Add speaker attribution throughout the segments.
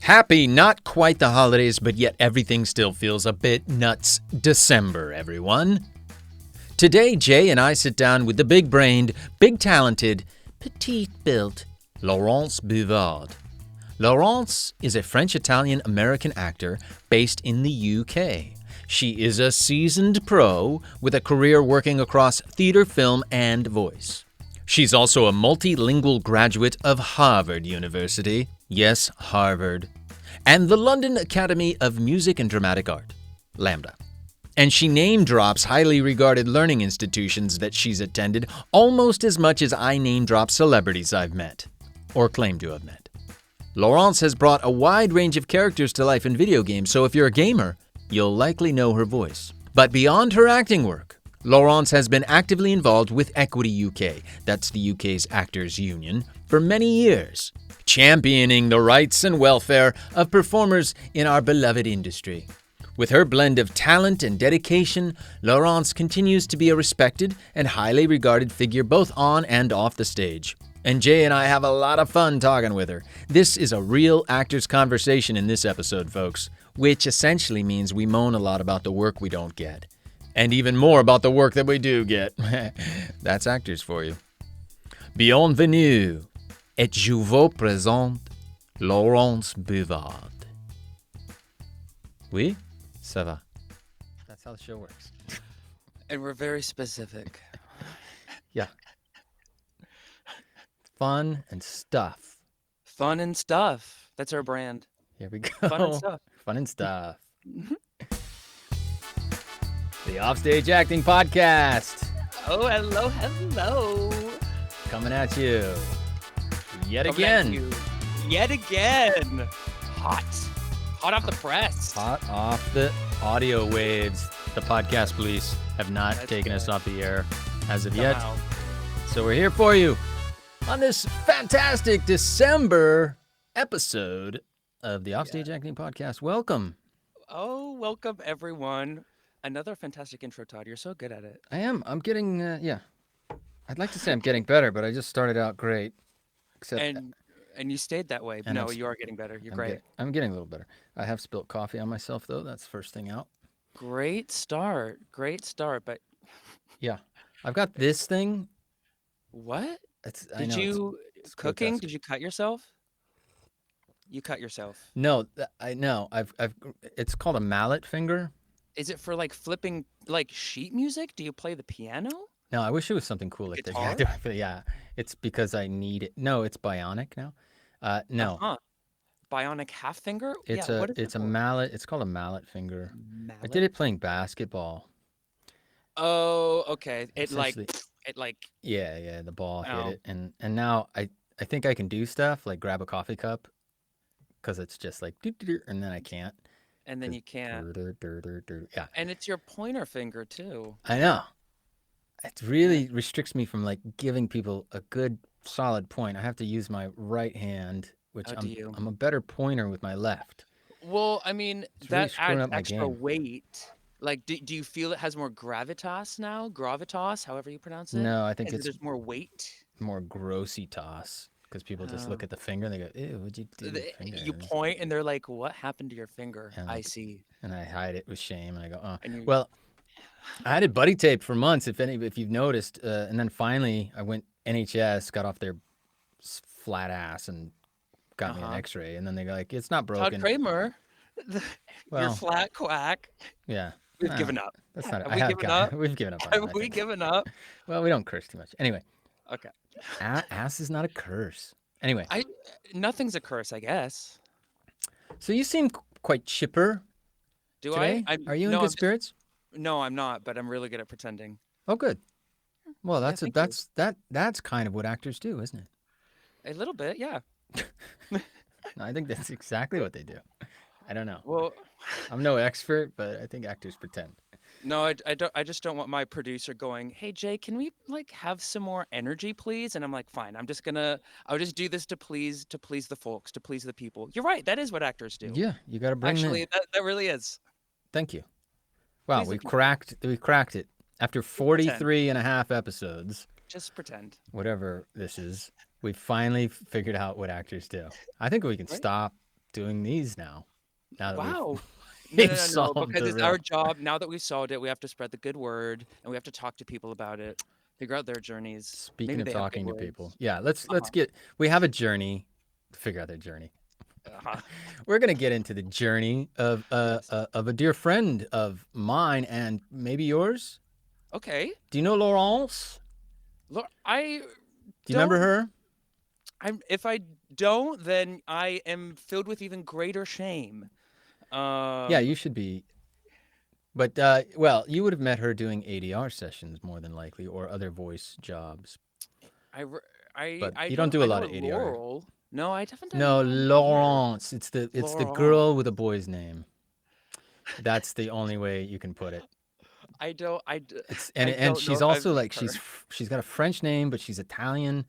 Speaker 1: Happy, not quite the holidays, but yet everything still feels a bit nuts December, everyone. Today, Jay and I sit down with the big-brained, big-talented, petite-built Laurence Bouvard. Laurence is a French-Italian-American actor based in the UK. She is a seasoned pro with a career working across theater, film, and voice. She's also a multilingual graduate of Harvard University. Yes, Harvard. And the London Academy of Music and Dramatic Art, LAMDA. And she name drops highly regarded learning institutions that she's attended almost as much as I name drop celebrities I've met, or claim to have met. Laurence has brought a wide range of characters to life in video games, so if you're a gamer, you'll likely know her voice. But beyond her acting work, Laurence has been actively involved with Equity UK, that's the UK's Actors Union, for many years, championing the rights and welfare of performers in our beloved industry. With her blend of talent and dedication, Laurence continues to be a respected and highly regarded figure both on and off the stage. And Jay and I have a lot of fun talking with her. This is a real actor's conversation in this episode, folks, which essentially means we moan a lot about the work we don't get. And even more about the work that we do get. That's actors for you. Bienvenue, et je vous présente Laurence Bouvard. Oui, ça va. That's how the show works.
Speaker 2: And we're very specific.
Speaker 1: Yeah. Fun and stuff.
Speaker 2: Fun and stuff. That's our brand.
Speaker 1: Here we go.
Speaker 2: Fun and stuff.
Speaker 1: Fun and stuff. The Offstage Acting Podcast.
Speaker 2: Oh, hello.
Speaker 1: Coming at you. Yet
Speaker 2: Coming
Speaker 1: again.
Speaker 2: at you. Yet again. Hot off the press.
Speaker 1: Hot off the audio waves. The podcast police have not
Speaker 2: That's
Speaker 1: taken us
Speaker 2: right.
Speaker 1: off the air as of yet.
Speaker 2: Somehow.
Speaker 1: So we're here for you on this fantastic December episode of the Offstage Acting Podcast. Welcome.
Speaker 2: Oh, welcome everyone. Another fantastic intro, Todd. You're so good at it.
Speaker 1: I am. I'm getting, I'd like to say I'm getting better, but I just started out great. Except
Speaker 2: And you stayed that way.
Speaker 1: And
Speaker 2: No,
Speaker 1: I'm-
Speaker 2: you are getting better. You're
Speaker 1: I'm
Speaker 2: great.
Speaker 1: I'm getting a little better. I have spilt coffee on myself, though. That's the first thing out.
Speaker 2: Great start. But
Speaker 1: Yeah. I've got this thing.
Speaker 2: what?
Speaker 1: I
Speaker 2: Did
Speaker 1: know,
Speaker 2: you
Speaker 1: it's
Speaker 2: cooking?
Speaker 1: grotesque.
Speaker 2: Did you cut yourself? You cut yourself.
Speaker 1: No, I know. It's called a mallet finger.
Speaker 2: Is it for like flipping like sheet music? Do you play the piano?
Speaker 1: No, I wish it was something cool like this.
Speaker 2: Guitar?
Speaker 1: Yeah, but yeah, it's because I need it. No, it's bionic now. No,
Speaker 2: Uh-huh. Bionic half finger?
Speaker 1: it's
Speaker 2: Yeah, what is
Speaker 1: it's
Speaker 2: it
Speaker 1: a
Speaker 2: for?
Speaker 1: mallet. It's called a mallet finger. I
Speaker 2: Mallet?
Speaker 1: did it playing basketball.
Speaker 2: Oh, okay.
Speaker 1: Essentially-
Speaker 2: It like
Speaker 1: Yeah, the ball
Speaker 2: Oh.
Speaker 1: hit it, and now I think I can do stuff like grab a coffee cup, because it's just like doo-doo-doo, and then I can't.
Speaker 2: and then you can't.
Speaker 1: Yeah,
Speaker 2: And it's your pointer finger too.
Speaker 1: I know. It really restricts me from like giving people a good solid point. I have to use my right hand, which
Speaker 2: Oh, do you?
Speaker 1: I'm a better pointer with my left.
Speaker 2: Well, I mean,
Speaker 1: It's really
Speaker 2: that
Speaker 1: screwing
Speaker 2: adds
Speaker 1: up my
Speaker 2: extra
Speaker 1: game.
Speaker 2: weight. Like, do you feel it has more gravitas now? Gravitas, however you pronounce it?
Speaker 1: No, I think
Speaker 2: Is it
Speaker 1: it's
Speaker 2: there's more weight?
Speaker 1: more grossy toss because people just look
Speaker 2: Oh.
Speaker 1: at the finger and they go, "Ew, what'd you do?" to your
Speaker 2: You
Speaker 1: finger?"
Speaker 2: point and they're like, "What happened to your finger?"
Speaker 1: And
Speaker 2: I
Speaker 1: like-
Speaker 2: see.
Speaker 1: And I hide it with shame, and I go, "Oh."
Speaker 2: And you,
Speaker 1: Well, I had it buddy taped for months, if you've noticed, and then finally I went NHS, got off their flat ass, and got me an
Speaker 2: Uh-huh.
Speaker 1: X-ray, and then they go like, "It's not
Speaker 2: Todd
Speaker 1: broken."
Speaker 2: Kramer, your
Speaker 1: Well,
Speaker 2: flat quack.
Speaker 1: yeah,
Speaker 2: We've
Speaker 1: no,
Speaker 2: given up.
Speaker 1: That's not.
Speaker 2: Have
Speaker 1: I
Speaker 2: we
Speaker 1: have
Speaker 2: given
Speaker 1: got.
Speaker 2: up?
Speaker 1: We've given up on it.
Speaker 2: Have
Speaker 1: I
Speaker 2: we
Speaker 1: think.
Speaker 2: given up?
Speaker 1: Well, we don't curse too much. Anyway,
Speaker 2: Okay.
Speaker 1: ass is not a curse. Anyway,
Speaker 2: Nothing's a curse, I guess.
Speaker 1: so you seem quite chipper
Speaker 2: Do
Speaker 1: today.
Speaker 2: I?
Speaker 1: Are you in
Speaker 2: no,
Speaker 1: good spirits?
Speaker 2: No, I'm not, but I'm really good at pretending.
Speaker 1: Oh, good. Well,
Speaker 2: Yeah, thank you.
Speaker 1: that's kind of what actors do, isn't it?
Speaker 2: A little bit, yeah.
Speaker 1: No, I think that's exactly what they do. I don't know.
Speaker 2: Well,
Speaker 1: I'm no expert, but I think actors pretend.
Speaker 2: no, I don't. I just don't want my producer going, "Hey Jay, can we like have some more energy, please?" And I'm like, "Fine. I'll just do this to please the folks, to please the people." You're right. That is what actors do.
Speaker 1: Yeah, you got to bring them
Speaker 2: Actually,
Speaker 1: in.
Speaker 2: that really is.
Speaker 1: Thank you. Wow,
Speaker 2: Please the
Speaker 1: we
Speaker 2: people.
Speaker 1: cracked it. After 43 and a half episodes,
Speaker 2: Just pretend.
Speaker 1: whatever this is, we finally figured out what actors do. I think we can
Speaker 2: Right.
Speaker 1: stop doing these now. Now that
Speaker 2: Wow. No,
Speaker 1: we've
Speaker 2: no, no, no,
Speaker 1: solved
Speaker 2: because
Speaker 1: the
Speaker 2: it's our
Speaker 1: riddle.
Speaker 2: job. Now that we've solved it, we have to spread the good word and we have to talk to people about it, figure out their journeys.
Speaker 1: Speaking
Speaker 2: Maybe
Speaker 1: of
Speaker 2: they have good
Speaker 1: talking to people,
Speaker 2: words.
Speaker 1: yeah, let's
Speaker 2: Uh-huh.
Speaker 1: get. We have a journey. Figure out their journey.
Speaker 2: Uh-huh.
Speaker 1: We're gonna get into the journey
Speaker 2: Yes.
Speaker 1: of a dear friend of mine and maybe yours.
Speaker 2: Okay.
Speaker 1: Do you know Laurence?
Speaker 2: Look, I
Speaker 1: Do you remember
Speaker 2: don't.
Speaker 1: her?
Speaker 2: If I don't, then I am filled with even greater shame.
Speaker 1: Yeah,
Speaker 2: Um,
Speaker 1: you should be. But well, you would have met her doing ADR sessions more than likely, or other voice jobs.
Speaker 2: I, re- I,
Speaker 1: But
Speaker 2: I
Speaker 1: you don't
Speaker 2: don't.
Speaker 1: do a
Speaker 2: I know
Speaker 1: lot
Speaker 2: a
Speaker 1: of ADR.
Speaker 2: Laurel. No, I haven't
Speaker 1: No,
Speaker 2: done. I haven't met her.
Speaker 1: Laurence. It's the
Speaker 2: Laurel.
Speaker 1: girl with a boy's name. That's the only way you can put it.
Speaker 2: I don't. I. d-
Speaker 1: It's
Speaker 2: I
Speaker 1: and
Speaker 2: don't know
Speaker 1: she's
Speaker 2: if I've
Speaker 1: also
Speaker 2: met
Speaker 1: like
Speaker 2: her.
Speaker 1: she's got a French name, but she's Italian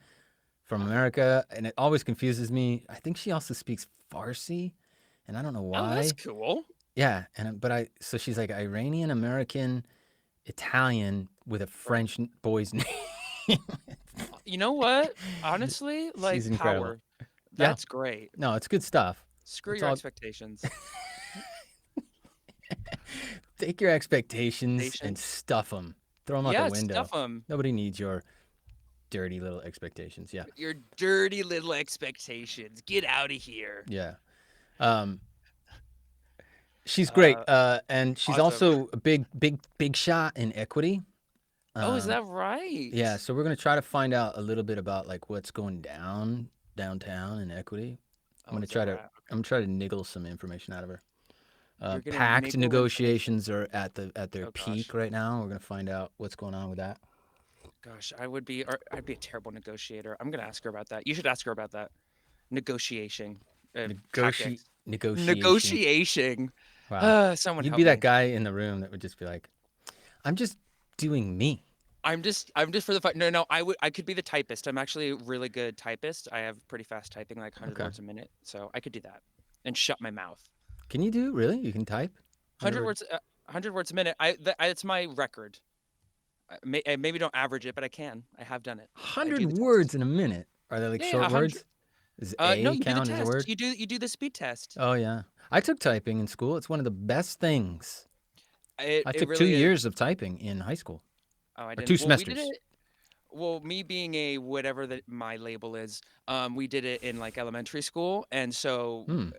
Speaker 1: from America, and it always confuses me. I think she also speaks Farsi, and I don't know
Speaker 2: Oh, that's
Speaker 1: why.
Speaker 2: cool.
Speaker 1: Yeah, and but I so she's like Iranian American Italian with a
Speaker 2: Right.
Speaker 1: French boy's name.
Speaker 2: You know what? Honestly,
Speaker 1: She's
Speaker 2: like
Speaker 1: incredible.
Speaker 2: power.
Speaker 1: Yeah,
Speaker 2: That's great.
Speaker 1: no, it's good stuff.
Speaker 2: Screw
Speaker 1: It's
Speaker 2: your
Speaker 1: all
Speaker 2: expectations.
Speaker 1: take your expectations and
Speaker 2: Patience.
Speaker 1: stuff them. Throw them out the
Speaker 2: Yeah,
Speaker 1: window.
Speaker 2: stuff them.
Speaker 1: Nobody needs your dirty little expectations. Yeah,
Speaker 2: Your dirty little expectations. Get out of here.
Speaker 1: yeah. Um, she's great,
Speaker 2: Uh,
Speaker 1: and she's
Speaker 2: awesome.
Speaker 1: also a big shot in equity.
Speaker 2: Oh, is
Speaker 1: Um,
Speaker 2: that right?
Speaker 1: yeah, so we're gonna try to find out a little bit about like what's going down downtown in equity. I'm
Speaker 2: Oh,
Speaker 1: gonna
Speaker 2: is that
Speaker 1: try to
Speaker 2: right?
Speaker 1: I'm gonna try to niggle some information out of her.
Speaker 2: You're gonna
Speaker 1: Pact
Speaker 2: niggle information.
Speaker 1: negotiations are at their
Speaker 2: Oh
Speaker 1: peak
Speaker 2: gosh,
Speaker 1: right now. We're gonna find out what's going on with that.
Speaker 2: gosh, I'd be a terrible negotiator. I'm gonna ask her about that. You should ask her about that negotiation tactics.
Speaker 1: Negotiation.
Speaker 2: Negotiation.
Speaker 1: Wow.
Speaker 2: Someone
Speaker 1: You'd
Speaker 2: help
Speaker 1: be that
Speaker 2: me.
Speaker 1: guy in the room that would just be like, I'm just doing me.
Speaker 2: I'm just for the fun. No, no, I could be the typist. I'm actually a really good typist. I have pretty fast typing, like 100
Speaker 1: Okay.
Speaker 2: words a minute. So I could do that and shut my mouth.
Speaker 1: Can you do really? You can type? I
Speaker 2: 100
Speaker 1: never
Speaker 2: words, 100 words a minute. It's my record. I maybe don't average it, but I can. I have done it. I do
Speaker 1: 100
Speaker 2: the test.
Speaker 1: words in a minute. Are they like
Speaker 2: Yeah, yeah,
Speaker 1: short
Speaker 2: 100.
Speaker 1: words? Does
Speaker 2: No,
Speaker 1: A
Speaker 2: you do the
Speaker 1: count as a
Speaker 2: test.
Speaker 1: word?
Speaker 2: You do the speed test.
Speaker 1: Oh yeah. I took typing in school. It's one of the best things. I
Speaker 2: It
Speaker 1: took two
Speaker 2: really is.
Speaker 1: years of typing in high school.
Speaker 2: Oh, I
Speaker 1: Or
Speaker 2: didn't.
Speaker 1: two
Speaker 2: Well, we did
Speaker 1: semesters.
Speaker 2: it. Well, me being a whatever that my label is, we did it in like elementary school, and so
Speaker 1: Hmm.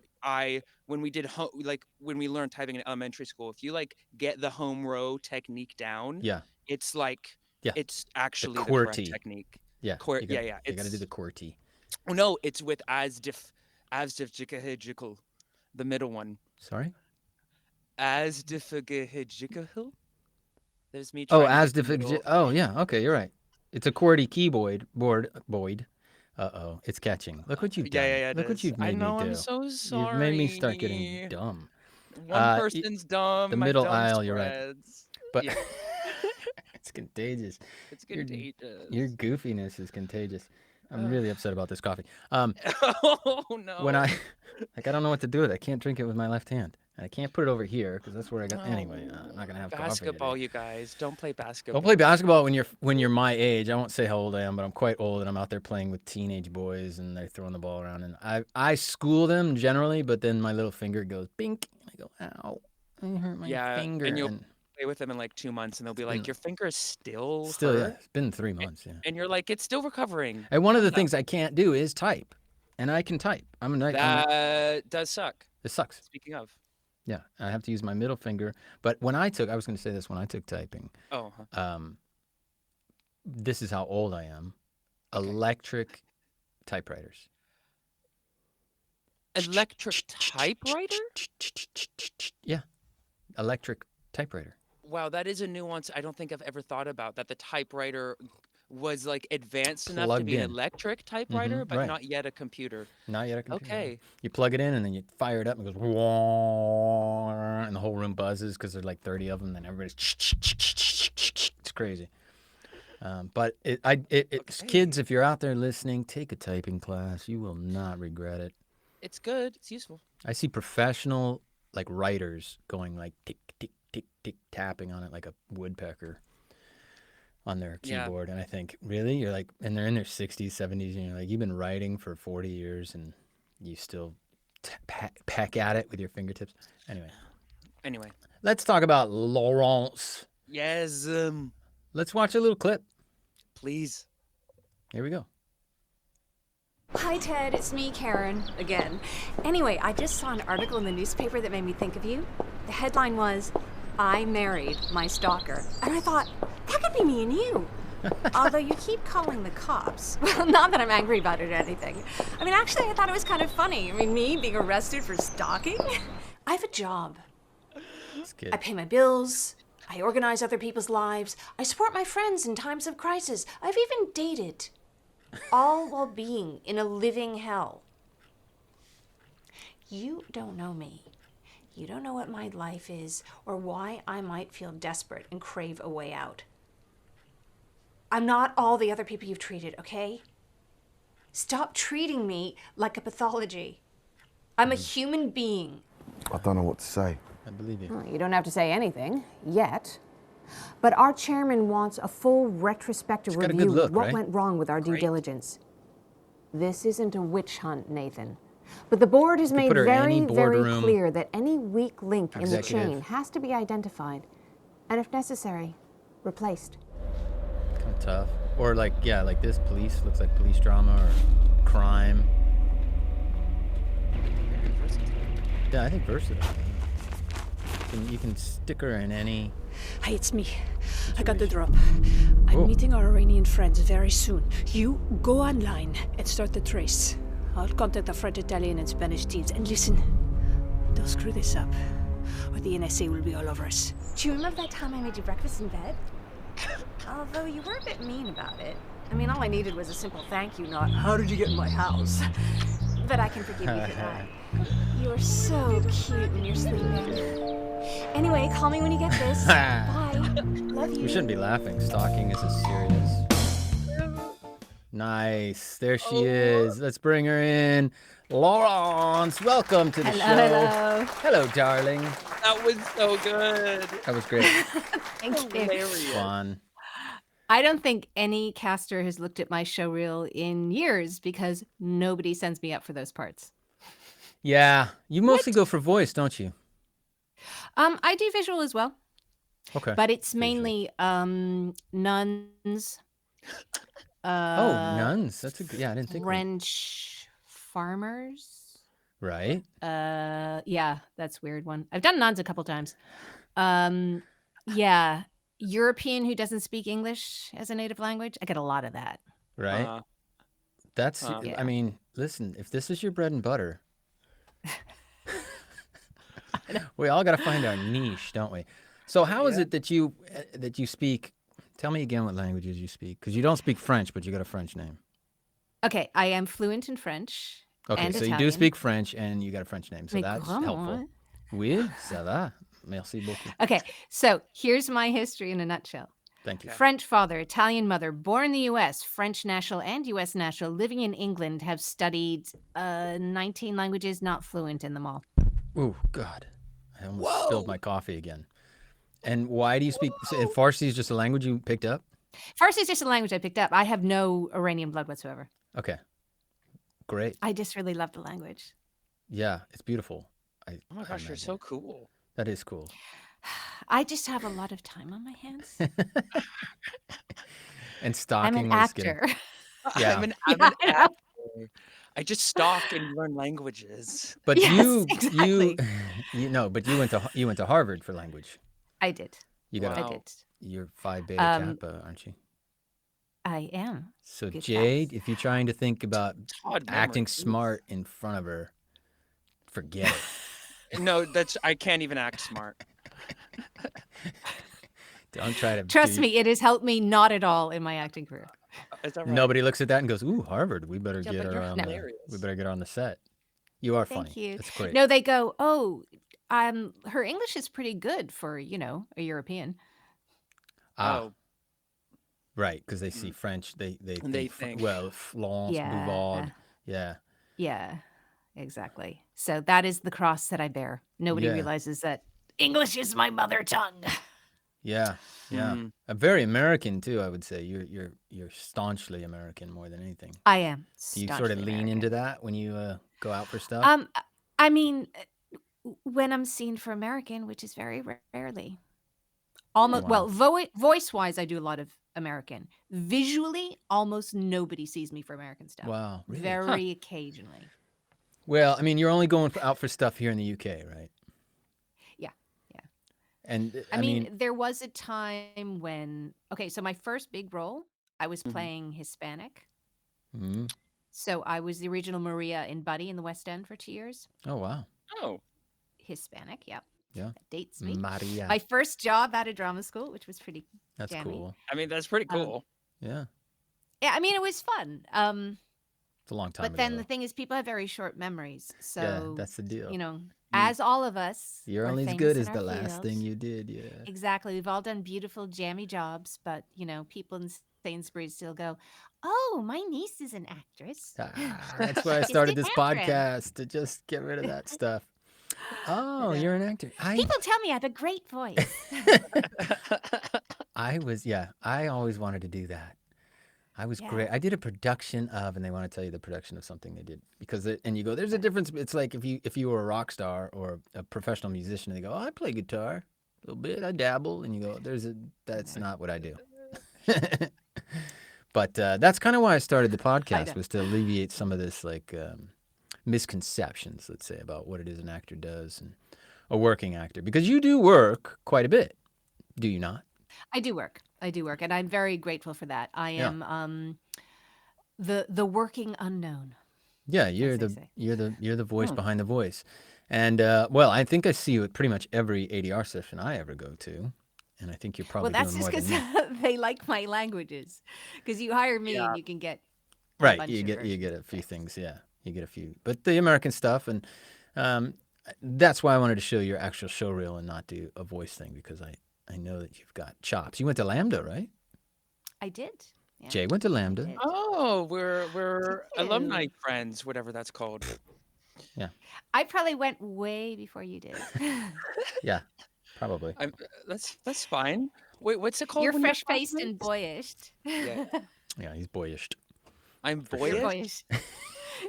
Speaker 2: when we did like when we learned typing in elementary school, if you like get the home row technique down,
Speaker 1: Yeah.
Speaker 2: it's like
Speaker 1: Yeah.
Speaker 2: it's
Speaker 1: The
Speaker 2: actually the correct
Speaker 1: QWERTY.
Speaker 2: technique.
Speaker 1: Yeah.
Speaker 2: Yeah, yeah.
Speaker 1: You gotta do the
Speaker 2: It's
Speaker 1: QWERTY.
Speaker 2: oh no, it's with as diff the middle one.
Speaker 1: Sorry?
Speaker 2: As diffigijical. There's me
Speaker 1: Oh,
Speaker 2: trying to get the middle.
Speaker 1: oh yeah, okay, you're right. It's a QWERTY keyboard board. Uh-oh, it's catching. Look what you've
Speaker 2: Yeah, yeah,
Speaker 1: done.
Speaker 2: yeah, it
Speaker 1: Look what
Speaker 2: is.
Speaker 1: you've
Speaker 2: I
Speaker 1: made me
Speaker 2: know, I'm
Speaker 1: do.
Speaker 2: so
Speaker 1: You've made me start getting
Speaker 2: sorry.
Speaker 1: dumb.
Speaker 2: One person's
Speaker 1: The
Speaker 2: dumb, my
Speaker 1: middle
Speaker 2: dumb
Speaker 1: aisle, you're right.
Speaker 2: spreads.
Speaker 1: But
Speaker 2: Yeah,
Speaker 1: it's contagious.
Speaker 2: it's
Speaker 1: Your your
Speaker 2: contagious.
Speaker 1: goofiness is contagious. I'm
Speaker 2: Ugh.
Speaker 1: really upset about this coffee.
Speaker 2: Oh
Speaker 1: When I
Speaker 2: no.
Speaker 1: like I don't know what to do with it. I can't drink it with my left hand. And I can't put it over here because that's where I got anyway. I'm not
Speaker 2: No.
Speaker 1: gonna have coffee today.
Speaker 2: Basketball, you guys. Don't play
Speaker 1: Don't play
Speaker 2: basketball.
Speaker 1: basketball when you're my age. I won't say how old I am, but I'm quite old, and I'm out there playing with teenage boys, and they're throwing the ball around, and I school them generally, but then my little finger goes bink, and I go, ow, I hurt my
Speaker 2: Yeah,
Speaker 1: finger,
Speaker 2: and you'll
Speaker 1: and
Speaker 2: play with them in like 2 months, and they'll
Speaker 1: it's
Speaker 2: be like,
Speaker 1: been
Speaker 2: "Your finger is still
Speaker 1: still yeah,
Speaker 2: hurt,"
Speaker 1: it's been 3 months, yeah.
Speaker 2: and you're like, "It's still recovering.
Speaker 1: And one of
Speaker 2: Calm
Speaker 1: the
Speaker 2: down."
Speaker 1: things I can't do is type, and I can type. I'm a
Speaker 2: That does suck.
Speaker 1: this sucks.
Speaker 2: Speaking of.
Speaker 1: Yeah, I have to use my middle finger. But I was going to say this when I took typing.
Speaker 2: Oh, huh.
Speaker 1: Um, this is how old I am.
Speaker 2: Okay.
Speaker 1: Electric typewriters.
Speaker 2: Electric typewriter?
Speaker 1: Yeah, electric typewriter.
Speaker 2: Wow, that is a nuance I don't think I've ever thought about, that the typewriter was like advanced enough to
Speaker 1: Plugged
Speaker 2: be an
Speaker 1: in.
Speaker 2: electric typewriter, but
Speaker 1: Right.
Speaker 2: not yet a computer.
Speaker 1: Not yet a computer.
Speaker 2: Okay.
Speaker 1: You plug it in and then you fire it up and it goes, "Wah," and the whole room buzzes because there's like 30 of them. And everybody's, it's crazy. But it's kids,
Speaker 2: Okay.
Speaker 1: if you're out there listening, take a typing class. You will not regret it.
Speaker 2: It's good. It's useful.
Speaker 1: I see professional like writers going like tick tick tick tick tapping on it like a woodpecker on their
Speaker 2: Yeah.
Speaker 1: keyboard, and I think, really, you're like, and they're in their 60s, 70s, and you're like, you've been writing for 40 years, and you still peck at it with your fingertips.
Speaker 2: Anyway.
Speaker 1: Let's talk about Laurence.
Speaker 2: Yes.
Speaker 1: Let's watch a little clip.
Speaker 2: Please.
Speaker 1: Here we go.
Speaker 3: Hi, Ted. It's me, Karen, again. Anyway, I just saw an article in the newspaper that made me think of you. The headline was, I married my stalker. And I thought, that could be me and you. Although you keep calling the cops. Well, not that I'm angry about it or anything. I mean, actually, I thought it was kind of funny. I mean, me being arrested for stalking? I have a job.
Speaker 1: That's good.
Speaker 3: I pay my bills. I organize other people's lives. I support my friends in times of crisis. I've even dated. All while being in a living hell. You don't know me. You don't know what my life is or why I might feel desperate and crave a way out. I'm not all the other people you've treated, okay? Stop treating me like a pathology. I'm a human being.
Speaker 4: I don't know what to say.
Speaker 1: I believe you.
Speaker 5: You don't have to say anything, yet. But our chairman wants a full retrospective
Speaker 1: got a
Speaker 5: review
Speaker 1: good look,
Speaker 5: of what
Speaker 1: right?
Speaker 5: went wrong with our due
Speaker 2: Great.
Speaker 5: diligence. This isn't a witch hunt, Nathan. But the board has made
Speaker 1: put her in
Speaker 5: very,
Speaker 1: any
Speaker 5: very
Speaker 1: boardroom
Speaker 5: clear that any weak link in the
Speaker 1: executive.
Speaker 5: chain has to be identified, and if necessary, replaced.
Speaker 1: Kind of tough. Or like this police. Looks like police drama or crime. Yeah, I think versatile. You can stick her in any.
Speaker 6: Hi, it's me. I got the drop. I'm meeting our Iranian friends very soon. You go online and start the trace. I'll contact the French, Italian, and Spanish teams. And listen, don't screw this up, or the NSA will be all over us.
Speaker 3: Do you remember that time I made you breakfast in bed? Although you were a bit mean about it. I mean, all I needed was a simple thank you, not, how did you get in my house? But I can forgive you for that. You are so cute when you're sleeping. Anyway, call me when you get this. Bye. Love you.
Speaker 1: We shouldn't be laughing. Stalking is as serious. Nice. There she is. Let's bring her in. Laurence, welcome to the show.
Speaker 5: Hello.
Speaker 1: Hello, darling.
Speaker 2: That was so good.
Speaker 1: That was great.
Speaker 5: Thank you.
Speaker 2: Hilarious.
Speaker 1: Fun.
Speaker 5: I don't think any caster has looked at my show reel in years because nobody sends me up for those parts.
Speaker 1: Yeah. You mostly go for voice, don't you?
Speaker 5: I do visual as well,
Speaker 1: Okay.
Speaker 5: but it's mainly nuns.
Speaker 1: Nuns. That's a good. Yeah, I didn't think.
Speaker 5: French farmers.
Speaker 1: Right.
Speaker 5: Yeah, that's a weird one. I've done nuns a couple times. Yeah, European who doesn't speak English as a native language. I get a lot of that.
Speaker 1: Right. That's.
Speaker 5: Yeah.
Speaker 1: I mean, listen. If this is your bread and butter, we all got to find our niche, don't we? So how is it that you speak? Tell me again what languages you speak, because you don't speak French, but you got a French name.
Speaker 5: Okay, I am fluent in French.
Speaker 1: Okay,
Speaker 5: and
Speaker 1: so
Speaker 5: Italian.
Speaker 1: you do speak French and you got a French name, so
Speaker 5: Mais
Speaker 1: that's
Speaker 5: comment?
Speaker 1: helpful. Oui, ça va. Merci beaucoup.
Speaker 5: Okay, so here's my history in a nutshell.
Speaker 1: Thank you.
Speaker 5: French father, Italian mother, born in the U.S., French national and U.S. national, living in England, have studied 19 languages, not fluent in them all.
Speaker 1: Oh, God. I almost spilled my coffee again. And why do you speak? And Farsi is just a language you picked up?
Speaker 5: Farsi is just a language I picked up. I have no Iranian blood whatsoever.
Speaker 1: Okay. Great.
Speaker 5: I just really love the language.
Speaker 1: Yeah, it's beautiful.
Speaker 2: Oh my gosh, you're so cool.
Speaker 1: That is cool.
Speaker 5: I just have a lot of time on my hands.
Speaker 1: And stalking
Speaker 5: I'm an
Speaker 1: was good.
Speaker 5: actor.
Speaker 1: Yeah.
Speaker 2: I'm an actor. I just stalk and learn languages.
Speaker 1: But
Speaker 5: Yes, exactly.
Speaker 1: but you went to Harvard for language.
Speaker 5: I did.
Speaker 1: You got
Speaker 2: Wow.
Speaker 5: I did.
Speaker 1: you're Phi Beta Kappa, aren't you?
Speaker 5: I am.
Speaker 1: So
Speaker 5: Good
Speaker 1: Jade,
Speaker 5: guess.
Speaker 1: if you're trying to think about
Speaker 2: Todd
Speaker 1: acting
Speaker 2: memory.
Speaker 1: smart in front of her, forget it.
Speaker 2: No, I can't even act smart.
Speaker 1: Don't try to
Speaker 5: Trust me, it has helped me not at all in my acting career.
Speaker 2: Is that right?
Speaker 1: Nobody looks at that and goes, "Ooh, Harvard. We better
Speaker 2: Yeah,
Speaker 1: get
Speaker 2: but
Speaker 1: her
Speaker 2: you're
Speaker 1: on
Speaker 2: hilarious.
Speaker 1: we better get her on the set." You are
Speaker 5: Thank
Speaker 1: funny.
Speaker 5: you.
Speaker 1: That's great.
Speaker 5: No, they go, oh, her English is pretty good for, a European.
Speaker 2: Oh,
Speaker 1: Right, because they see French. They
Speaker 2: think.
Speaker 1: well, Laurence
Speaker 5: Yeah.
Speaker 1: Bouvard. Yeah.
Speaker 5: Yeah, exactly. So that is the cross that I bear. Nobody
Speaker 1: Yeah.
Speaker 5: realizes that English is my mother tongue.
Speaker 1: Yeah. Yeah.
Speaker 2: Mhm.
Speaker 1: Very American too, I would say. You're staunchly American more than anything.
Speaker 5: I am.
Speaker 1: Do you sort of
Speaker 5: staunchly
Speaker 1: lean
Speaker 5: American.
Speaker 1: into that when you go out for stuff?
Speaker 5: I mean, when I'm seen for American, which is very rarely. Almost,
Speaker 1: Wow.
Speaker 5: well, voice-wise, I do a lot of American. Visually, almost nobody sees me for American stuff.
Speaker 1: Wow, really?
Speaker 5: Very occasionally.
Speaker 1: Well, I mean, you're only going out for stuff here in the UK, right?
Speaker 5: Yeah, yeah.
Speaker 1: And
Speaker 5: I mean, there was a time when, okay, so my first big role, I was playing Hispanic.
Speaker 1: mhm.
Speaker 5: So I was the original Maria in Buddy in the West End for 2 years.
Speaker 1: Oh, wow.
Speaker 2: Oh,
Speaker 5: Hispanic, yep.
Speaker 1: Yeah.
Speaker 5: That dates me.
Speaker 1: Maria.
Speaker 5: My first job out of drama school, which was pretty
Speaker 1: That's
Speaker 5: jammy.
Speaker 1: cool.
Speaker 2: I mean, that's pretty
Speaker 5: Um,
Speaker 2: cool.
Speaker 1: Yeah.
Speaker 5: Yeah, I mean, it was fun.
Speaker 1: It's a long time
Speaker 5: But
Speaker 1: ago,
Speaker 5: then the
Speaker 1: though.
Speaker 5: thing is, people have very short memories.
Speaker 1: Yeah,
Speaker 5: So,
Speaker 1: that's the deal.
Speaker 5: you know, as all of us,
Speaker 1: You're
Speaker 5: we're
Speaker 1: only as
Speaker 5: famous
Speaker 1: good
Speaker 5: in
Speaker 1: as
Speaker 5: our
Speaker 1: the last thing
Speaker 5: field.
Speaker 1: you did, yeah.
Speaker 5: Exactly. We've all done beautiful, jammy jobs, but, you know, people in Sainsbury's still go, "Oh, my niece is an actress.
Speaker 1: That's why I
Speaker 5: She's
Speaker 1: started
Speaker 5: in
Speaker 1: this
Speaker 5: Catherine."
Speaker 1: podcast, to just get rid of that stuff. Oh,
Speaker 5: But,
Speaker 1: you're an actor.
Speaker 5: people tell me I have a great voice.
Speaker 1: I always wanted to do that. I was great.
Speaker 5: Yeah.
Speaker 1: I did a production of, and they want to tell you the production of something they did because, and you go, there's a difference. It's like if you were a rock star or a professional musician, and they go, oh, I play guitar a little bit, I dabble, and you go, that's not what I do. But that's kind of why I started the podcast, was to alleviate some of this like misconceptions, let's say, about what it is an actor does and a working actor, because you do work quite a bit, do you not?
Speaker 5: I do work, and I'm very grateful for that. I am the working unknown.
Speaker 1: Yeah,
Speaker 5: as
Speaker 1: you're
Speaker 5: they
Speaker 1: the
Speaker 5: say.
Speaker 1: you're the voice behind the voice, and well, I think I see you at pretty much every ADR session I ever go to, and I think you're
Speaker 5: Well,
Speaker 1: probably
Speaker 5: that's
Speaker 1: doing
Speaker 5: just
Speaker 1: more
Speaker 5: because
Speaker 1: than me.
Speaker 5: they like my languages. Because you hire me
Speaker 2: Yeah.
Speaker 5: and you can get a
Speaker 1: Right,
Speaker 5: bunch
Speaker 1: you
Speaker 5: of
Speaker 1: get
Speaker 5: versions
Speaker 1: a
Speaker 5: of
Speaker 1: few
Speaker 5: things.
Speaker 1: things, yeah, you get a few, but the American stuff, and um, that's why I wanted to show your actual show reel and not do a voice thing, because I know that you've got chops. You went to LAMDA, right?
Speaker 5: I did. Yeah,
Speaker 1: Jay went to
Speaker 5: I
Speaker 1: LAMDA.
Speaker 5: did.
Speaker 2: Oh, we're alumni
Speaker 5: Ew.
Speaker 2: friends, whatever that's called.
Speaker 1: Yeah,
Speaker 5: I probably went way before you did.
Speaker 1: yeah, probably.
Speaker 2: I'm that's fine. Wait, what's it called
Speaker 5: You're
Speaker 2: when you're
Speaker 5: fresh-faced and
Speaker 2: classmates?
Speaker 5: boyish.
Speaker 2: Yeah,
Speaker 1: Yeah, he's boyish.
Speaker 2: I'm
Speaker 1: For
Speaker 5: You're
Speaker 1: sure.
Speaker 2: boyish.
Speaker 5: boyish.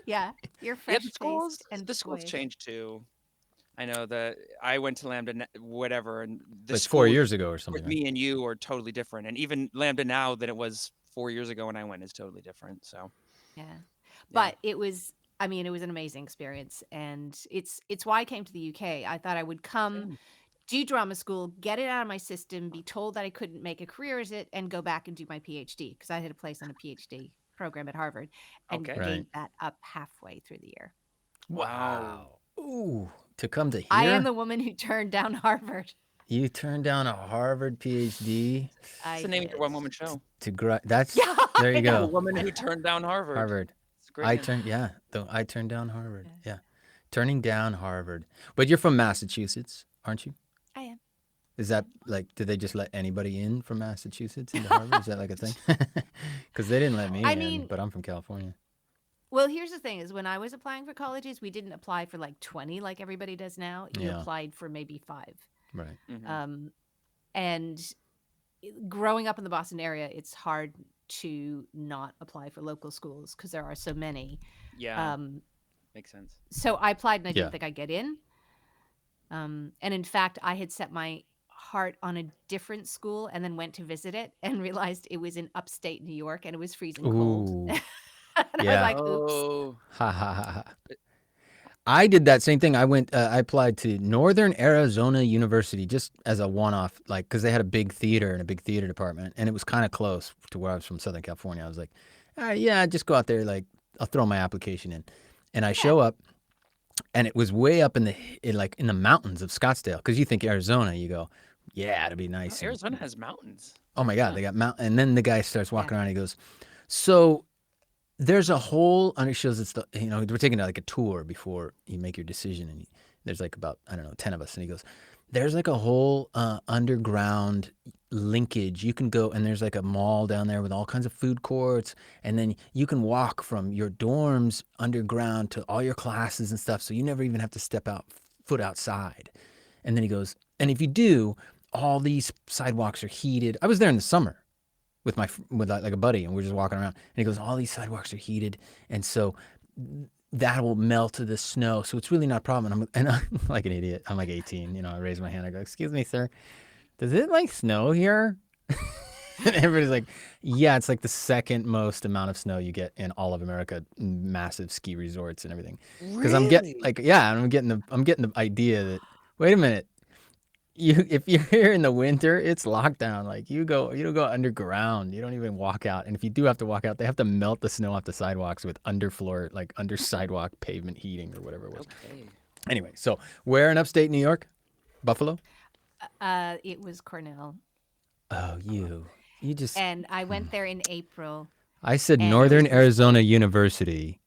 Speaker 5: Yeah, you're
Speaker 2: Yeah, the schools
Speaker 5: fresh-faced and
Speaker 2: the schools
Speaker 5: boyish.
Speaker 2: changed too. I know that I went to Lambda, whatever, and the
Speaker 1: Like 4
Speaker 2: schools
Speaker 1: years ago or
Speaker 2: with
Speaker 1: something, right?
Speaker 2: me and you are totally different. And even Lambda now than it was 4 years ago when I went is totally different. So
Speaker 5: Yeah.
Speaker 2: yeah.
Speaker 5: But it was, I mean, it was an amazing experience, and it's why I came to the UK. I thought I would come,
Speaker 2: Same.
Speaker 5: do drama school, get it out of my system, be told that I couldn't make a career as it, and go back and do my PhD, because I had a place on a PhD program at Harvard, and
Speaker 2: Okay.
Speaker 1: Right.
Speaker 5: gave that up halfway through the year.
Speaker 2: Wow.
Speaker 1: Ooh, to come to
Speaker 5: I am
Speaker 1: here,
Speaker 5: the woman who turned down Harvard.
Speaker 1: you turned down a Harvard PhD
Speaker 2: It's
Speaker 5: I
Speaker 2: the name of
Speaker 5: did.
Speaker 2: your one woman show.
Speaker 1: that's
Speaker 5: Yeah,
Speaker 1: there you
Speaker 5: I know.
Speaker 2: The
Speaker 1: go.
Speaker 2: woman who turned down Harvard.
Speaker 1: Harvard.
Speaker 2: It's a great
Speaker 1: I
Speaker 2: name.
Speaker 1: turned down Harvard. Yeah. Turning down Harvard. But you're from Massachusetts, aren't you?
Speaker 5: I am.
Speaker 1: Is that like, did they just let anybody in from Massachusetts into Harvard? Is that like a thing? Because they didn't let me
Speaker 5: I
Speaker 1: in,
Speaker 5: mean,
Speaker 1: but I'm from California.
Speaker 5: well, here's the thing: is when I was applying for colleges, we didn't apply for like 20 like everybody does now. You
Speaker 1: Yeah.
Speaker 5: applied for maybe 5.
Speaker 1: Right.
Speaker 2: Mhm.
Speaker 5: And growing up in the Boston area, it's hard to not apply for local schools because there are so many.
Speaker 2: Yeah,
Speaker 5: Um,
Speaker 2: makes sense.
Speaker 5: so I applied and I
Speaker 1: Yeah.
Speaker 5: didn't think I'd get in. And in fact, I had set my heart on a different school and then went to visit it and realized it was in upstate New York and it was freezing cold.
Speaker 1: Ooh.
Speaker 5: And I was
Speaker 1: Yeah.
Speaker 5: like, oops.
Speaker 2: Oh,
Speaker 1: Ha ha ha ha. I did that same thing. I applied to Northern Arizona University just as a one-off, like, because they had a big theater and a big theater department, and it was kind of close to where I was from, Southern California. I was like, all right, yeah, just go out there, like, I'll throw my application in. And I show up, and it was way up in the mountains of Scottsdale, because you think Arizona, you go, yeah, it'd be nice. and-
Speaker 2: Arizona has mountains.
Speaker 1: Oh my God, they got mountain. And then the guy starts walking
Speaker 5: Yeah.
Speaker 1: around. And he goes, so there's a whole, and it shows it's the, we're taking like a tour before you make your decision. And there's like about, I don't know, 10 of us. And he goes, there's like a whole underground linkage. You can go, and there's like a mall down there with all kinds of food courts. And then you can walk from your dorms underground to all your classes and stuff. So you never even have to step foot outside. And then he goes, and if you do, all these sidewalks are heated. I was there in the summer with like a buddy, and we're just walking around. And he goes, all these sidewalks are heated, and so that will melt the snow. So it's really not a problem. And I'm like an idiot. I'm like 18. You know, I raise my hand. I go, "Excuse me, sir. Does it like snow here?" And everybody's like, "Yeah, it's like the second most amount of snow you get in all of America, massive ski resorts and everything." Because I'm getting
Speaker 2: Really?
Speaker 1: I'm getting the idea that, wait a minute, if you're here in the winter, it's lockdown. Like you don't go underground. You don't even walk out. And if you do have to walk out, they have to melt the snow off the sidewalks with under sidewalk pavement heating or whatever it was.
Speaker 2: Okay.
Speaker 1: Anyway, so where in upstate New York? Buffalo?
Speaker 5: It was Cornell,
Speaker 1: Oh, you just.
Speaker 5: and I went there in April,
Speaker 1: I said
Speaker 5: and it
Speaker 1: Northern
Speaker 5: was this
Speaker 1: Arizona University,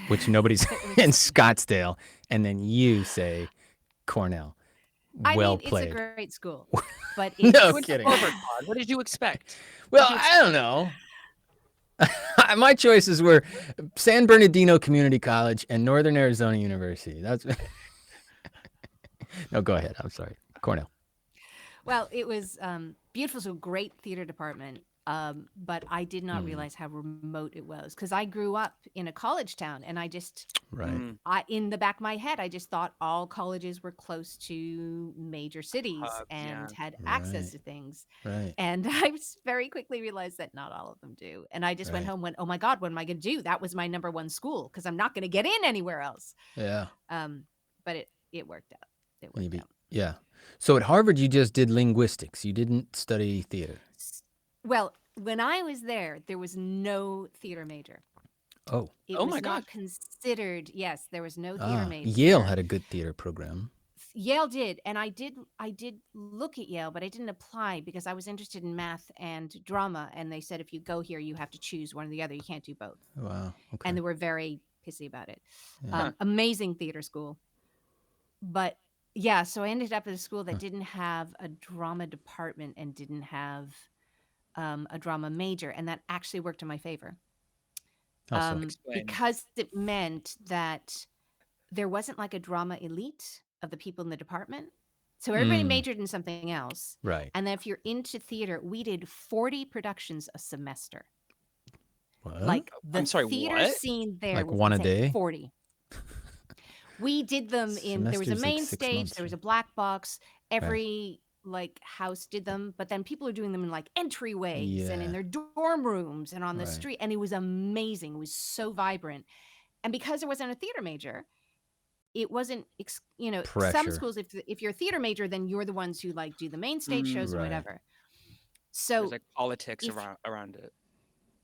Speaker 1: which nobody's
Speaker 5: it
Speaker 1: in
Speaker 5: was.
Speaker 1: Scottsdale, and then you say Cornell.
Speaker 5: I
Speaker 1: Well
Speaker 5: mean,
Speaker 1: played.
Speaker 5: it's a great school, but
Speaker 1: No
Speaker 5: it's
Speaker 2: You went to
Speaker 1: kidding.
Speaker 2: Harvard, Todd. What did you expect?
Speaker 1: Well,
Speaker 2: What did you
Speaker 1: I don't know. My choices were San Bernardino Community College and Northern Arizona University. That's no. Go ahead. I'm sorry, Cornell.
Speaker 5: Well, it was beautiful. So great theater department. But I did not realize how remote it was because I grew up in a college town, and I just,
Speaker 1: Right.
Speaker 2: Mm,
Speaker 5: in the back of my head, I just thought all colleges were close to major cities
Speaker 2: hubs, yeah.
Speaker 5: and had access
Speaker 1: Right.
Speaker 5: to things.
Speaker 1: Right.
Speaker 5: And I very quickly realized that not all of them do. And I just went
Speaker 1: Right.
Speaker 5: home, went, oh my God, what am I going to do? That was my number one school because I'm not going to get in anywhere else.
Speaker 1: Yeah.
Speaker 5: But it worked out. It
Speaker 1: And you
Speaker 5: worked
Speaker 1: be,
Speaker 5: out.
Speaker 1: yeah. So at Harvard, you just did linguistics. You didn't study theater.
Speaker 5: Well, when I was there was no theater major.
Speaker 1: Oh.
Speaker 5: It
Speaker 2: Oh
Speaker 5: was
Speaker 2: my
Speaker 5: not
Speaker 2: God.
Speaker 5: considered. Yes, there was no theater major.
Speaker 1: Yale had a good theater program.
Speaker 5: Yale did, and I did look at Yale, but I didn't apply because I was interested in math and drama, and they said if you go here, you have to choose one or the other. You can't do both.
Speaker 1: Wow. Okay.
Speaker 5: And they were very pissy about it.
Speaker 1: Yeah.
Speaker 5: Amazing theater school, but yeah, so I ended up at a school that didn't have a drama department and didn't have a drama major, and that actually worked in my favor.
Speaker 1: How so?
Speaker 2: Explain.
Speaker 5: Because it meant that there wasn't like a drama elite of the people in the department. So everybody majored in something else.
Speaker 1: Right.
Speaker 5: And then if you're into theater, we did 40 productions a semester.
Speaker 1: What?
Speaker 5: Like the
Speaker 2: I'm sorry,
Speaker 5: theater
Speaker 2: what?
Speaker 5: scene there
Speaker 1: Like
Speaker 5: was
Speaker 1: one a
Speaker 5: insane.
Speaker 1: day?
Speaker 5: 40. We did them in, there was a
Speaker 1: Semester's like
Speaker 5: main
Speaker 1: 6
Speaker 5: stage,
Speaker 1: months,
Speaker 5: there was
Speaker 1: right?
Speaker 5: a black box, every like house did them, but then people are doing them in like entryways and in
Speaker 1: Yeah.
Speaker 5: their dorm rooms and on the
Speaker 1: Right.
Speaker 5: street. And it was amazing. It was so vibrant. And because there wasn't a theater major, it wasn't, some
Speaker 1: Pressure.
Speaker 5: schools, if you're a theater major, then you're the ones who like do the main stage shows or
Speaker 1: Right.
Speaker 5: whatever.
Speaker 2: There's
Speaker 5: So
Speaker 2: like politics
Speaker 5: if-
Speaker 2: around it.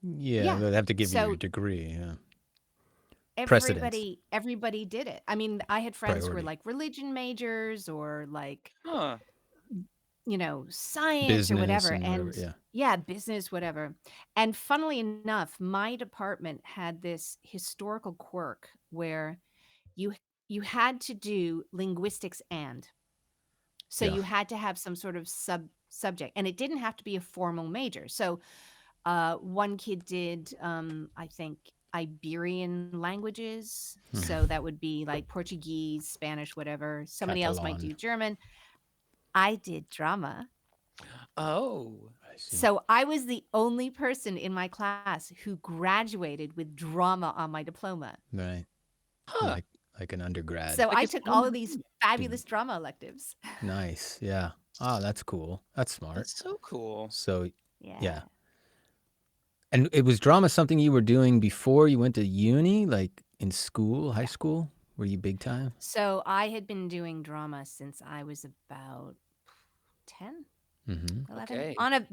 Speaker 1: Yeah,
Speaker 5: Yeah.
Speaker 1: they have to give you
Speaker 5: So-
Speaker 1: your degree. Yeah. Precedence.
Speaker 5: everybody did it. I mean, I had friends who were
Speaker 1: Priority.
Speaker 5: like religion majors or like,
Speaker 2: Huh.
Speaker 5: science
Speaker 1: Business
Speaker 5: or whatever.
Speaker 1: and
Speaker 5: And
Speaker 1: whatever, yeah.
Speaker 5: yeah, business, whatever. And funnily enough, my department had this historical quirk where you had to do linguistics so
Speaker 1: Yeah.
Speaker 5: you had to have some sort of subject, and it didn't have to be a formal major. So one kid did I think Iberian languages, so that would be like Portuguese, Spanish, whatever. Somebody else might do
Speaker 1: Catalan.
Speaker 5: German. I did drama.
Speaker 2: Oh.
Speaker 1: I see.
Speaker 5: So I was the only person in my class who graduated with drama on my diploma.
Speaker 1: Right.
Speaker 2: Huh.
Speaker 1: Like an undergrad.
Speaker 5: So
Speaker 2: Like
Speaker 5: I
Speaker 2: it's
Speaker 5: took
Speaker 2: on
Speaker 5: all
Speaker 2: the
Speaker 5: of these fabulous drama electives.
Speaker 1: Nice. Yeah. Oh, that's cool. That's smart.
Speaker 2: That's so cool.
Speaker 1: So,
Speaker 5: Yeah.
Speaker 1: yeah. And it was drama something you were doing before you went to uni, like in school, high school? Were you big time?
Speaker 5: So I had been doing drama since I was about 10,
Speaker 1: Mm-hmm.
Speaker 5: 11.
Speaker 2: Okay.
Speaker 5: On a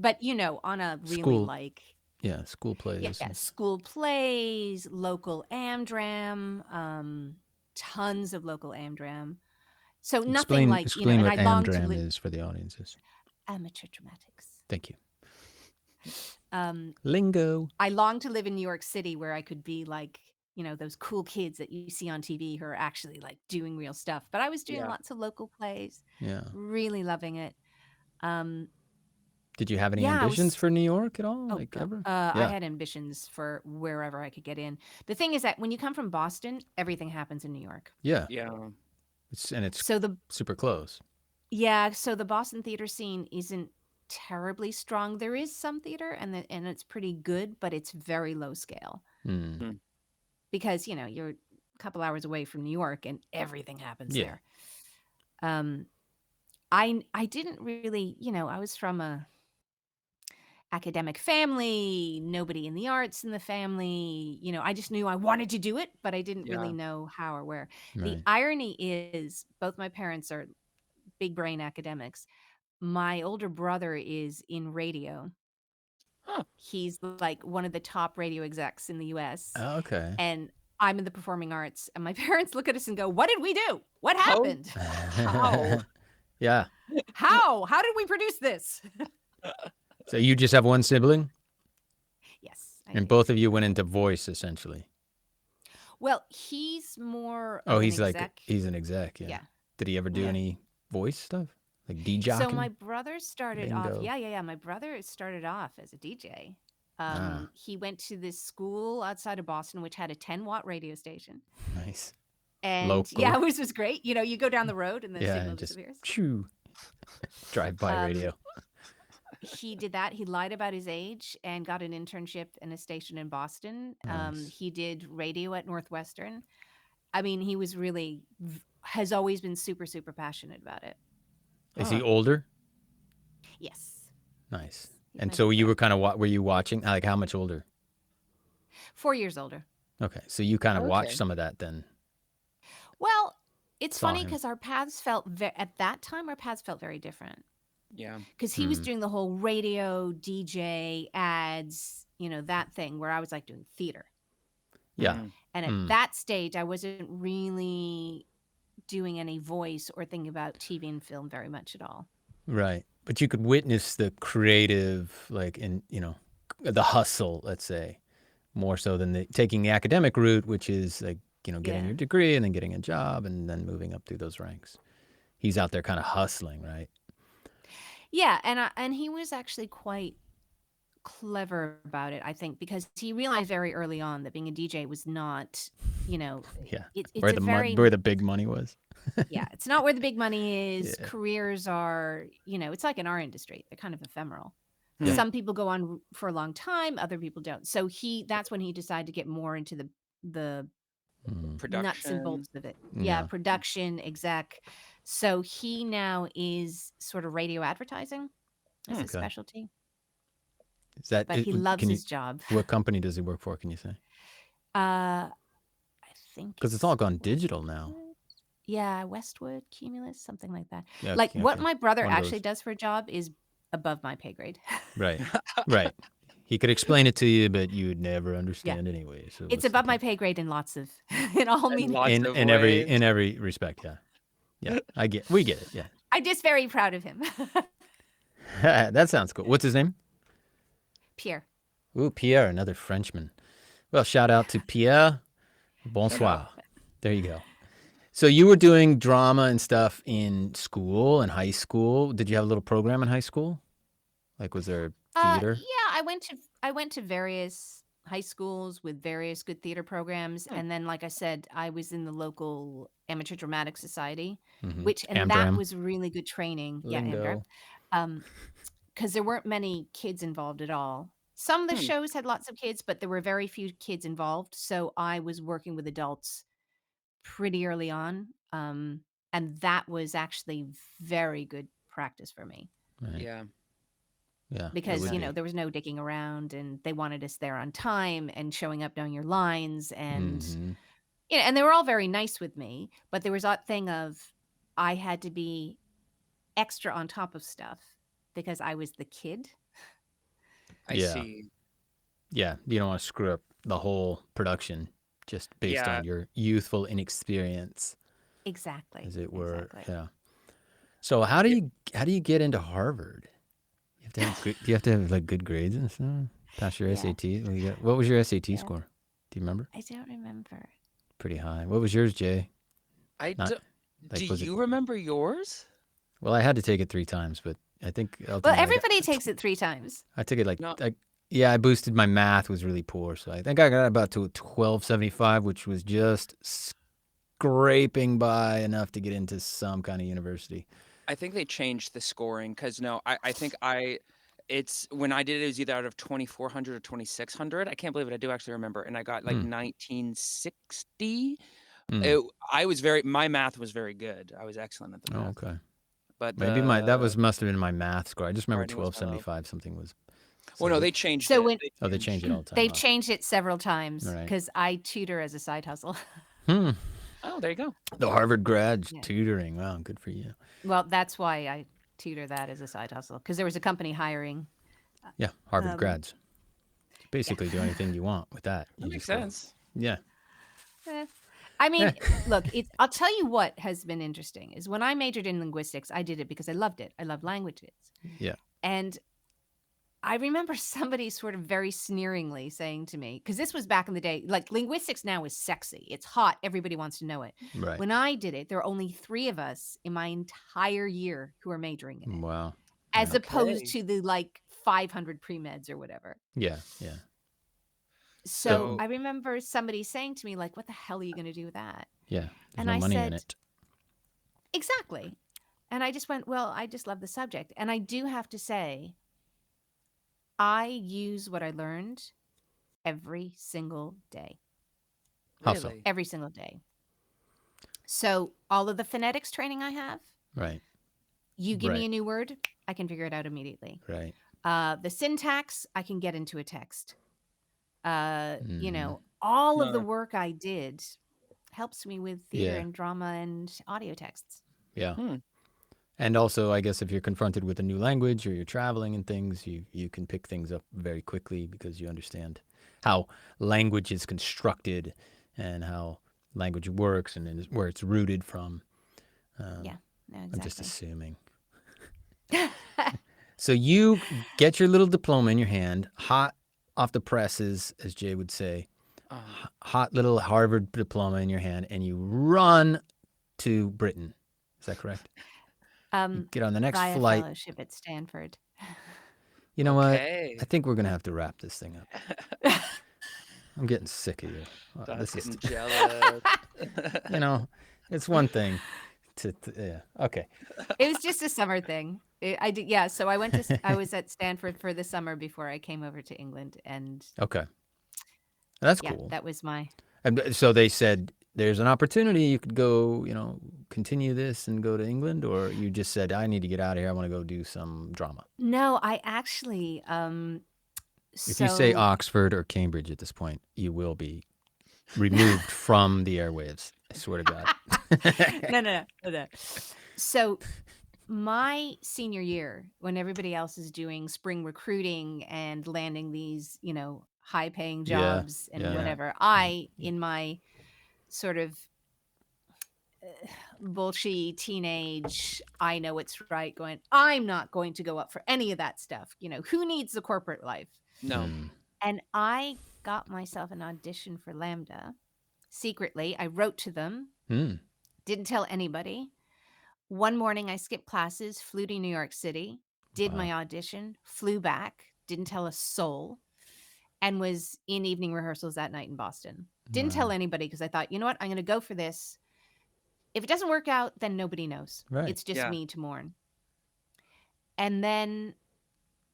Speaker 5: really
Speaker 1: School
Speaker 5: like
Speaker 1: Yeah, school plays.
Speaker 5: yeah, school plays, local Amdram, tons of local Amdram. So nothing like,
Speaker 1: Explain
Speaker 5: and
Speaker 1: what
Speaker 5: I longed to
Speaker 1: Amdram
Speaker 5: live
Speaker 1: is for the audiences.
Speaker 5: amateur dramatics.
Speaker 1: Thank you.
Speaker 5: Um,
Speaker 1: Lingo.
Speaker 5: I longed to live in New York City where I could be like, those cool kids that you see on TV who are actually like doing real stuff. But I was doing
Speaker 2: Yeah.
Speaker 5: lots of local plays,
Speaker 1: Yeah.
Speaker 5: really loving it.
Speaker 1: Did you have any
Speaker 5: Yeah, I
Speaker 1: ambitions
Speaker 5: was-
Speaker 1: for New York at all?
Speaker 5: Oh,
Speaker 1: Like ever?
Speaker 5: I
Speaker 1: Yeah.
Speaker 5: had ambitions for wherever I could get in. The thing is that when you come from Boston, everything happens in New York.
Speaker 1: Yeah.
Speaker 2: Yeah.
Speaker 1: It's
Speaker 5: So
Speaker 1: super close.
Speaker 5: so the Boston theater scene isn't terribly strong. There is some theater and it's pretty good, but it's very low scale
Speaker 1: Mm.
Speaker 5: because, you're a couple hours away from New York, and everything happens
Speaker 1: Yeah.
Speaker 5: there. I didn't really, I was from a academic family, nobody in the arts in the family. I just knew I wanted to do it, but I didn't really
Speaker 2: Yeah.
Speaker 5: know how or where. The
Speaker 1: Right.
Speaker 5: irony is both my parents are big brain academics. My older brother is in radio.
Speaker 2: Huh.
Speaker 5: He's like one of the top radio execs in the US.
Speaker 1: Oh, okay.
Speaker 5: And I'm in the performing arts. And my parents look at us and go, "What did we do? What
Speaker 2: How?
Speaker 5: happened?
Speaker 2: How?
Speaker 1: Yeah.
Speaker 5: How? How did we produce this?"
Speaker 1: So you just have one sibling,
Speaker 5: Yes, I
Speaker 1: and
Speaker 5: do.
Speaker 1: both of you went into voice essentially.
Speaker 5: Well, he's more
Speaker 1: Oh,
Speaker 5: of an
Speaker 1: he's like
Speaker 5: exec.
Speaker 1: he's an exec. Yeah.
Speaker 5: Yeah.
Speaker 1: Did he ever do
Speaker 5: Yeah.
Speaker 1: any voice stuff like
Speaker 5: So
Speaker 1: DJing?
Speaker 5: my brother started off,
Speaker 1: Bingo.
Speaker 5: yeah. My brother started off as a DJ.
Speaker 1: Ah,
Speaker 5: He went to this school outside of Boston, which had a 10-watt radio station.
Speaker 1: nice.
Speaker 5: And yeah,
Speaker 1: Local.
Speaker 5: which was great. You go down the road and the
Speaker 1: Yeah,
Speaker 5: signal
Speaker 1: and just
Speaker 5: disappears.
Speaker 1: choo. Drive-by radio.
Speaker 5: He did that. He lied about his age and got an internship in a station in Boston.
Speaker 1: Nice.
Speaker 5: He did radio at Northwestern. I mean, he was really has always been super, super passionate about it.
Speaker 1: Is he
Speaker 2: Huh.
Speaker 1: older?
Speaker 5: Yes.
Speaker 1: Nice.
Speaker 5: He's
Speaker 1: And
Speaker 5: my
Speaker 1: so
Speaker 5: big
Speaker 1: you
Speaker 5: brother.
Speaker 1: were kind of were you watching? Like how much older?
Speaker 5: 4 years older.
Speaker 1: Okay, so you kind of watched
Speaker 2: Okay.
Speaker 1: some of that then.
Speaker 5: Well, it's
Speaker 1: Saw
Speaker 5: funny
Speaker 1: him.
Speaker 5: because our paths felt at that time our paths felt very different
Speaker 2: Yeah.
Speaker 5: because he was doing the whole radio, DJ, ads, that thing where I was like doing theater.
Speaker 1: Yeah.
Speaker 2: Mm.
Speaker 5: And at that stage, I wasn't really doing any voice or thinking about TV and film very much at all.
Speaker 1: Right. But you could witness the creative, like, the hustle, let's say, more so than taking the academic route, which is like, getting
Speaker 5: Yeah.
Speaker 1: your degree and then getting a job and then moving up through those ranks. He's out there kind of hustling, right?
Speaker 5: Yeah, and he was actually quite clever about it, I think, because he realized very early on that being a DJ was not,
Speaker 1: Yeah.
Speaker 5: it's
Speaker 1: Where
Speaker 5: a
Speaker 1: the
Speaker 5: very
Speaker 1: where the big money was.
Speaker 5: yeah, it's not where the big money is.
Speaker 1: Yeah.
Speaker 5: Careers are, it's like in our industry, they're kind of ephemeral.
Speaker 2: Yeah.
Speaker 5: Some people go on for a long time, other people don't. So that's when he decided to get more into the
Speaker 2: Production.
Speaker 5: nuts and bolts of it. Yeah,
Speaker 1: Yeah.
Speaker 5: production, exec. So he now is sort of radio advertising as his
Speaker 1: Okay.
Speaker 5: specialty.
Speaker 1: Is that
Speaker 5: But he loves his job.
Speaker 1: What company does he work for, can you say?
Speaker 5: I think
Speaker 1: Because it's all gone digital now.
Speaker 5: Yeah, Westwood, Cumulus, something like that.
Speaker 1: Yeah,
Speaker 5: Like what
Speaker 1: okay.
Speaker 5: my brother
Speaker 1: One of
Speaker 5: actually
Speaker 1: those.
Speaker 5: does for a job is above my pay grade.
Speaker 1: Right. Right. He could explain it to you, but you would never understand anyway. So
Speaker 5: It's
Speaker 1: what's the
Speaker 5: above my
Speaker 1: point?
Speaker 5: pay grade in in all
Speaker 2: And
Speaker 5: meanings.
Speaker 2: lots of
Speaker 1: in
Speaker 2: ways.
Speaker 1: every respect, yeah. Yeah. We get it, yeah.
Speaker 5: I'm just very proud of him.
Speaker 1: That sounds cool. What's his name?
Speaker 5: Pierre.
Speaker 1: Ooh, Pierre, another Frenchman. Well, shout out to Pierre. Bonsoir. There you go. So you were doing drama and stuff in school and high school. Did you have a little program in high school? Like, was there theater?
Speaker 5: Yeah, I went to various high schools with various good theater programs, and then, like I said, I was in the local amateur dramatic society, that
Speaker 1: Amdram.
Speaker 5: was really good training.
Speaker 1: Lingo.
Speaker 5: Yeah, because there weren't many kids involved at all. Some of the shows had lots of kids, but there were very few kids involved. So I was working with adults pretty early on, and that was actually very good practice for me.
Speaker 1: Right.
Speaker 2: Yeah.
Speaker 1: Yeah. it
Speaker 5: Because
Speaker 1: would be.
Speaker 5: there was no dicking around, and they wanted us there on time and showing up knowing your lines, and
Speaker 1: Mhm.
Speaker 5: and they were all very nice with me, but there was that thing of I had to be extra on top of stuff because I was the kid.
Speaker 2: I
Speaker 1: Yeah.
Speaker 2: see.
Speaker 1: Yeah. You don't want to screw up the whole production just based
Speaker 2: Yeah.
Speaker 1: on your youthful inexperience,
Speaker 5: Exactly.
Speaker 1: as it were.
Speaker 5: Exactly.
Speaker 1: Yeah. So how do you get into Harvard? You have to have do you have to have like good grades and stuff? Pass your
Speaker 5: Yeah.
Speaker 1: SATs? What was your SAT
Speaker 5: Yeah.
Speaker 1: score? Do you remember?
Speaker 5: I don't remember.
Speaker 1: Pretty high. What was yours, Jay? Not like
Speaker 2: Do
Speaker 1: was it?
Speaker 2: you remember yours?
Speaker 1: Well, I had to take it 3 times, but I think
Speaker 5: Well,
Speaker 1: ultimately
Speaker 5: everybody takes it 3 times.
Speaker 1: I took it like
Speaker 2: No.
Speaker 1: yeah, I boosted my math was really poor, so I think I got about to 1275, which was just scraping by enough to get into some kind of university.
Speaker 2: I think they changed the scoring because I think it's when I did it was either out of 2400 or 2600. I can't believe it. I do actually remember, and I got like 1960.
Speaker 1: Mm.
Speaker 2: My math was very good. I was excellent at the
Speaker 1: Oh,
Speaker 2: math.
Speaker 1: okay.
Speaker 2: But
Speaker 1: Maybe must have been my math score. I just remember
Speaker 2: writing was my low.
Speaker 1: 1275 something was.
Speaker 2: Well,
Speaker 1: So
Speaker 2: no, they changed
Speaker 5: So
Speaker 2: it.
Speaker 5: when
Speaker 1: they change it all the time.
Speaker 5: they've
Speaker 1: Wow.
Speaker 5: changed it several times
Speaker 1: Right.
Speaker 5: because I tutor as a side hustle.
Speaker 1: Hmm.
Speaker 2: Oh, there you go.
Speaker 1: The Harvard grads
Speaker 5: Yeah.
Speaker 1: tutoring. Wow, good for you.
Speaker 5: Well, that's why I tutor that as a side hustle because there was a company hiring.
Speaker 1: Yeah, Harvard
Speaker 5: Um,
Speaker 1: grads. Basically, do anything you want with that.
Speaker 2: That
Speaker 1: You
Speaker 2: makes
Speaker 1: just go-
Speaker 2: sense.
Speaker 1: Yeah.
Speaker 5: I mean, look, I'll tell you what has been interesting is when I majored in linguistics, I did it because I loved it. I love languages.
Speaker 1: Yeah.
Speaker 5: And I remember somebody sort of very sneeringly saying to me, because this was back in the day, like linguistics now is sexy. It's hot. Everybody wants to know it.
Speaker 1: Right.
Speaker 5: When I did it, there were only 3 of us in my entire year who were majoring in it,
Speaker 1: Wow.
Speaker 5: as
Speaker 1: Yeah.
Speaker 5: opposed
Speaker 2: Okay.
Speaker 5: to the like 500 pre-meds or whatever.
Speaker 1: Yeah. Yeah.
Speaker 5: So
Speaker 2: So-
Speaker 5: I remember somebody saying to me, like, what the hell are you going to do with that?
Speaker 1: Yeah. There's
Speaker 5: And
Speaker 1: no
Speaker 5: I
Speaker 1: money in
Speaker 5: said,
Speaker 1: it.
Speaker 5: exactly. And I just went, well, I just love the subject. And I do have to say, I use what I learned every single day.
Speaker 1: How so?
Speaker 2: Really?
Speaker 5: Every single day. So all of the phonetics training I have,
Speaker 1: Right.
Speaker 5: you give me
Speaker 1: Right.
Speaker 5: a new word, I can figure it out immediately.
Speaker 1: Right.
Speaker 5: The syntax, I can get into a text. You
Speaker 1: Mhm.
Speaker 5: know, all of the
Speaker 2: Huh.
Speaker 5: work I did helps me with theater
Speaker 1: Yeah.
Speaker 5: and drama and audio texts.
Speaker 1: Yeah.
Speaker 2: Hmm.
Speaker 1: And also, I guess if you're confronted with a new language or you're traveling and things, you can pick things up very quickly because you understand how language is constructed and how language works and where it's rooted from.
Speaker 5: Yeah, no,
Speaker 1: I'm just
Speaker 5: exactly.
Speaker 1: assuming. So you get your little diploma in your hand, hot off the presses, as Jay would say, hot little Harvard diploma in your hand, and you run to Britain. Is that correct? You get on the next
Speaker 5: Via
Speaker 1: flight.
Speaker 5: fellowship at Stanford.
Speaker 1: You know what?
Speaker 2: Okay.
Speaker 1: I think we're going to have to wrap this thing up. I'm getting sick of you.
Speaker 2: Todd's
Speaker 1: This is,
Speaker 2: getting jealous.
Speaker 1: you know, it's one thing yeah. Okay.
Speaker 5: It was just a summer thing. I did, yeah. So I went to, I was at Stanford for the summer before I came over to England, and
Speaker 1: Okay. That's
Speaker 5: yeah,
Speaker 1: cool.
Speaker 5: that was my.
Speaker 1: And so they said, there's an opportunity you could go, continue this and go to England, or you just said, I need to get out of here. I want to go do some drama.
Speaker 5: No, I actually.
Speaker 1: If you say
Speaker 5: So
Speaker 1: Oxford or Cambridge at this point, you will be removed from the airwaves. I swear to God.
Speaker 5: no. So my senior year, when everybody else is doing spring recruiting and landing these, high-paying
Speaker 1: Yeah,
Speaker 5: jobs and
Speaker 1: yeah.
Speaker 5: whatever, I, in my sort of bullshit teenage, I know it's right, going, I'm not going to go up for any of that stuff. Who needs the corporate life?
Speaker 2: No.
Speaker 1: Mm.
Speaker 5: And I got myself an audition for LAMDA secretly. I wrote to them,
Speaker 1: Mm.
Speaker 5: didn't tell anybody. One morning I skipped classes, flew to New York City, did
Speaker 1: Wow.
Speaker 5: my audition, flew back, didn't tell a soul, and was in evening rehearsals that night in Boston. Didn't tell anybody because I thought, you know what, I'm going to go for this. If it doesn't work out, then nobody knows.
Speaker 1: Right.
Speaker 5: It's just
Speaker 2: Yeah.
Speaker 5: me to mourn. And then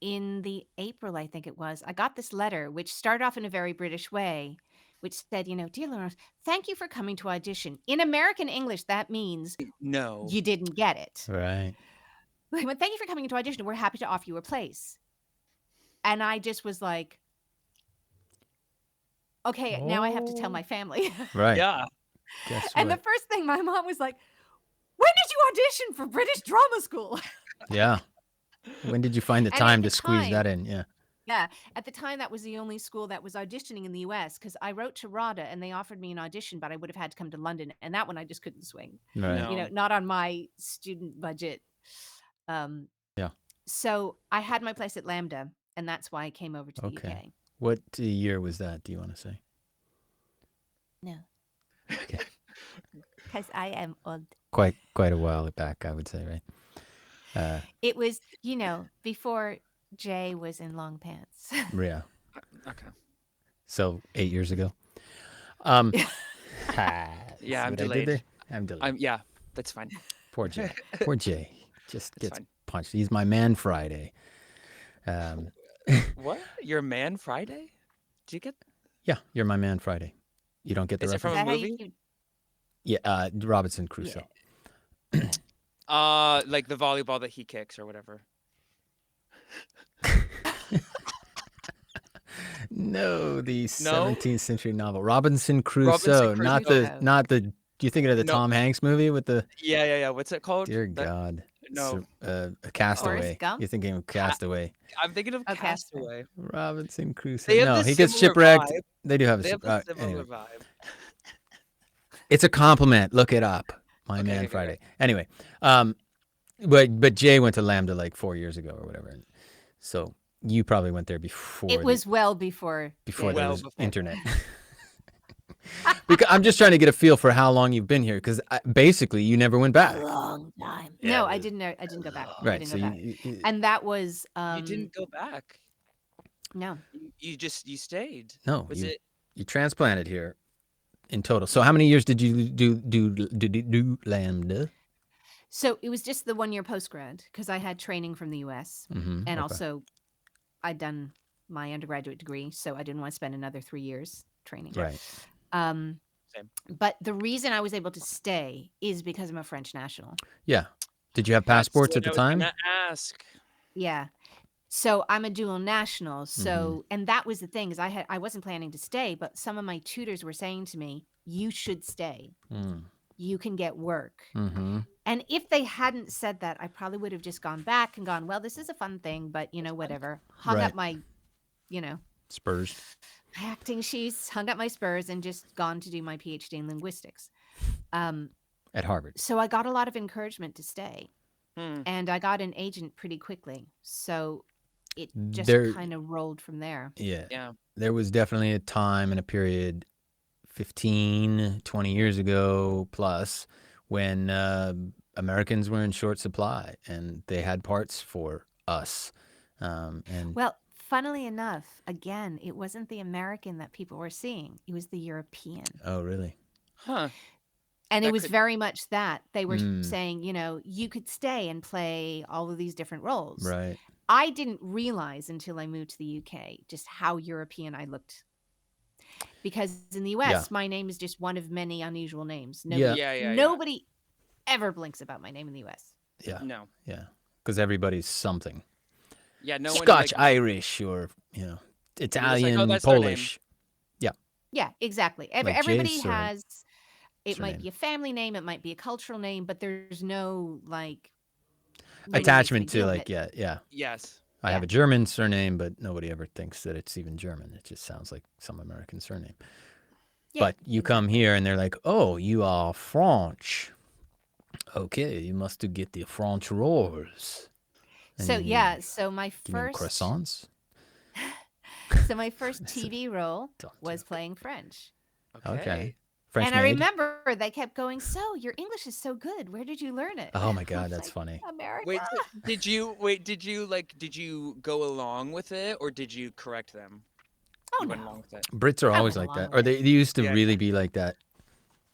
Speaker 5: in the April, I think it was, I got this letter, which started off in a very British way, which said, Dear Laurence, thank you for coming to audition. In American English, that means
Speaker 2: No.
Speaker 5: you didn't get it.
Speaker 1: Right.
Speaker 5: They went, thank you for coming to audition. We're happy to offer you a place. And I just was like, okay, now I have to tell my family.
Speaker 1: Right.
Speaker 2: Yeah.
Speaker 1: Guess
Speaker 5: And the
Speaker 1: what?
Speaker 5: first thing my mom was like, when did you audition for British drama school?
Speaker 1: Yeah. When did you find the
Speaker 5: And at
Speaker 1: time
Speaker 5: the
Speaker 1: to squeeze that
Speaker 5: time-
Speaker 1: in? Yeah.
Speaker 5: Yeah. At the time, that was the only school that was auditioning in the US because I wrote to RADA and they offered me an audition, but I would have had to come to London. And that one I just couldn't swing,
Speaker 1: Right.
Speaker 2: No.
Speaker 5: not on my student budget.
Speaker 1: Yeah.
Speaker 5: So I had my place at LAMDA, and that's why I came over to the
Speaker 1: Okay.
Speaker 5: UK.
Speaker 1: What year was that? Do you want to say?
Speaker 5: No.
Speaker 1: Okay.
Speaker 5: Because I am old.
Speaker 1: Quite a while back, I would say, right?
Speaker 5: It was, before Jay was in long pants.
Speaker 1: Yeah.
Speaker 2: Okay.
Speaker 1: So 8 years ago.
Speaker 2: Yeah,
Speaker 1: See
Speaker 2: I'm
Speaker 1: what I did
Speaker 2: delayed.
Speaker 1: there? I'm delayed.
Speaker 2: Yeah, that's fine.
Speaker 1: Poor Jay. Poor Jay. Just
Speaker 2: It's
Speaker 1: gets
Speaker 2: fine.
Speaker 1: punched. He's my man Friday.
Speaker 2: What? Your Man Friday? Do you get?
Speaker 1: Yeah, you're my man Friday. You don't get the
Speaker 2: Is it
Speaker 1: reference?
Speaker 2: from
Speaker 5: Is
Speaker 2: a
Speaker 5: that how
Speaker 2: movie?
Speaker 5: you keep...
Speaker 1: Yeah, Robinson Crusoe.
Speaker 2: Like the volleyball that he kicks or whatever.
Speaker 1: No, the
Speaker 2: No?
Speaker 1: 17th century novel Robinson
Speaker 2: Robinson
Speaker 1: Crusoe, not
Speaker 2: Crusoe.
Speaker 1: the. You thinking of the
Speaker 2: No.
Speaker 1: Tom Hanks movie with the?
Speaker 2: Yeah. What's it called?
Speaker 1: Dear
Speaker 2: That-
Speaker 1: God,
Speaker 2: no.
Speaker 1: a Castaway.
Speaker 5: Gump?
Speaker 1: You're thinking of Castaway.
Speaker 2: I'm thinking of
Speaker 5: Oh, Castaway.
Speaker 2: Castaway.
Speaker 1: Robinson Crusoe.
Speaker 2: They have
Speaker 1: No,
Speaker 2: the
Speaker 1: he gets
Speaker 2: similar
Speaker 1: shipwrecked.
Speaker 2: vibe.
Speaker 1: They do have a
Speaker 2: They have a similar
Speaker 1: anyway.
Speaker 2: vibe.
Speaker 1: It's a compliment. Look it up. My
Speaker 2: Okay,
Speaker 1: man
Speaker 2: okay,
Speaker 1: Friday. Anyway, but Jay went to LAMDA like 4 years ago or whatever. And so you probably went there before.
Speaker 5: It was well before.
Speaker 1: before
Speaker 5: Jay.
Speaker 1: there
Speaker 2: Well
Speaker 1: was
Speaker 2: before.
Speaker 1: internet. Because I'm just trying to get a feel for how long you've been here. Because basically, you never went back.
Speaker 5: A long time.
Speaker 1: Yeah,
Speaker 5: No,
Speaker 1: it
Speaker 5: I
Speaker 1: was-
Speaker 5: didn't. I didn't go back. I
Speaker 1: Right.
Speaker 5: didn't
Speaker 1: So
Speaker 5: go back.
Speaker 1: you
Speaker 5: And that was
Speaker 2: You didn't go back.
Speaker 5: no.
Speaker 2: You stayed.
Speaker 1: no,
Speaker 2: Was it?
Speaker 1: you transplanted here in total. So how many years did you do LAMDA?
Speaker 5: So it was just the 1 year post grad because I had training from the U.S.
Speaker 1: Mm-hmm.
Speaker 5: and also I'd done my undergraduate degree, so I didn't want to spend another 3 years training.
Speaker 1: Right.
Speaker 2: Same.
Speaker 5: But the reason I was able to stay is because I'm a French national.
Speaker 1: Yeah. Did you have
Speaker 2: That's
Speaker 1: passports
Speaker 2: what
Speaker 1: at the
Speaker 2: I was
Speaker 1: time?
Speaker 2: gonna ask.
Speaker 5: Yeah. So I'm a dual national. So and that was the thing is I wasn't planning to stay, but some of my tutors were saying to me, "You should stay. You can get work."
Speaker 1: Mm-hmm.
Speaker 5: And if they hadn't said that, I probably would have just gone back and gone, "Well, this is a fun thing, but whatever." Hung
Speaker 1: Right.
Speaker 5: up my
Speaker 1: Spurs.
Speaker 5: my acting sheets, hung up my spurs, and just gone to do my PhD in linguistics.
Speaker 1: At Harvard.
Speaker 5: So I got a lot of encouragement to stay,
Speaker 2: Hmm.
Speaker 5: and I got an agent pretty quickly. So it just
Speaker 1: There-
Speaker 5: kind of rolled from there.
Speaker 1: Yeah.
Speaker 2: Yeah.
Speaker 1: There was definitely a time and a period 15, 20 years ago plus when Americans were in short supply and they had parts for us. And
Speaker 5: Well, funnily enough, again, it wasn't the American that people were seeing; it was the European.
Speaker 1: oh, really?
Speaker 2: Huh.
Speaker 5: And it
Speaker 2: That
Speaker 5: was
Speaker 2: could-
Speaker 5: very much that they were
Speaker 1: Mm.
Speaker 5: saying, you could stay and play all of these different roles.
Speaker 1: Right.
Speaker 5: I didn't realize until I moved to the UK just how European I looked. Because in the US, my name is just one of many unusual names.
Speaker 1: Yeah.
Speaker 2: Yeah.
Speaker 5: Nobody ever blinks about my name in the US.
Speaker 1: Yeah.
Speaker 2: No.
Speaker 1: Yeah. Because everybody's something.
Speaker 2: Yeah. No one.
Speaker 1: Scotch,
Speaker 2: like,
Speaker 1: Irish, or, Italian,
Speaker 2: "Oh, that's their name."
Speaker 1: Polish.
Speaker 5: Yeah, exactly.
Speaker 1: Like
Speaker 5: Everybody
Speaker 1: Jay's surname.
Speaker 5: has, it might
Speaker 1: Surname.
Speaker 5: be a family name, it might be a cultural name, but there's no like really makes
Speaker 1: Attachment
Speaker 5: me
Speaker 1: to
Speaker 5: feel
Speaker 1: like,
Speaker 5: that-
Speaker 1: yeah.
Speaker 2: Yes.
Speaker 1: I have
Speaker 5: Yeah.
Speaker 1: a German surname, but nobody ever thinks that it's even German. It just sounds like some American surname.
Speaker 5: Yeah,
Speaker 1: But you come here and they're like, oh, you are French. Okay, you must get the French rolls. And
Speaker 5: So
Speaker 1: you
Speaker 5: yeah, so my
Speaker 1: give me
Speaker 5: first
Speaker 1: croissants.
Speaker 5: so my first TV role
Speaker 1: Don't
Speaker 5: was
Speaker 1: joke.
Speaker 5: playing French.
Speaker 1: Okay. French
Speaker 5: And I
Speaker 1: maid?
Speaker 5: remember they kept going, "So, your English is so good. Where did you learn it?"
Speaker 1: Oh my
Speaker 5: I
Speaker 1: God,
Speaker 5: was
Speaker 1: that's
Speaker 5: like,
Speaker 1: funny.
Speaker 5: America.
Speaker 2: Wait. Did you go along with it or did you correct them?
Speaker 5: Oh
Speaker 2: You went
Speaker 5: no.
Speaker 2: along with it.
Speaker 1: Brits are
Speaker 5: I
Speaker 1: always
Speaker 5: went
Speaker 1: like that.
Speaker 5: along
Speaker 1: Or
Speaker 5: with
Speaker 1: they used to
Speaker 2: Yeah.
Speaker 1: really be like that.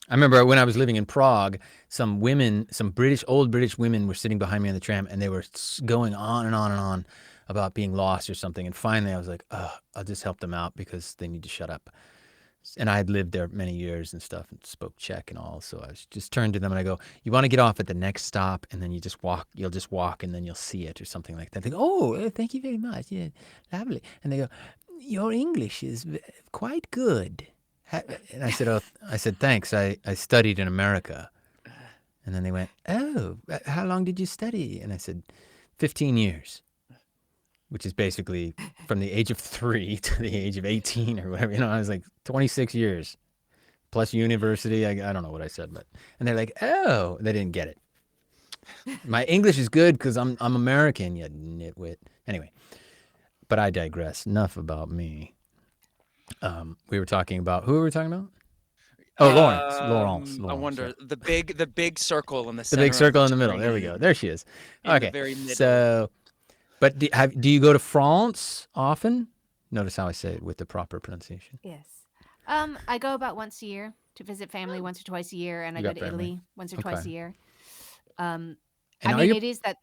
Speaker 1: I remember when I was living in Prague, some old British women were sitting behind me on the tram and they were going on and on and on about being lost or something. And finally I was like, I'll just help them out because they need to shut up. And I had lived there many years and stuff and spoke Czech and all. So I just turned to them and I go, you want to get off at the next stop and then you'll just walk and then you'll see it or something like that. They go, oh, thank you very much. Yeah, lovely. And they go, your English is quite good. And I said, thanks. I studied in America. And then they went, oh, how long did you study? And I said, 15 years, which is basically from the age of 3 to the age of 18 or whatever. I was like 26 years plus university. I don't know what I said, and they're like, oh, they didn't get it. My English is good because I'm American, you nitwit. Anyway, but I digress. Enough about me. We were talking about, who were we talking about? Oh, Laurence.
Speaker 2: I wonder the big circle in the
Speaker 1: The
Speaker 2: center.
Speaker 1: big circle
Speaker 2: of
Speaker 1: in the middle. There we
Speaker 2: screen.
Speaker 1: go. There she is.
Speaker 2: In the
Speaker 1: Okay.
Speaker 2: very middle.
Speaker 1: So, but do you go to France often? Notice how I say it with the proper pronunciation.
Speaker 5: Yes. I go about once a year to visit family once or twice a year, and I
Speaker 1: You
Speaker 5: go
Speaker 1: got
Speaker 5: to
Speaker 1: family.
Speaker 5: Italy once or twice
Speaker 1: Okay.
Speaker 5: a year.
Speaker 1: And
Speaker 5: I
Speaker 1: are
Speaker 5: mean,
Speaker 1: you-
Speaker 5: it is that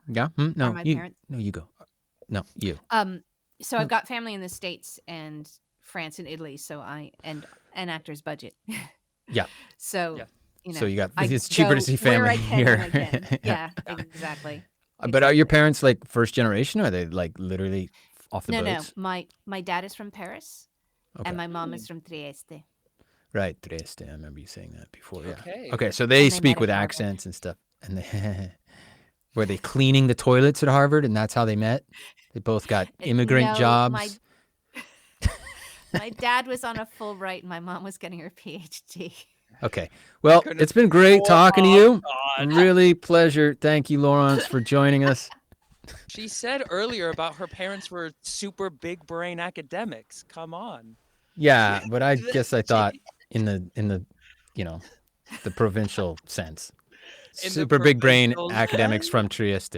Speaker 1: Yeah. No,
Speaker 5: my
Speaker 1: you.
Speaker 5: parents-
Speaker 1: No, you go. No, you.
Speaker 5: so I've got family in the States and France and Italy, so and an actor's budget.
Speaker 1: Yeah.
Speaker 5: So,
Speaker 2: Yeah.
Speaker 1: So you got
Speaker 5: I
Speaker 1: it's cheaper to
Speaker 5: go
Speaker 1: see
Speaker 5: where
Speaker 1: family
Speaker 5: I can
Speaker 1: here.
Speaker 5: when I can. Yeah, exactly.
Speaker 1: But are your
Speaker 5: Exactly.
Speaker 1: parents like first generation, or are they like literally off the
Speaker 5: No.
Speaker 1: boats?
Speaker 5: My dad is from Paris,
Speaker 1: Okay.
Speaker 5: and my mom is from Trieste,
Speaker 1: Right, Trieste. I remember you saying that before. Yeah.
Speaker 2: Okay.
Speaker 1: Okay, so they
Speaker 5: and they
Speaker 1: speak
Speaker 5: met
Speaker 1: with
Speaker 5: at Harvard.
Speaker 1: accents and stuff. And they were they cleaning the toilets at Harvard, and that's how they met? They both got immigrant
Speaker 5: No,
Speaker 1: jobs.
Speaker 5: my dad was on a Fulbright, and my mom was getting her PhD.
Speaker 1: Okay. Well,
Speaker 2: Goodness.
Speaker 1: it's been great talking to you.
Speaker 2: God.
Speaker 1: Really pleasure. Thank you, Laurence, for joining us.
Speaker 2: She said earlier about her parents were super big brain academics. Come on.
Speaker 1: Yeah, but I guess I thought in the the provincial sense.
Speaker 2: In the
Speaker 1: Super big brain
Speaker 2: provincial
Speaker 1: academics
Speaker 2: sense.
Speaker 1: from Trieste,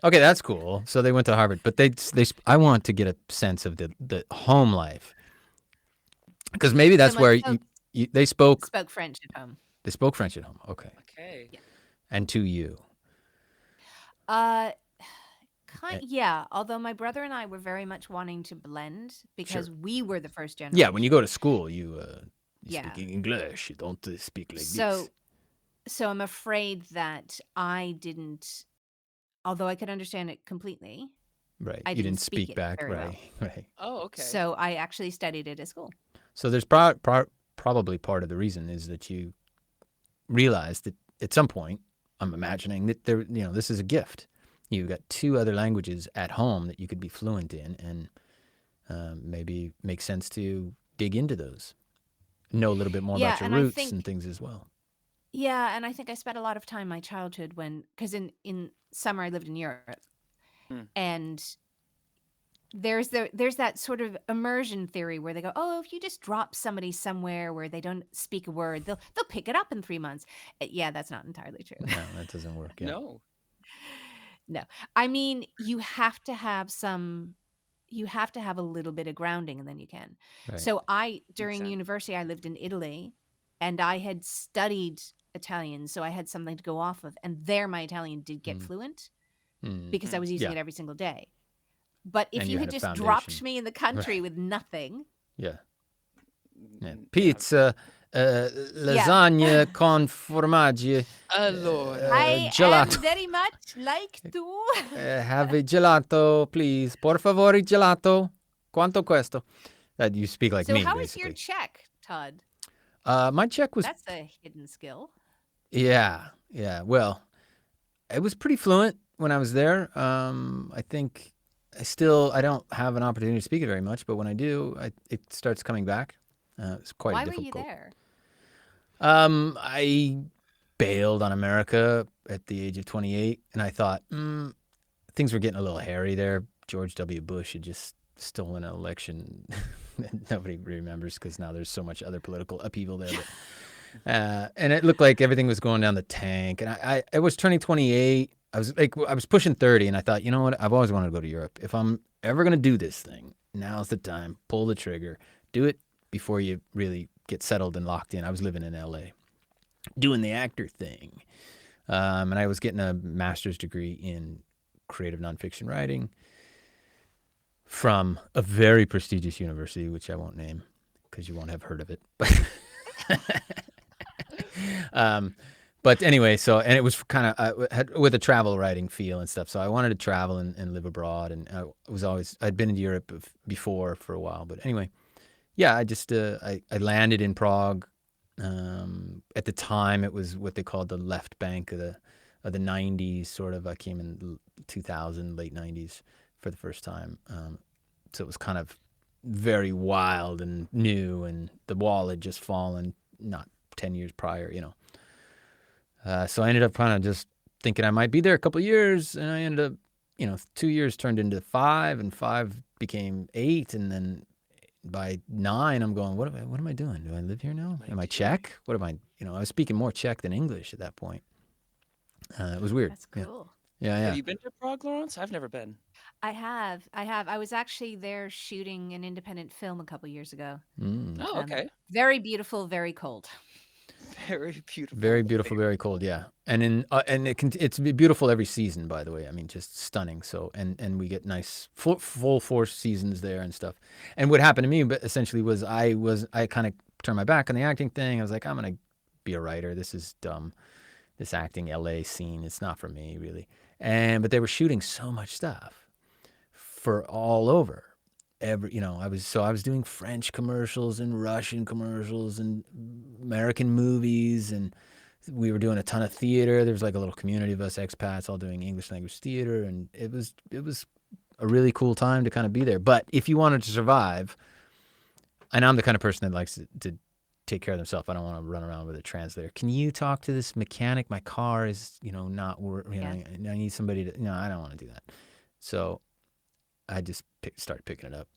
Speaker 1: Okay, that's cool. So they went to Harvard, but I want to get a sense of the home life. Because maybe that's
Speaker 5: Someone
Speaker 1: where they spoke
Speaker 5: French at home.
Speaker 1: They spoke French at home. Okay.
Speaker 2: Okay.
Speaker 1: And to you.
Speaker 5: Yeah. Although my brother and I were very much wanting to blend because we were the first generation.
Speaker 1: Yeah, when you go to school, you
Speaker 5: Yeah.
Speaker 1: speak English. You don't speak like
Speaker 5: So
Speaker 1: this.
Speaker 5: I'm afraid that I didn't, although I could understand it completely.
Speaker 1: Right.
Speaker 5: I
Speaker 1: You
Speaker 5: didn't
Speaker 1: didn't
Speaker 5: speak
Speaker 1: speak
Speaker 5: it
Speaker 1: back.
Speaker 5: very
Speaker 1: Right.
Speaker 5: well.
Speaker 1: Right.
Speaker 2: Oh, okay.
Speaker 5: So I actually studied it at school.
Speaker 1: So there's probably part of the reason is that you realized that at some point, I'm imagining that this is a gift. You've got two other languages at home that you could be fluent in, and maybe makes sense to dig into those. Know a little bit more about your
Speaker 5: and I
Speaker 1: roots
Speaker 5: think
Speaker 1: and things as well.
Speaker 5: Yeah, and I think I spent a lot of time in my childhood because in summer I lived in Europe, and there's that sort of immersion theory where they go, oh, if you just drop somebody somewhere where they don't speak a word, they'll pick it up in 3 months. Yeah, that's not entirely true.
Speaker 1: No, that doesn't work. Yeah.
Speaker 5: No, I mean you have to have a little bit of grounding, and then you can.
Speaker 1: Right.
Speaker 5: So during university, I lived in Italy, and I had studied Italian, so I had something to go off of. And there, my Italian did get fluent because I was using it every single day. But if
Speaker 1: And
Speaker 5: you
Speaker 1: you
Speaker 5: had
Speaker 1: had a
Speaker 5: just dropped
Speaker 1: foundation.
Speaker 5: me in the country with nothing,
Speaker 1: Yeah. Pizza, lasagna con formaggi.
Speaker 2: Allora.
Speaker 5: I
Speaker 1: gelato.
Speaker 5: am very much like to.
Speaker 1: Have a gelato, please. Por favore, gelato. Quanto questo? That you speak like
Speaker 5: So
Speaker 1: me,
Speaker 5: how is
Speaker 1: basically.
Speaker 5: your Czech, Todd?
Speaker 1: My Czech was...
Speaker 5: That's a hidden skill.
Speaker 1: Yeah. Well, it was pretty fluent when I was there. I think I don't have an opportunity to speak it very much, but when I do, it starts coming back. It's quite
Speaker 5: Why
Speaker 1: difficult.
Speaker 5: were you there?
Speaker 1: I bailed on America at the age of 28, and I thought things were getting a little hairy there. George W. Bush had just stolen an election that nobody remembers because now there's so much other political upheaval there. But, and it looked like everything was going down the tank. And I was turning 28. I was pushing 30, and I thought, you know what? I've always wanted to go to Europe. If I'm ever going to do this thing, now's the time. Pull the trigger. Do it before you really get settled and locked in. I was living in LA, doing the actor thing. And I was getting a master's degree in creative nonfiction writing from a very prestigious university, which I won't name because you won't have heard of it. But anyway, and it was kind of with a travel writing feel and stuff. So I wanted to travel and live abroad. And I'd been in Europe before for a while. But anyway, yeah, I just, I landed in Prague. At the time, it was what they called the left bank of the 90s, sort of. I came in 2000, late 90s for the first time. So it was kind of very wild and new, and the wall had just fallen not 10 years prior, So I ended up kind of just thinking I might be there a couple of years, and I ended up, 2 years turned into 5, and 5 became 8, and then by 9, I'm going, what am I doing? Do I live here now? Am I Czech? What am I? I was speaking more Czech than English at that point. It was weird.
Speaker 5: That's cool.
Speaker 1: Yeah.
Speaker 2: Have you been to Prague, Laurence? I've never been.
Speaker 5: I have. I was actually there shooting an independent film a couple years ago.
Speaker 2: Oh, okay.
Speaker 5: Very beautiful, very cold.
Speaker 2: Very beautiful.
Speaker 1: Very beautiful, very cold. Yeah, and it's beautiful every season. By the way, I mean just stunning. So and we get nice full force seasons there and stuff. And what happened to me, but essentially was I kind of turn my back on the acting thing. I was like, I'm going to be a writer. This is dumb. This acting LA scene, it's not for me, really. But they were shooting so much stuff for all over. I was doing French commercials and Russian commercials and American movies, and we were doing a ton of theater. There was like a little community of us expats all doing English language theater, and it was a really cool time to kind of be there. But if you wanted to survive, and I'm the kind of person that likes to take care of themselves. I don't want to run around with a translator. Can you talk to this mechanic? My car is, not working. I need somebody to. No, I don't want to do that. So I just started picking it up,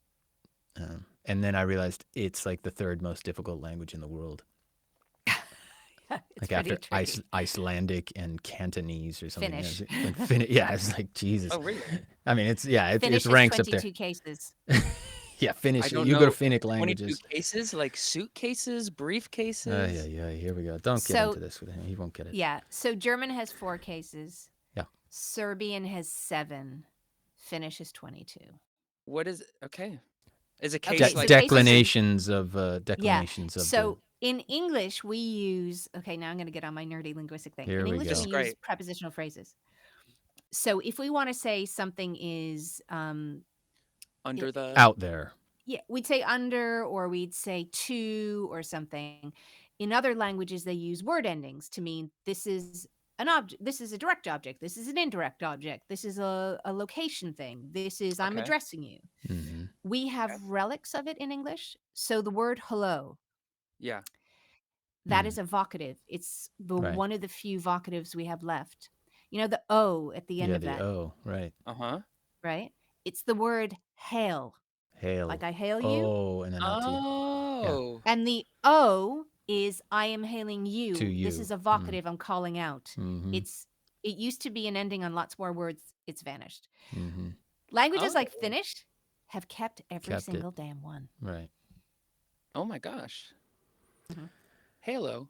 Speaker 1: and then I realized it's like the third most difficult language in the world. Like after Icelandic and Cantonese or something.
Speaker 5: Finnish.
Speaker 1: Yeah, it's like Jesus.
Speaker 2: Oh, really?
Speaker 1: I mean, it's
Speaker 5: Finnish
Speaker 1: ranks
Speaker 5: is
Speaker 1: up there.
Speaker 5: 22 cases.
Speaker 1: Yeah, Finnish.
Speaker 2: I don't
Speaker 1: You go
Speaker 2: know.
Speaker 1: to Finnic
Speaker 2: 22
Speaker 1: languages.
Speaker 2: cases, like suitcases, briefcases.
Speaker 1: Yeah. Here we go. Don't get into this with him. He won't get it.
Speaker 5: Yeah. So German has 4 cases.
Speaker 1: Yeah.
Speaker 5: Serbian has 7. Finnish is 22.
Speaker 2: What is okay? Is a case
Speaker 5: Okay,
Speaker 2: like
Speaker 1: declinations of
Speaker 5: So in English, we use, now I'm going to get on my nerdy linguistic thing.
Speaker 1: Here
Speaker 5: In
Speaker 1: we
Speaker 5: English,
Speaker 1: go.
Speaker 5: we
Speaker 2: Great.
Speaker 5: use prepositional phrases. So if we want to say something is,
Speaker 2: under the
Speaker 1: out there?
Speaker 5: yeah, we'd say under, or we'd say to, or something. In other languages, they use word endings to mean this is an object, this is a direct object, this is an indirect object, this is a location thing, this is I'm
Speaker 2: Okay.
Speaker 5: addressing you.
Speaker 1: Mm-hmm.
Speaker 5: We have relics of it in English. So the word hello,
Speaker 2: Yeah.
Speaker 5: that is a vocative. It's
Speaker 1: Right.
Speaker 5: one of the few vocatives we have left. The O at the end of that,
Speaker 1: O, right.
Speaker 2: Uh-huh.
Speaker 5: right? It's the word hail,
Speaker 1: Hail.
Speaker 5: like I hail you.
Speaker 1: Oh, and then not to you.
Speaker 2: Oh.
Speaker 5: And the O is I am hailing you.
Speaker 1: To
Speaker 5: This
Speaker 1: you.
Speaker 5: is a vocative. I'm calling out.
Speaker 1: Mhm.
Speaker 5: It used to be an ending on lots more words. It's vanished.
Speaker 1: Mhm.
Speaker 5: Languages like
Speaker 2: Oh.
Speaker 5: Finnish have kept every
Speaker 1: Kept it.
Speaker 5: single damn one.
Speaker 1: Right.
Speaker 2: Oh my gosh.
Speaker 5: Mhm.
Speaker 2: Halo.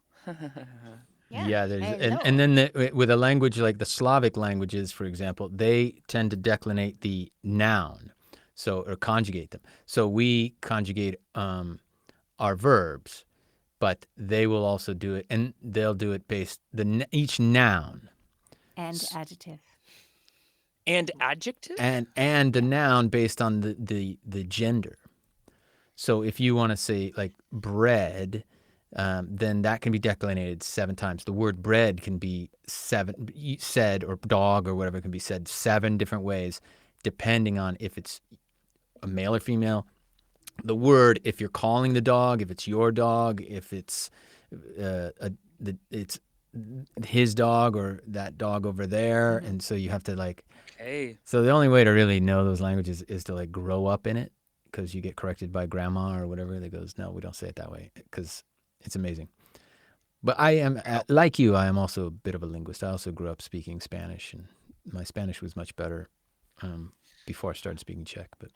Speaker 1: Yeah, there's
Speaker 5: hello.
Speaker 1: and then with a language like the Slavic languages, for example, they tend to declinate the noun, or conjugate them. So we conjugate our verbs, but they will also do it, and they'll do it based each noun
Speaker 5: And adjective.
Speaker 2: And adjective?
Speaker 1: and the noun based on the gender. So if you want to say like bread, then that can be declinated 7 times. The word bread can be said, or dog or whatever, can be said 7 different ways, depending on if it's a male or female. The word, if you're calling the dog, if it's your dog, if it's it's his dog or that dog over there, and so you have to like.
Speaker 2: Okay.
Speaker 1: So the only way to really know those languages is to like grow up in it, because you get corrected by grandma or whatever that goes, no, we don't say it that way, because it's amazing. But I am, like you, I am also a bit of a linguist. I also grew up speaking Spanish, and my Spanish was much better before I started speaking Czech. But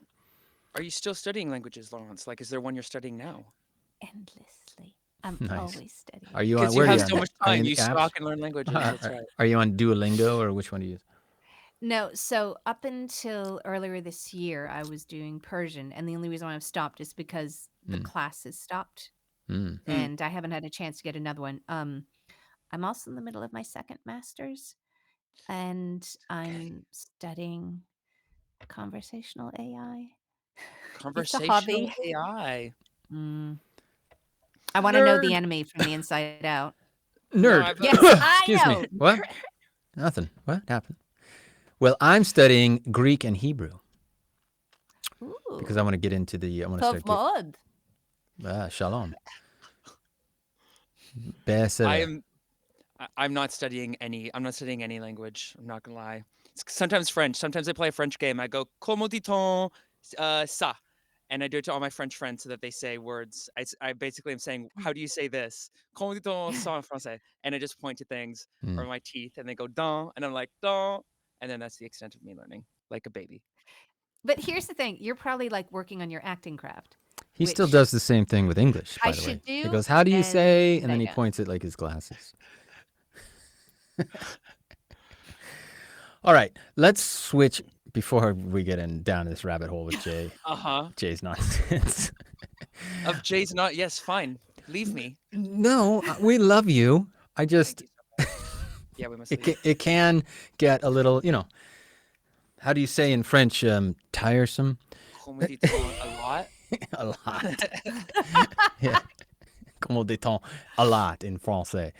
Speaker 2: Are you still studying languages, Laurence? Like, is there one you're studying now?
Speaker 5: Endlessly. I'm
Speaker 1: Nice.
Speaker 5: always studying.
Speaker 1: are you on?
Speaker 2: Because
Speaker 1: Where
Speaker 2: you
Speaker 1: are
Speaker 2: have so
Speaker 1: on?
Speaker 2: much
Speaker 1: Are
Speaker 2: time.
Speaker 1: in
Speaker 2: You
Speaker 1: the apps?
Speaker 2: stock and learn languages. That's right.
Speaker 1: Are you on Duolingo, or which one do you use?
Speaker 5: No, so up until earlier this year, I was doing Persian, and the only reason why I've stopped is because the class has stopped,
Speaker 1: Mm.
Speaker 5: and I haven't had a chance to get another one. I'm also in the middle of my 2nd master's, and I'm studying conversational AI. It's a
Speaker 2: Conversational
Speaker 5: hobby.
Speaker 2: AI.
Speaker 5: I want to know
Speaker 2: Nerd.
Speaker 5: the enemy from the inside out.
Speaker 1: Nerd.
Speaker 2: I've-
Speaker 5: Yes, I
Speaker 1: Excuse
Speaker 5: know.
Speaker 1: me. What? Nothing. What happened? Well, I'm studying Greek and Hebrew
Speaker 5: Ooh,
Speaker 1: because I want to get into I want to
Speaker 5: tough
Speaker 1: start.
Speaker 5: mod.
Speaker 1: Shalom. Besser.
Speaker 2: I'm not studying any. I'm not studying any language. I'm not gonna lie. It's sometimes French. Sometimes I play a French game. I go comment dit-on ça, and I do it to all my French friends so that they say words. I basically am saying, how do you say this? Comment dit-on ça en français? And I just point to things or my teeth, and they go dans, and I'm like dans, and then that's the extent of me learning like a baby.
Speaker 5: But here's the thing: you're probably like working on your acting craft.
Speaker 1: He still
Speaker 5: which
Speaker 1: does the same thing with English, by
Speaker 5: I
Speaker 1: the way.
Speaker 5: should
Speaker 1: He
Speaker 5: do,
Speaker 1: goes, how do you
Speaker 5: and
Speaker 1: say? And then
Speaker 5: they
Speaker 1: he
Speaker 5: don't.
Speaker 1: points at like his glasses. All right, let's switch before we get down this rabbit hole with Jay.
Speaker 2: Uh-huh.
Speaker 1: Jay's nonsense.
Speaker 2: Of Jay's not. Yes, fine. Leave me.
Speaker 1: No, we love you. I
Speaker 2: Thank
Speaker 1: just
Speaker 2: you so much. Yeah, we must
Speaker 1: it
Speaker 2: leave.
Speaker 1: it can get a little, how do you say in French, tiresome?
Speaker 2: Como dit-on a lot?
Speaker 1: A lot. Yeah. Comment dit-on? A lot in français.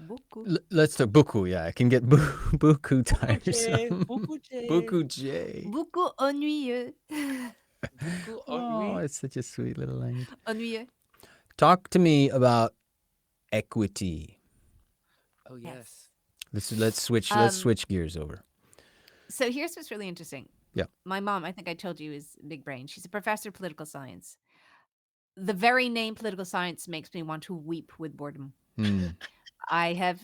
Speaker 5: Beaucoup.
Speaker 1: Let's talk beaucoup. Yeah, it can get beaucoup
Speaker 2: Beaucoup J.
Speaker 1: tiresome.
Speaker 2: Beaucoup J.
Speaker 1: Beaucoup J.
Speaker 5: Beaucoup ennuyeux.
Speaker 2: Beaucoup
Speaker 1: Oh,
Speaker 2: ennui.
Speaker 1: it's such a sweet little language.
Speaker 5: Ennuyeux.
Speaker 1: Talk to me about equity.
Speaker 2: Oh, yes.
Speaker 1: Let's switch gears over.
Speaker 5: So here's what's really interesting.
Speaker 1: Yeah.
Speaker 5: My mom, I think I told you, is big brain. She's a professor of political science. The very name political science makes me want to weep with boredom. I have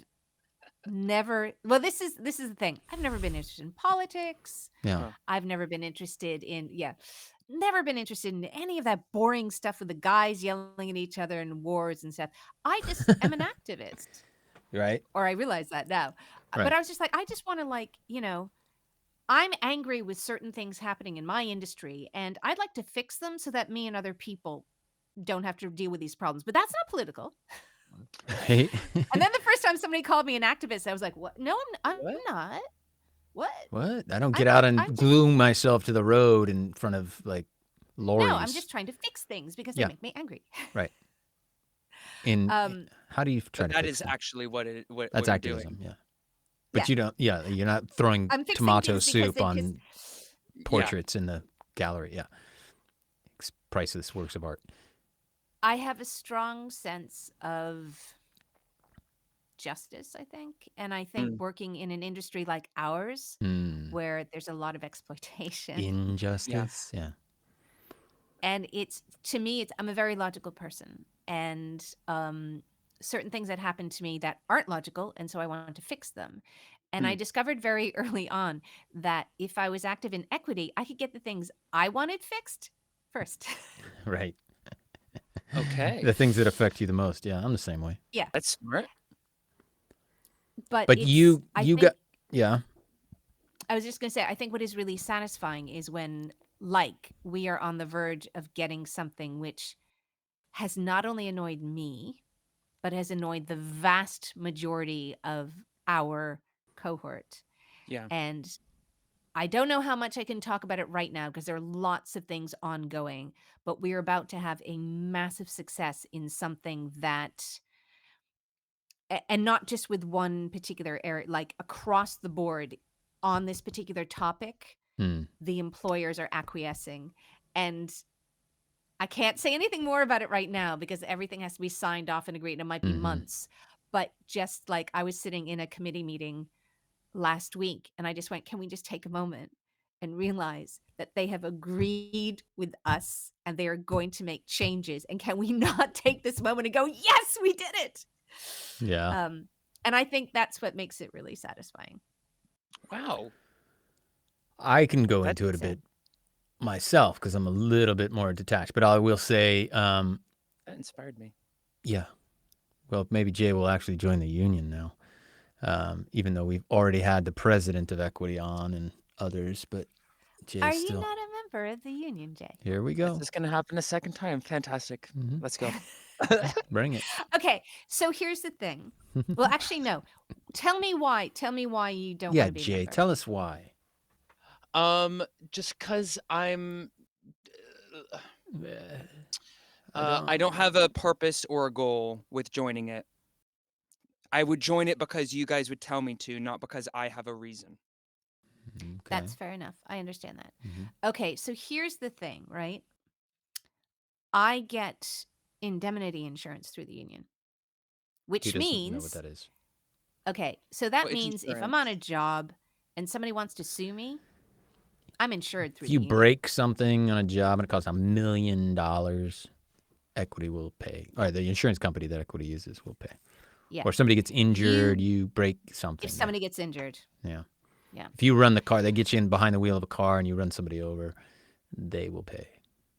Speaker 5: never, well, this is the thing. I've never been interested in politics.
Speaker 1: Yeah.
Speaker 5: I've never been interested in, never been interested in any of that boring stuff with the guys yelling at each other and wars and stuff. I just am an activist.
Speaker 1: Right.
Speaker 5: Or I realize that now.
Speaker 1: Right.
Speaker 5: But I was just like, I just want to I'm angry with certain things happening in my industry, and I'd like to fix them so that me and other people don't have to deal with these problems. But that's not political.
Speaker 1: Right.
Speaker 5: And then the first time somebody called me an activist, I was like, "What? No, I'm
Speaker 2: What?
Speaker 5: not. What?
Speaker 1: What? I don't get out and glue myself to the road in front of like lorries.
Speaker 5: No, I'm just trying to fix things because they make me angry."
Speaker 1: Right. How do you try to
Speaker 2: That
Speaker 1: fix
Speaker 2: is
Speaker 1: them?
Speaker 2: actually what
Speaker 1: That's
Speaker 2: you're
Speaker 1: activism,
Speaker 2: doing.
Speaker 1: yeah. But you don't, you're not throwing
Speaker 5: I'm fixing
Speaker 1: tomato
Speaker 5: things because
Speaker 1: soup on portraits in the gallery. Yeah. It's priceless works of art.
Speaker 5: I have a strong sense of justice, I think. And I think working in an industry like ours, where there's a lot of exploitation.
Speaker 1: Injustice, yeah.
Speaker 5: And to me, I'm a very logical person. And certain things that happen to me that aren't logical, and so I want to fix them. And I discovered very early on that if I was active in equity, I could get the things I wanted fixed first.
Speaker 1: Right.
Speaker 2: Okay.
Speaker 1: The things that affect you the most. Yeah, I'm the same way.
Speaker 5: Yeah.
Speaker 2: That's smart.
Speaker 5: But
Speaker 1: I
Speaker 5: think,
Speaker 1: yeah.
Speaker 5: I was just going to say, I think what is really satisfying is when, we are on the verge of getting something which has not only annoyed me, but has annoyed the vast majority of our cohort.
Speaker 2: Yeah.
Speaker 5: And I don't know how much I can talk about it right now because there are lots of things ongoing, but we're about to have a massive success in something that, and not just with one particular area, like across the board on this particular topic, the employers are acquiescing. And I can't say anything more about it right now because everything has to be signed off and agreed, and it might be months. But just like I was sitting in a committee meeting last week and I just went, can we just take a moment and realize that they have agreed with us and they are going to make changes? And can we not take this moment and go, yes, we did it?
Speaker 1: Yeah.
Speaker 5: And I think that's what makes it really satisfying.
Speaker 2: Wow.
Speaker 1: I can go into it a bit myself because I'm a little bit more detached, but I will say,
Speaker 2: That inspired me.
Speaker 1: yeah. Well, maybe Jay will actually join the union now, even though we've already had the president of Equity on and others, but Jay's
Speaker 5: Are
Speaker 1: still...
Speaker 5: you not a member of the union, Jay?
Speaker 1: Here we go.
Speaker 2: Is this going to happen a second time? Fantastic. Let's go.
Speaker 1: Bring it.
Speaker 5: Okay, so here's the thing. Well, actually, no. Tell me why. Tell me why you don't
Speaker 1: Yeah,
Speaker 5: want to be a
Speaker 1: Jay,
Speaker 5: member.
Speaker 1: tell us why.
Speaker 2: Just because I'm... I don't have a purpose or a goal with joining it. I would join it because you guys would tell me to, not because I have a reason.
Speaker 1: Okay.
Speaker 5: That's fair enough. I understand that. Okay, so here's the thing, right? I get indemnity insurance through the union,
Speaker 1: He
Speaker 5: which
Speaker 1: doesn't
Speaker 5: means
Speaker 1: know what that is.
Speaker 5: okay, so that
Speaker 2: What is
Speaker 5: means if I'm on a job and somebody wants to sue me, I'm insured through
Speaker 1: If
Speaker 5: the
Speaker 1: you
Speaker 5: union.
Speaker 1: break something on a job and it costs $1 million, Equity will pay. Or the insurance company that Equity uses will pay.
Speaker 5: Yeah.
Speaker 1: Or somebody gets injured, you break something.
Speaker 5: If somebody gets injured.
Speaker 1: Yeah.
Speaker 5: Yeah.
Speaker 1: If you run the car, they get you in behind the wheel of a car and you run somebody over, they will pay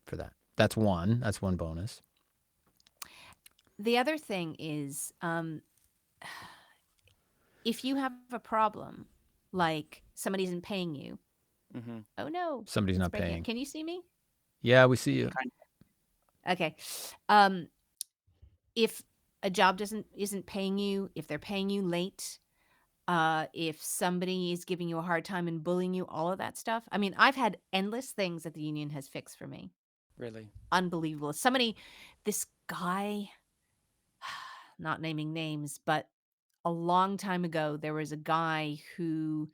Speaker 1: for that. That's one bonus.
Speaker 5: The other thing is, if you have a problem, like somebody isn't paying you, oh no,
Speaker 1: Somebody's
Speaker 5: it's
Speaker 1: not
Speaker 5: breaking.
Speaker 1: paying.
Speaker 5: Can you see me?
Speaker 1: Yeah, we see you.
Speaker 5: Okay. If a job isn't paying you, if they're paying you late, if somebody is giving you a hard time and bullying you, all of that stuff. I mean, I've had endless things that the union has fixed for me.
Speaker 2: Really?
Speaker 5: Unbelievable. This guy, not naming names, but a long time ago, there was a guy who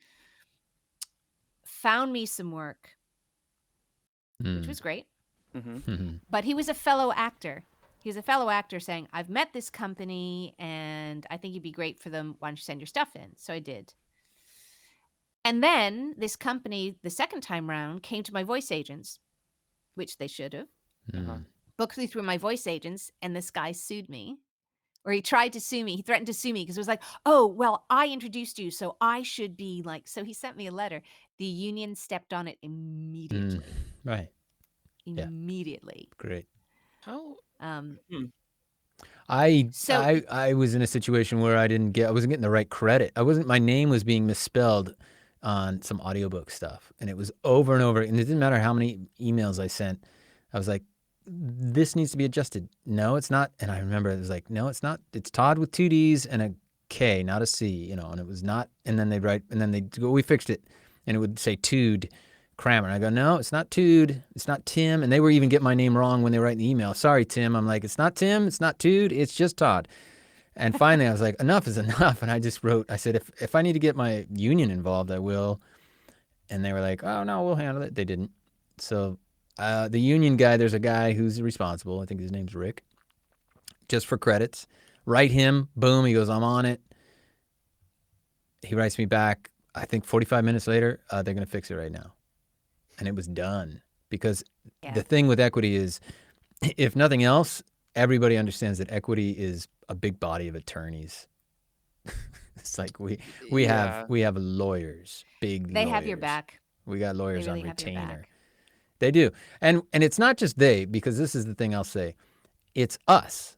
Speaker 5: found me some work, which was great.
Speaker 2: Mm-hmm.
Speaker 5: But he was a fellow actor. He was a fellow actor saying, I've met this company and I think you'd be great for them. Why don't you send your stuff in? So I did. And then this company, the second time round, came to my voice agents, which they should have, booked me through my voice agents, and this guy sued me. Or he tried to sue me. He threatened to sue me because it was like, oh, well, I introduced you, so I should be like. So he sent me a letter. The union stepped on it immediately.
Speaker 1: Right.
Speaker 5: Immediately.
Speaker 1: Great.
Speaker 2: How?
Speaker 1: I was in a situation where I wasn't getting the right credit. My name was being misspelled on some audiobook stuff, and it was over and over. And it didn't matter how many emails I sent. I was like, this needs to be adjusted. No, it's not. And I remember it was like, no, it's not. It's Todd with 2 D's and a K, not a C, and it was not. And then they'd write, and then they'd go, we fixed it. And it would say Todd Kramer. And I go, no, it's not Todd. It's not Tim. And they were even getting my name wrong when they write the email. Sorry, Tim. I'm like, it's not Tim. It's not Todd. It's just Todd. And finally I was like, enough is enough. And I just wrote, I said, if I need to get my union involved, I will. And they were like, oh, no, we'll handle it. They didn't. So the union guy, there's a guy who's responsible. I think his name's Rick. Just for credits. Write him. Boom. He goes, I'm on it. He writes me back. I think 45 minutes later, they're going to fix it right now. And it was done. Because the thing with equity is, if nothing else, everybody understands that equity is a big body of attorneys. It's like we have lawyers, big lawyers.
Speaker 5: They have your back.
Speaker 1: We got lawyers
Speaker 5: really
Speaker 1: on
Speaker 5: have your
Speaker 1: retainer.
Speaker 5: back.
Speaker 1: They do. And it's not just they, because this is the thing I'll say. It's us.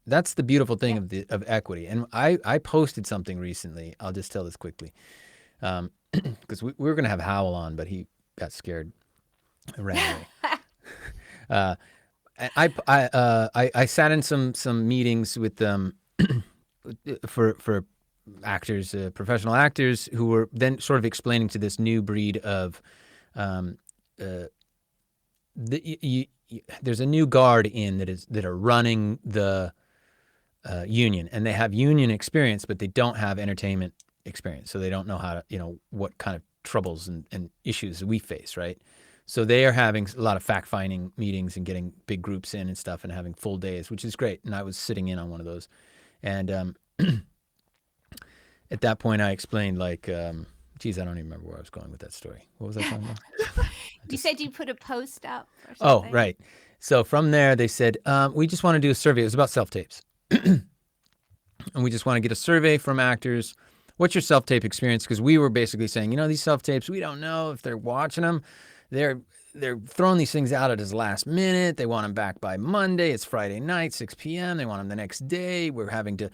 Speaker 1: That's the beautiful thing of equity. And I posted something recently. I'll just tell this quickly. Because we were going to have Howell on, but he got scared and ran away. I sat in some meetings with for actors, professional actors, who were then sort of explaining to this new breed of there's a new guard that are running the union, and they have union experience, but they don't have entertainment experience, so they don't know how to what kind of troubles and issues we face, right? So they are having a lot of fact-finding meetings and getting big groups in and stuff and having full days, which is great. And I was sitting in on one of those. And at that point, I explained, like, geez, I don't even remember where I was going with that story. What was I talking about?
Speaker 5: You said you put a post up or
Speaker 1: Oh,
Speaker 5: something?
Speaker 1: right. So from there, they said, we just want to do a survey. It was about self-tapes. And we just want to get a survey from actors. What's your self-tape experience? Because we were basically saying, these self-tapes, we don't know if they're watching them. They're throwing these things out at his last minute. They want them back by Monday. It's Friday night, 6 p.m. They want them the next day. We're having to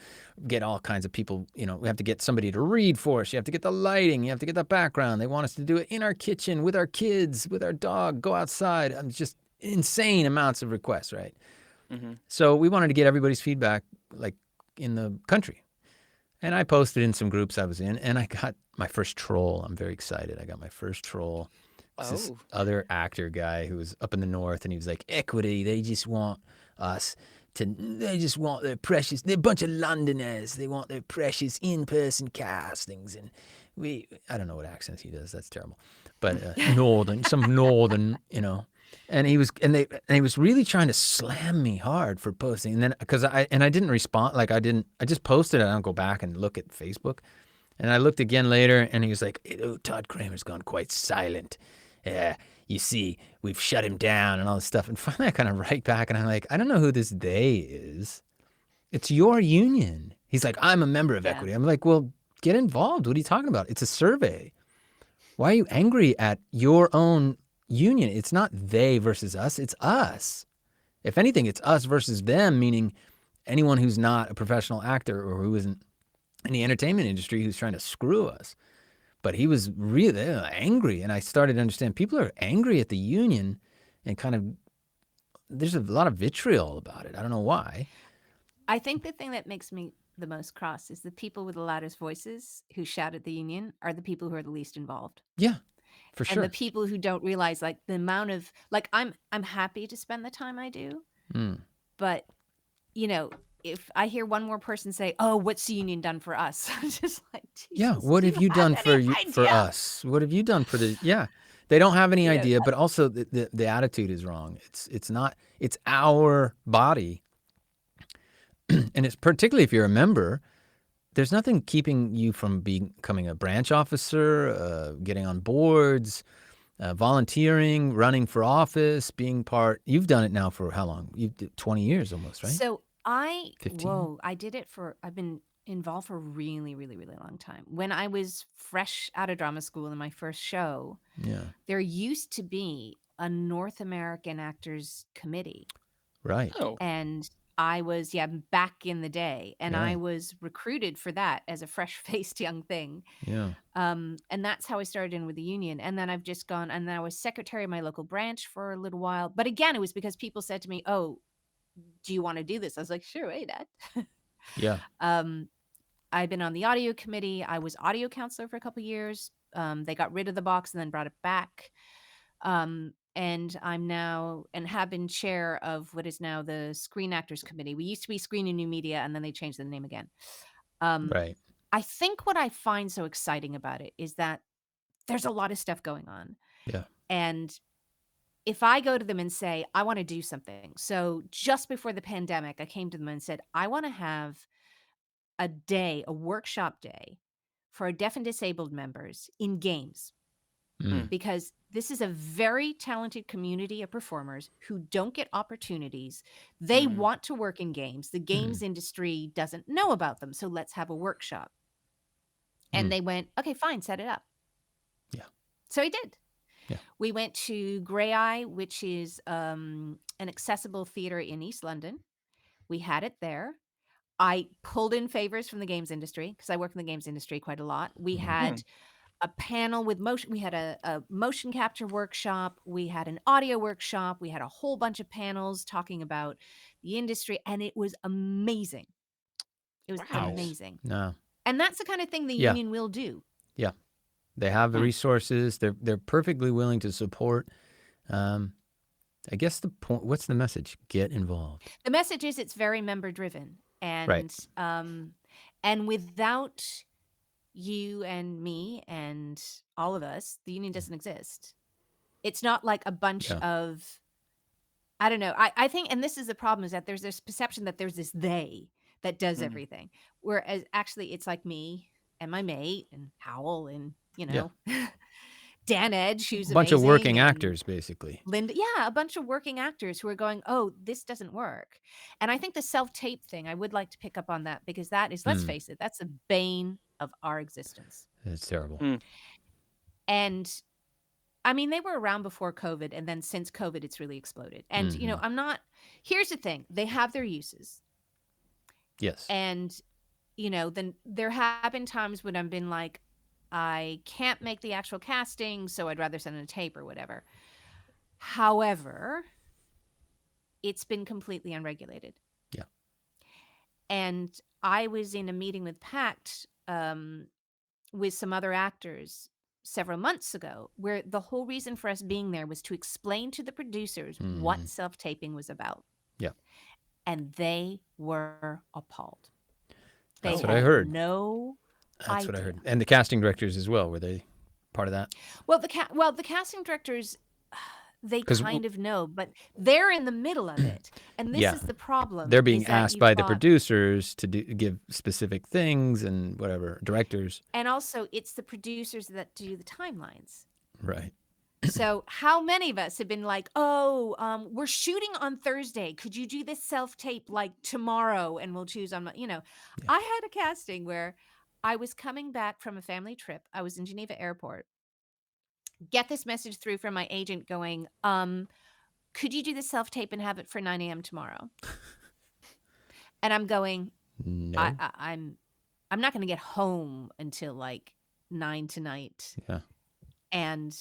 Speaker 1: get all kinds of people. We have to get somebody to read for us. You have to get the lighting. You have to get the background. They want us to do it in our kitchen with our kids, with our dog, go outside. Just insane amounts of requests, right? Mm-hmm. So we wanted to get everybody's feedback, like, in the country. And I posted in some groups I was in, and I got my first troll. I'm very excited. I got my first troll. This other actor guy who was up in the north, and he was like, equity, they just want their precious, they're a bunch of Londoners. They want their precious in-person castings. And I don't know what accents he does. That's terrible. But some northern, And he was really trying to slam me hard for posting. And then, because I didn't respond, I just posted it. I don't go back and look at Facebook. And I looked again later, and he was like, Todd Kramer's gone quite silent. You see, we've shut him down and all this stuff. And finally I kind of write back, and I'm like, I don't know who this they is. It's your union. He's like, I'm a member of equity. I'm like, well, get involved. What are you talking about? It's a survey. Why are you angry at your own union? It's not they versus us. It's us. If anything, it's us versus them, meaning anyone who's not a professional actor or who isn't in the entertainment industry who's trying to screw us. But he was really angry, and I started to understand people are angry at the union and kind of there's a lot of vitriol about it. I don't know why.
Speaker 5: I think the thing that makes me the most cross is the people with the loudest voices who shout at the union are the people who are the least involved.
Speaker 1: Yeah, for
Speaker 5: And the
Speaker 1: sure.
Speaker 5: people who don't realize like the amount of like I'm happy to spend the time I do,
Speaker 1: Mm.
Speaker 5: but you know, if I hear one more person say, "Oh, what's the union done for us?" I'm just like,
Speaker 1: Yeah,
Speaker 5: Jesus,
Speaker 1: what
Speaker 5: do
Speaker 1: have you done
Speaker 5: have
Speaker 1: for
Speaker 5: any
Speaker 1: you for
Speaker 5: idea?
Speaker 1: us? What have you done for the Yeah. They don't have any
Speaker 5: You know,
Speaker 1: idea, but also the attitude is wrong. It's not it's our body. And it's particularly if you're a member, there's nothing keeping you from becoming a branch officer, getting on boards, volunteering, running for office, being part. You've done it now for how long? 20 years almost, right?
Speaker 5: so
Speaker 1: 15?
Speaker 5: I've been involved for a really, really, really long time. When I was fresh out of drama school in my first show,
Speaker 1: Yeah,
Speaker 5: there used to be a North American Actors Committee.
Speaker 1: right.
Speaker 2: Oh,
Speaker 5: And I was, back in the day, and
Speaker 1: Yeah.
Speaker 5: I was recruited for that as a fresh-faced young thing.
Speaker 1: Yeah.
Speaker 5: And that's how I started in with the union. And then I've just gone, and then I was secretary of my local branch for a little while. But again, it was because people said to me, "Oh, do you want to do this?" I was like, "Sure, wait, Dad."
Speaker 1: Yeah.
Speaker 5: I've been on the audio committee. I was audio counselor for a couple years. They got rid of the box and then brought it back. And I'm now and have been chair of what is now the Screen Actors Committee. We used to be Screen and New Media, and then they changed the name again.
Speaker 1: Right.
Speaker 5: I think what I find so exciting about it is that there's a lot of stuff going on.
Speaker 1: Yeah.
Speaker 5: And if I go to them and say, I want to do something. So just before the pandemic, I came to them and said, I want to have a workshop day for our deaf and disabled members in games.
Speaker 1: Mm.
Speaker 5: Because this is a very talented community of performers who don't get opportunities. They want to work in games. The games industry doesn't know about them. So let's have a workshop. And they went, okay, fine, set it up.
Speaker 1: Yeah.
Speaker 5: So I did.
Speaker 1: Yeah.
Speaker 5: We went to Grey Eye, which is an accessible theater in East London. We had it there. I pulled in favors from the games industry because I work in the games industry quite a lot. We had a panel with motion. We had a motion capture workshop. We had an audio workshop. We had a whole bunch of panels talking about the industry, and it was amazing. It was
Speaker 2: Wow.
Speaker 5: amazing.
Speaker 1: No.
Speaker 5: And that's the kind of thing the
Speaker 1: Yeah.
Speaker 5: union will do.
Speaker 1: Yeah. They have the resources. They're perfectly willing to support. I guess the point. What's the message? Get involved.
Speaker 5: The message is it's very member driven, and and without you and me and all of us, the union doesn't exist. It's not like a bunch of, I don't know. I think, and this is the problem, is that there's this perception that there's this they that does everything, whereas actually it's like me and my mate and Howell and Dan Edge, who's
Speaker 1: A bunch of working
Speaker 5: amazing, and
Speaker 1: actors, basically.
Speaker 5: Linda, a bunch of working actors who are going, oh, this doesn't work. And I think the self-tape thing, I would like to pick up on that because that is, let's face it, that's the bane of our existence.
Speaker 1: It's terrible.
Speaker 5: And I mean, they were around before COVID, and then since COVID, it's really exploded. And, here's the thing, they have their uses.
Speaker 1: Yes.
Speaker 5: And, then there have been times when I've been like, I can't make the actual casting, so I'd rather send in a tape or whatever. However, it's been completely unregulated.
Speaker 1: Yeah.
Speaker 5: And I was in a meeting with PACT with some other actors several months ago, where the whole reason for us being there was to explain to the producers what self-taping was about.
Speaker 1: Yeah.
Speaker 5: And they were appalled.
Speaker 1: That's what I heard.
Speaker 5: No
Speaker 1: That's what I
Speaker 5: idea.
Speaker 1: heard. And the casting directors as well. Were they part of that?
Speaker 5: Well, the casting directors, they kind of know, but they're in the middle of it. And this is the problem.
Speaker 1: They're being
Speaker 5: is that
Speaker 1: asked
Speaker 5: you've
Speaker 1: by the
Speaker 5: got-
Speaker 1: producers to give specific things and whatever, directors.
Speaker 5: And also, it's the producers that do the timelines.
Speaker 1: Right.
Speaker 5: So how many of us have been like, oh, we're shooting on Thursday. Could you do this self-tape like tomorrow? And we'll choose on, I had a casting where I was coming back from a family trip. I was in Geneva Airport. Get this message through from my agent going, could you do the self-tape and have it for 9 a.m. tomorrow? And I'm going,
Speaker 1: No.
Speaker 5: I'm not going to get home until like 9 tonight.
Speaker 1: Yeah.
Speaker 5: And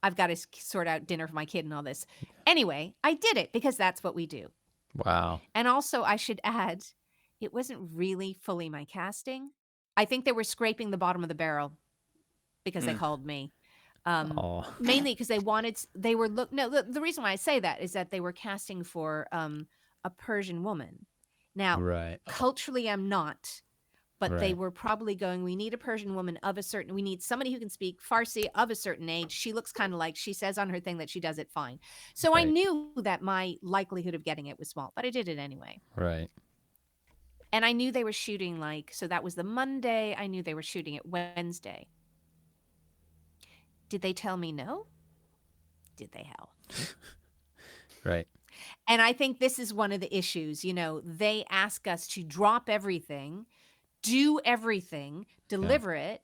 Speaker 5: I've got to sort out dinner for my kid and all this. Anyway, I did it because that's what we do.
Speaker 1: Wow.
Speaker 5: And also, I should add, it wasn't really fully my casting. I think they were scraping the bottom of the barrel because they called me.
Speaker 1: Oh.
Speaker 5: Mainly because the reason why I say that is that they were casting for a Persian woman. Now,
Speaker 1: Right.
Speaker 5: culturally, I'm not, but they
Speaker 1: Right.
Speaker 5: were probably going, we need a Persian woman we need somebody who can speak Farsi of a certain age. She looks kind of like, she says on her thing that she does it fine. So I
Speaker 1: Right.
Speaker 5: knew that my likelihood of getting it was small, but I did it anyway.
Speaker 1: Right.
Speaker 5: And I knew they were shooting so that was the Monday. I knew they were shooting it Wednesday. Did they tell me no? Did they hell?
Speaker 1: Right.
Speaker 5: And I think this is one of the issues. They ask us to drop everything, do everything, deliver it,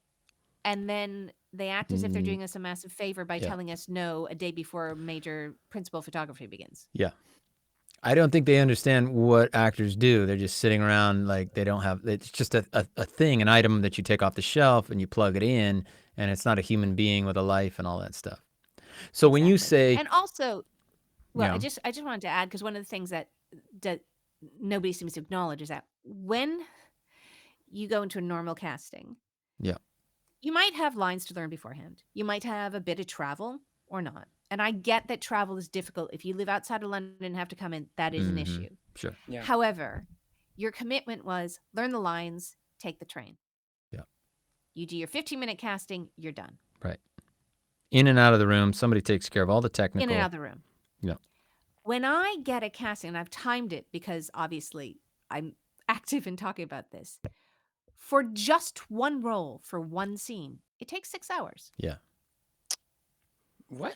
Speaker 5: and then they act as if they're doing us a massive favor by telling us no a day before major principal photography begins.
Speaker 1: Yeah. I don't think they understand what actors do. They're just sitting around like they don't have, it's just a thing, an item that you take off the shelf and you plug it in, and it's not a human being with a life and all that stuff. So when you say,
Speaker 5: And also, well,
Speaker 1: Yeah.
Speaker 5: I just wanted to add, because one of the things that nobody seems to acknowledge is that when you go into a normal casting,
Speaker 1: yeah,
Speaker 5: you might have lines to learn beforehand. You might have a bit of travel or not. And I get that travel is difficult. If you live outside of London and have to come in, that is an issue.
Speaker 1: sure.
Speaker 2: Yeah.
Speaker 5: However, your commitment was learn the lines, take the train.
Speaker 1: Yeah.
Speaker 5: You do your 15-minute casting, you're done.
Speaker 1: Right. In and out of the room, somebody takes care of all the technical.
Speaker 5: In and out of the room.
Speaker 1: Yeah.
Speaker 5: When I get a casting, and I've timed it because obviously I'm active in talking about this, for just one role, for one scene, it takes 6 hours.
Speaker 1: Yeah.
Speaker 2: What?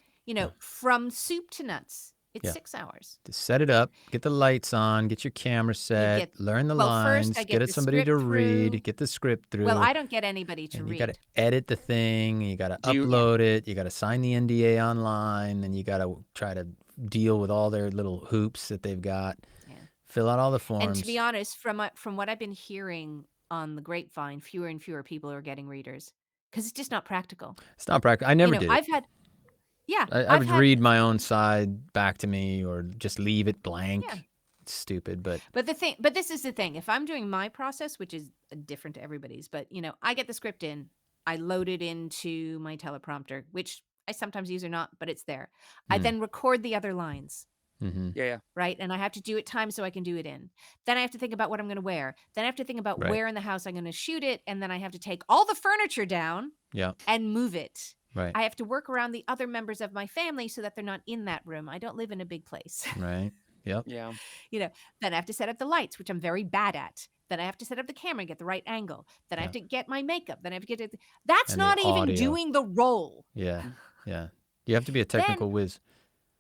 Speaker 5: From soup to nuts, it's
Speaker 1: Yeah.
Speaker 5: 6 hours.
Speaker 1: To set it up, get the lights on, get your camera set, learn the
Speaker 5: first
Speaker 1: lines,
Speaker 5: I
Speaker 1: get
Speaker 5: get the
Speaker 1: somebody to
Speaker 5: script
Speaker 1: read,
Speaker 5: through.
Speaker 1: get the script through.
Speaker 5: Well, I don't get anybody to
Speaker 1: and
Speaker 5: read.
Speaker 1: you got to edit the thing, you got to upload it, you got to sign the NDA online, and you got to try to deal with all their little hoops that they've got.
Speaker 5: Yeah.
Speaker 1: Fill out all the forms.
Speaker 5: And to be honest, from what I've been hearing on the grapevine, fewer and fewer people are getting readers because it's just not practical.
Speaker 1: It's not practical. I never did.
Speaker 5: I've had,
Speaker 1: I would read my own side back to me, or just leave it blank.
Speaker 5: Yeah.
Speaker 1: It's stupid, but
Speaker 5: this is the thing. If I'm doing my process, which is different to everybody's, but I get the script in, I load it into my teleprompter, which I sometimes use or not, but it's there. I then record the other lines.
Speaker 2: Yeah.
Speaker 5: Right. And I have to do it timed so I can do it in. Then I have to think about what I'm going to wear. Then I have to think about where in the house I'm going to shoot it. And then I have to take all the furniture down and move it.
Speaker 1: Right.
Speaker 5: I have to work around the other members of my family so that they're not in that room. I don't live in a big place.
Speaker 1: Right. Yep.
Speaker 2: Yeah.
Speaker 5: Then I have to set up the lights, which I'm very bad at. Then I have to set up the camera and get the right angle. Then I have to get my makeup. Then I have to get it. That's
Speaker 1: And
Speaker 5: not
Speaker 1: the
Speaker 5: even
Speaker 1: audio.
Speaker 5: doing the role.
Speaker 1: Yeah. Yeah. You have to be a technical whiz.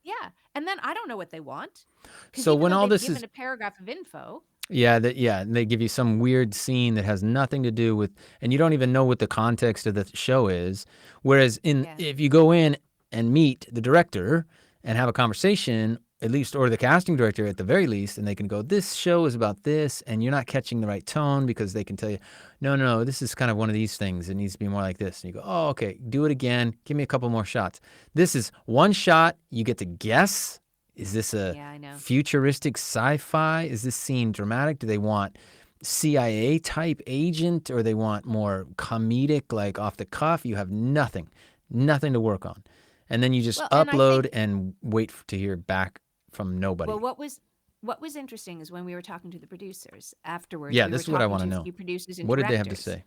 Speaker 5: Yeah. And then I don't know what they want. 'Cause
Speaker 1: So
Speaker 5: even
Speaker 1: when
Speaker 5: though
Speaker 1: all
Speaker 5: they've
Speaker 1: this
Speaker 5: given
Speaker 1: is
Speaker 5: a paragraph of info.
Speaker 1: and they give you some weird scene that has nothing to do with, and you don't even know what the context of the show is. Whereas if you go in and meet the director and have a conversation, at least, or the casting director at the very least, and they can go, this show is about this, and you're not catching the right tone, because they can tell you, no, this is kind of one of these things. It needs to be more like this. And you go, oh, okay, do it again. Give me a couple more shots. This is one shot. You get to guess. Is this a futuristic sci-fi? Is this scene dramatic? Do they want CIA type agent, or they want more comedic, like off the cuff? You have nothing to work on. And then you just upload and wait to hear back from nobody.
Speaker 5: Well, what was interesting is when we were talking to the producers afterwards.
Speaker 1: Yeah, this is what I want to know.
Speaker 5: Producers and
Speaker 1: what did they have to
Speaker 5: directors.
Speaker 1: say?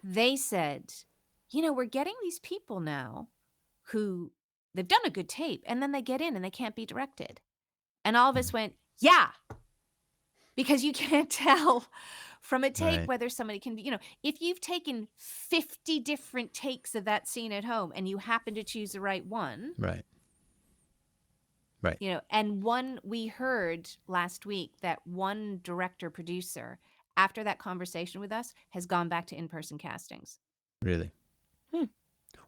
Speaker 5: They said, we're getting these people now who they've done a good tape, and then they get in and they can't be directed. And all of us went, yeah, because you can't tell from a tape whether somebody can, if you've taken 50 different takes of that scene at home and you happen to choose the right one.
Speaker 1: Right.
Speaker 5: And we heard last week that one director producer, after that conversation with us, has gone back to in-person castings.
Speaker 1: Really?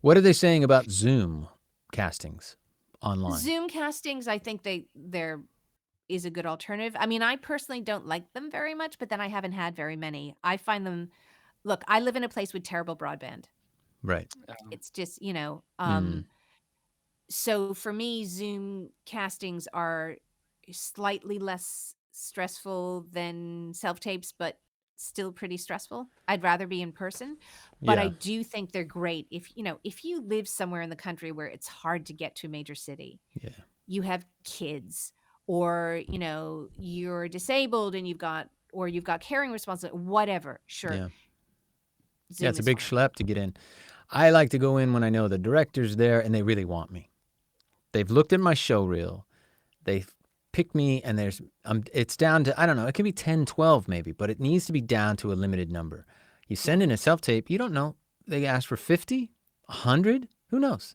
Speaker 1: What are they saying about Zoom castings online?
Speaker 5: Zoom castings, I think there is a good alternative. I mean, I personally don't like them very much, but then I haven't had very many. I find them, look, I live in a place with terrible broadband.
Speaker 1: Right.
Speaker 5: It's just, So for me, Zoom castings are slightly less stressful than self-tapes, but still pretty stressful. I'd rather be in person, but I
Speaker 1: Yeah.
Speaker 5: do think they're great if you live somewhere in the country where it's hard to get to a major city,
Speaker 1: Yeah.
Speaker 5: you have kids, or you're disabled and you've got caring responsibility, whatever. Sure,
Speaker 1: Yeah. Yeah,
Speaker 5: Zoom
Speaker 1: it's a
Speaker 5: is
Speaker 1: big
Speaker 5: fine.
Speaker 1: schlep to get in. I like to go in when I know the director's there and they really want me. They've looked at my show reel. They've picked me, and it's down to, I don't know, it could be 10, 12 maybe, but it needs to be down to a limited number. You send in a self-tape, you don't know. They ask for 50, 100, who knows?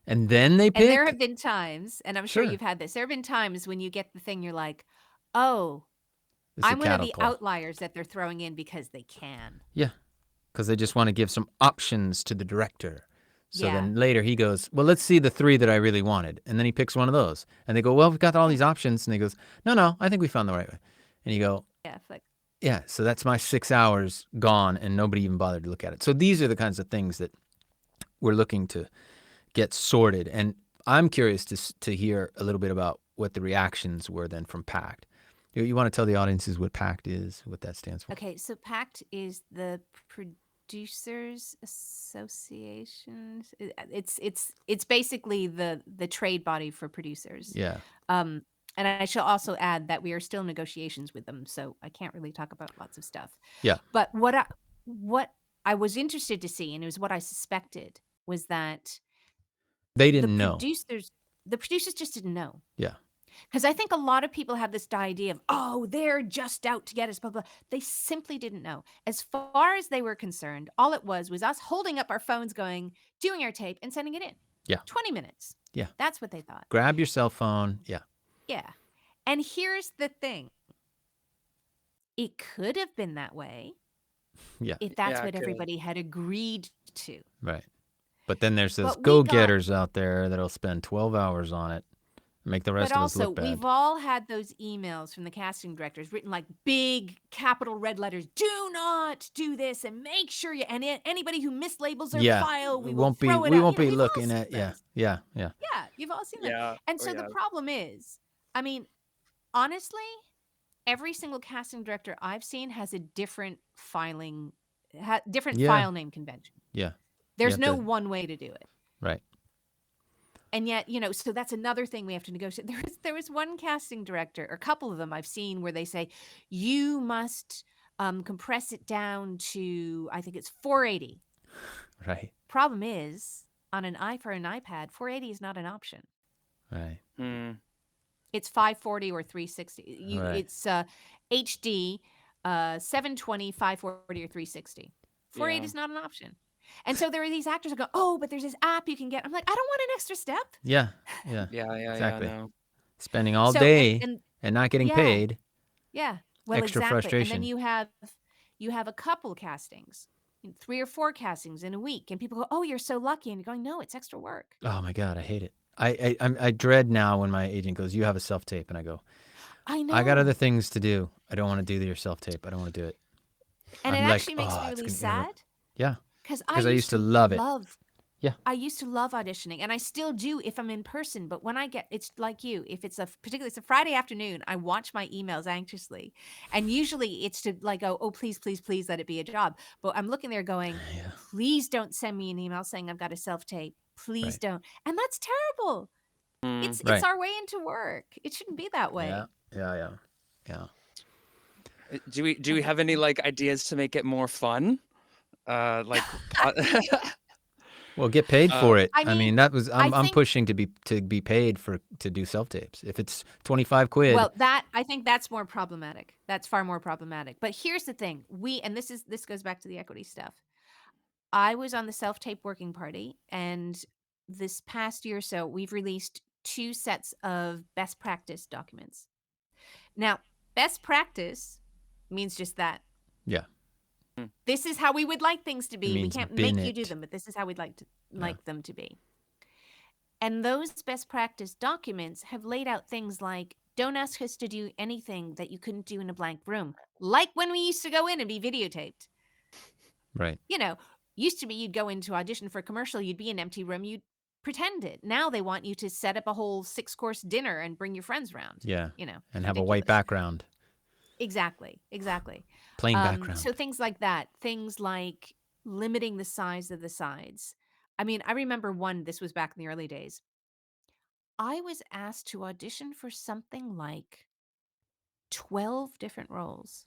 Speaker 1: And then they
Speaker 5: And there
Speaker 1: pick.
Speaker 5: have been times, and I'm sure
Speaker 1: Sure.
Speaker 5: you've had this, there have been times when you get the thing, you're like, oh,
Speaker 1: It's a
Speaker 5: I'm one of
Speaker 1: cattle
Speaker 5: the
Speaker 1: call.
Speaker 5: outliers that they're throwing in because they can.
Speaker 1: Yeah, because they just want to give some options to the director. So
Speaker 5: Yeah.
Speaker 1: then later he goes, well, let's see the 3 that I really wanted. And then he picks one of those. And they go, well, we've got all these options. And he goes, no, I think we found the right way. And you go,
Speaker 5: Yeah, it's like,
Speaker 1: yeah, so that's my 6 hours gone and nobody even bothered to look at it. So these are the kinds of things that we're looking to get sorted. And I'm curious to hear a little bit about what the reactions were then from PACT. You want to tell the audiences what PACT is, what that stands for?
Speaker 5: okay, so PACT is the Producers Association. It's basically the trade body for producers.
Speaker 1: Yeah.
Speaker 5: And I shall also add that we are still in negotiations with them, so I can't really talk about lots of stuff.
Speaker 1: Yeah.
Speaker 5: But what I was interested to see, and it was what I suspected, was that
Speaker 1: They
Speaker 5: the
Speaker 1: didn't know.
Speaker 5: producers just didn't know.
Speaker 1: Yeah.
Speaker 5: Because I think a lot of people have this idea of, oh, they're just out to get us, blah, blah. They simply didn't know. As far as they were concerned, all it was us holding up our phones going, doing our tape and sending it in.
Speaker 1: Yeah.
Speaker 5: 20 minutes.
Speaker 1: Yeah.
Speaker 5: That's what they thought.
Speaker 1: Grab your cell phone. Yeah.
Speaker 5: Yeah. And here's the thing. It could have been that way.
Speaker 1: Yeah.
Speaker 5: If that's
Speaker 2: Yeah, it
Speaker 5: what
Speaker 2: could.
Speaker 5: everybody had agreed to.
Speaker 1: Right. But then there's those
Speaker 5: But we
Speaker 1: go-getters out there that'll spend 12 hours on it, make the rest
Speaker 5: But
Speaker 1: of us
Speaker 5: also,
Speaker 1: look bad.
Speaker 5: we've all had those emails from the casting directors written like big capital red letters. Do not do this, and make sure and anybody who mislabels their file, we will throw it out.
Speaker 1: We won't be
Speaker 5: You've all
Speaker 1: looking
Speaker 5: seen
Speaker 1: at,
Speaker 5: those.
Speaker 1: yeah.
Speaker 5: Yeah, you've all seen that.
Speaker 2: Yeah.
Speaker 5: And
Speaker 2: Oh,
Speaker 5: so the
Speaker 2: yeah.
Speaker 5: problem is, I mean, honestly, every single casting director I've seen has a different different
Speaker 1: Yeah.
Speaker 5: file name convention.
Speaker 1: Yeah.
Speaker 5: There's
Speaker 1: have
Speaker 5: no
Speaker 1: to-
Speaker 5: one way to do it.
Speaker 1: Right.
Speaker 5: And yet, so that's another thing we have to negotiate. There was one casting director, or a couple of them I've seen, where they say, you must compress it down to, I think it's 480.
Speaker 1: Right.
Speaker 5: Problem is, on an iPad, 480 is not an option.
Speaker 1: Right.
Speaker 2: Hmm.
Speaker 5: It's 540 or 360.
Speaker 1: Right.
Speaker 5: It's HD, 720, 540, or 360. 480
Speaker 2: Yeah.
Speaker 5: is not an option. And so there are these actors that go, oh, but there's this app you can get. I'm like, I don't want an extra step.
Speaker 1: Yeah.
Speaker 2: Yeah.
Speaker 1: Exactly.
Speaker 2: No.
Speaker 1: Spending all
Speaker 5: So,
Speaker 1: day
Speaker 5: and
Speaker 1: and not getting
Speaker 5: yeah.
Speaker 1: paid.
Speaker 5: Yeah. Well,
Speaker 1: Extra
Speaker 5: exactly.
Speaker 1: frustration.
Speaker 5: And then you have a couple castings, 3 or 4 castings in a week, and people go, "Oh, you're so lucky," and you're going, "No, it's extra work."
Speaker 1: Oh my God, I hate it. I dread now when my agent goes, "You have a self tape," and I go,
Speaker 5: I know.
Speaker 1: "I got other things to do. I don't want to do your self tape. I don't want to do it."
Speaker 5: And
Speaker 1: I'm
Speaker 5: it
Speaker 1: like,
Speaker 5: actually makes
Speaker 1: "Oh,
Speaker 5: me
Speaker 1: it's
Speaker 5: really
Speaker 1: gonna interrupt."
Speaker 5: sad.
Speaker 1: Yeah.
Speaker 5: Because
Speaker 1: I used to love it. Yeah.
Speaker 5: I used to love auditioning, and I still do if I'm in person. But when it's like you, if particularly it's a Friday afternoon, I watch my emails anxiously, and usually it's to like go, oh, please, please, please let it be a job. But I'm looking there going,
Speaker 1: Yeah.
Speaker 5: please don't send me an email saying I've got a self tape. Please
Speaker 1: Right.
Speaker 5: don't. And that's terrible.
Speaker 2: Hmm.
Speaker 5: It's
Speaker 1: Right.
Speaker 5: our way into work. It shouldn't be that way.
Speaker 1: Yeah.
Speaker 2: Do we have any like ideas to make it more fun? Like
Speaker 1: Well, get paid for it.
Speaker 5: I
Speaker 1: I mean,
Speaker 5: mean,
Speaker 1: that was I'm
Speaker 5: think-
Speaker 1: pushing to be paid to do self tapes. If it's 25 quid.
Speaker 5: Well, I think that's more problematic. That's far more problematic. But here's the thing: this goes back to the equity stuff. I was on the self-tape working party, and this past year or so, we've released 2 sets of best practice documents. Now, best practice means just that.
Speaker 1: Yeah.
Speaker 5: This is how we would like things to be. We
Speaker 1: means
Speaker 5: can't
Speaker 1: bin
Speaker 5: make you do
Speaker 1: it.
Speaker 5: them, but this is how we'd like them to be. And those best practice documents have laid out things like, don't ask us to do anything that you couldn't do in a blank room, like when we used to go in and be videotaped.
Speaker 1: Right.
Speaker 5: Used to be you'd go into audition for a commercial, you'd be in an empty room, you'd pretend it. Now they want you to set up a whole 6-course dinner and bring your friends around.
Speaker 1: Yeah.
Speaker 5: You know,
Speaker 1: And have a white
Speaker 5: ridiculous.
Speaker 1: background.
Speaker 5: Exactly.
Speaker 1: Plain background.
Speaker 5: So things like that, things like limiting the size of the sides. I mean, I remember this was back in the early days. I was asked to audition for something like 12 different roles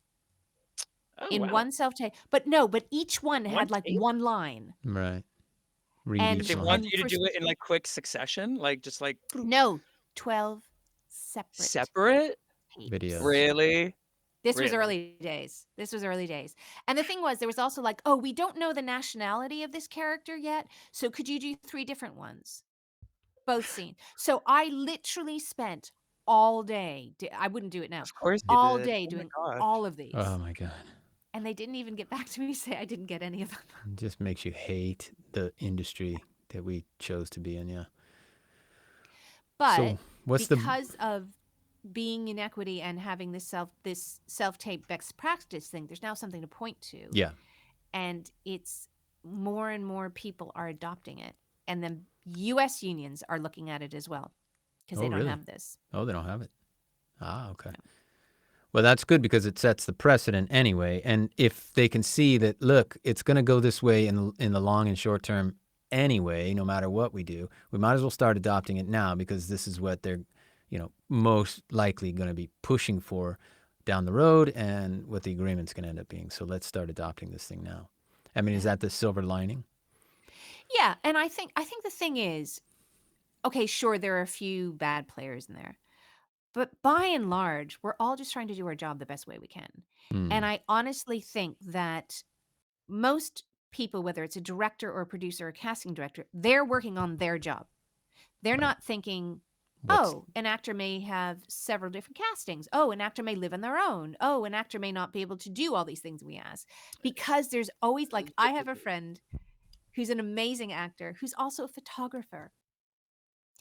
Speaker 2: Oh
Speaker 5: in
Speaker 2: wow.
Speaker 5: one self-tape. But each one had like
Speaker 2: tape?
Speaker 5: one line.
Speaker 1: Right. Read
Speaker 5: And
Speaker 1: each
Speaker 2: They
Speaker 1: line.
Speaker 2: want you to do it in like quick succession, like just like
Speaker 5: No, 12
Speaker 2: separate.
Speaker 5: tapes.
Speaker 1: Videos.
Speaker 2: Really?
Speaker 5: This was
Speaker 2: Really?
Speaker 5: early days. And the thing was, there was also like, oh, we don't know the nationality of this character yet. So could you do 3 different ones? Both scenes. So I literally spent all day. I wouldn't do it now.
Speaker 2: Of course you
Speaker 5: All
Speaker 2: did.
Speaker 5: day
Speaker 2: Oh my
Speaker 5: doing
Speaker 2: gosh.
Speaker 5: all of these.
Speaker 1: Oh my God.
Speaker 5: And they didn't even get back to me to say I didn't get any of them.
Speaker 1: It just makes you hate the industry that we chose to be in, yeah.
Speaker 5: But
Speaker 1: So what's the
Speaker 5: because of being in equity and having this self-tape best practice thing, there's now something to point to.
Speaker 1: Yeah.
Speaker 5: And it's more and more people are adopting it. And then U.S. unions are looking at it as well because they
Speaker 1: Oh,
Speaker 5: don't
Speaker 1: really?
Speaker 5: have this.
Speaker 1: Oh, they don't have it. Ah, okay.
Speaker 5: No.
Speaker 1: Well, that's good because it sets the precedent anyway. And if they can see that, look, it's going to go this way in the long and short term anyway, no matter what we do, we might as well start adopting it now because this is what they're, most likely going to be pushing for down the road and what the agreement's going to end up being. So let's start adopting this thing now. I mean, is that the silver lining?
Speaker 5: Yeah, and I think the thing is, okay, sure, there are a few bad players in there. But by and large, we're all just trying to do our job the best way we can.
Speaker 1: Hmm.
Speaker 5: And I honestly think that most people, whether it's a director or a producer or a casting director, they're working on their job. They're
Speaker 1: Right.
Speaker 5: not thinking,
Speaker 1: What's-
Speaker 5: oh, an actor may have several different castings. Oh, an actor may live on their own. Oh, an actor may not be able to do all these things we ask. Because there's always, like, I have a friend who's an amazing actor who's also a photographer.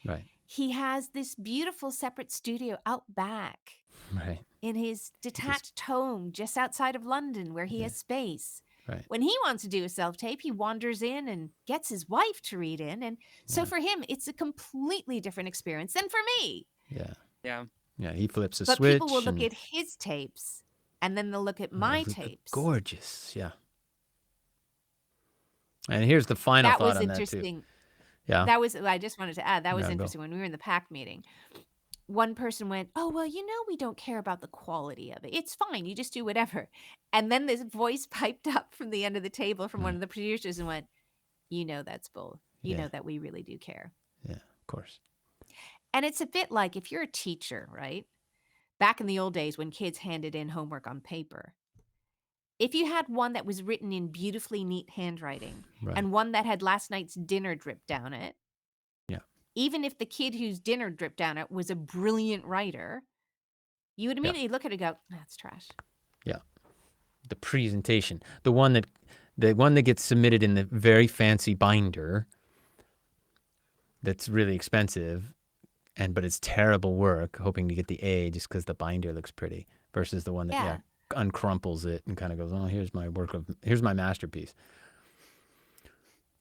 Speaker 1: Right.
Speaker 5: He has this beautiful separate studio out back
Speaker 1: Right.
Speaker 5: in his detached home just outside of London where he has space.
Speaker 1: Right.
Speaker 5: When he wants to do a self-tape, he wanders in and gets his wife to read in. And so
Speaker 1: Yeah.
Speaker 5: for him, it's a completely different experience than for me.
Speaker 1: Yeah.
Speaker 2: Yeah.
Speaker 1: Yeah. He flips a
Speaker 5: But
Speaker 1: switch.
Speaker 5: people will look
Speaker 1: and-
Speaker 5: at his tapes and then they'll look at
Speaker 1: Oh,
Speaker 5: my
Speaker 1: look,
Speaker 5: tapes.
Speaker 1: Gorgeous. Yeah. And here's the final
Speaker 5: That
Speaker 1: thought
Speaker 5: was
Speaker 1: on that too.
Speaker 5: interesting.
Speaker 1: Yeah.
Speaker 5: I just wanted to add, that was
Speaker 1: Yeah, go.
Speaker 5: interesting. When we were in the PAC meeting, one person went, oh, well, we don't care about the quality of it. It's fine. You just do whatever. And then this voice piped up from the end of the table from one of the producers and went, that's bull. You
Speaker 1: Yeah.
Speaker 5: know that we really do care.
Speaker 1: Yeah, of course.
Speaker 5: And it's a bit like if you're a teacher, right? Back in the old days when kids handed in homework on paper, if you had one that was written in beautifully neat handwriting
Speaker 1: Right.
Speaker 5: and one that had last night's dinner dripped down it,
Speaker 1: Yeah.
Speaker 5: even if the kid whose dinner dripped down it was a brilliant writer, you would immediately look at it and go, that's trash.
Speaker 1: Yeah. The presentation, the one that gets submitted in the very fancy binder that's really expensive but it's terrible work hoping to get the A just because the binder looks pretty versus the one that uncrumples it and kind of goes, oh, here's my masterpiece.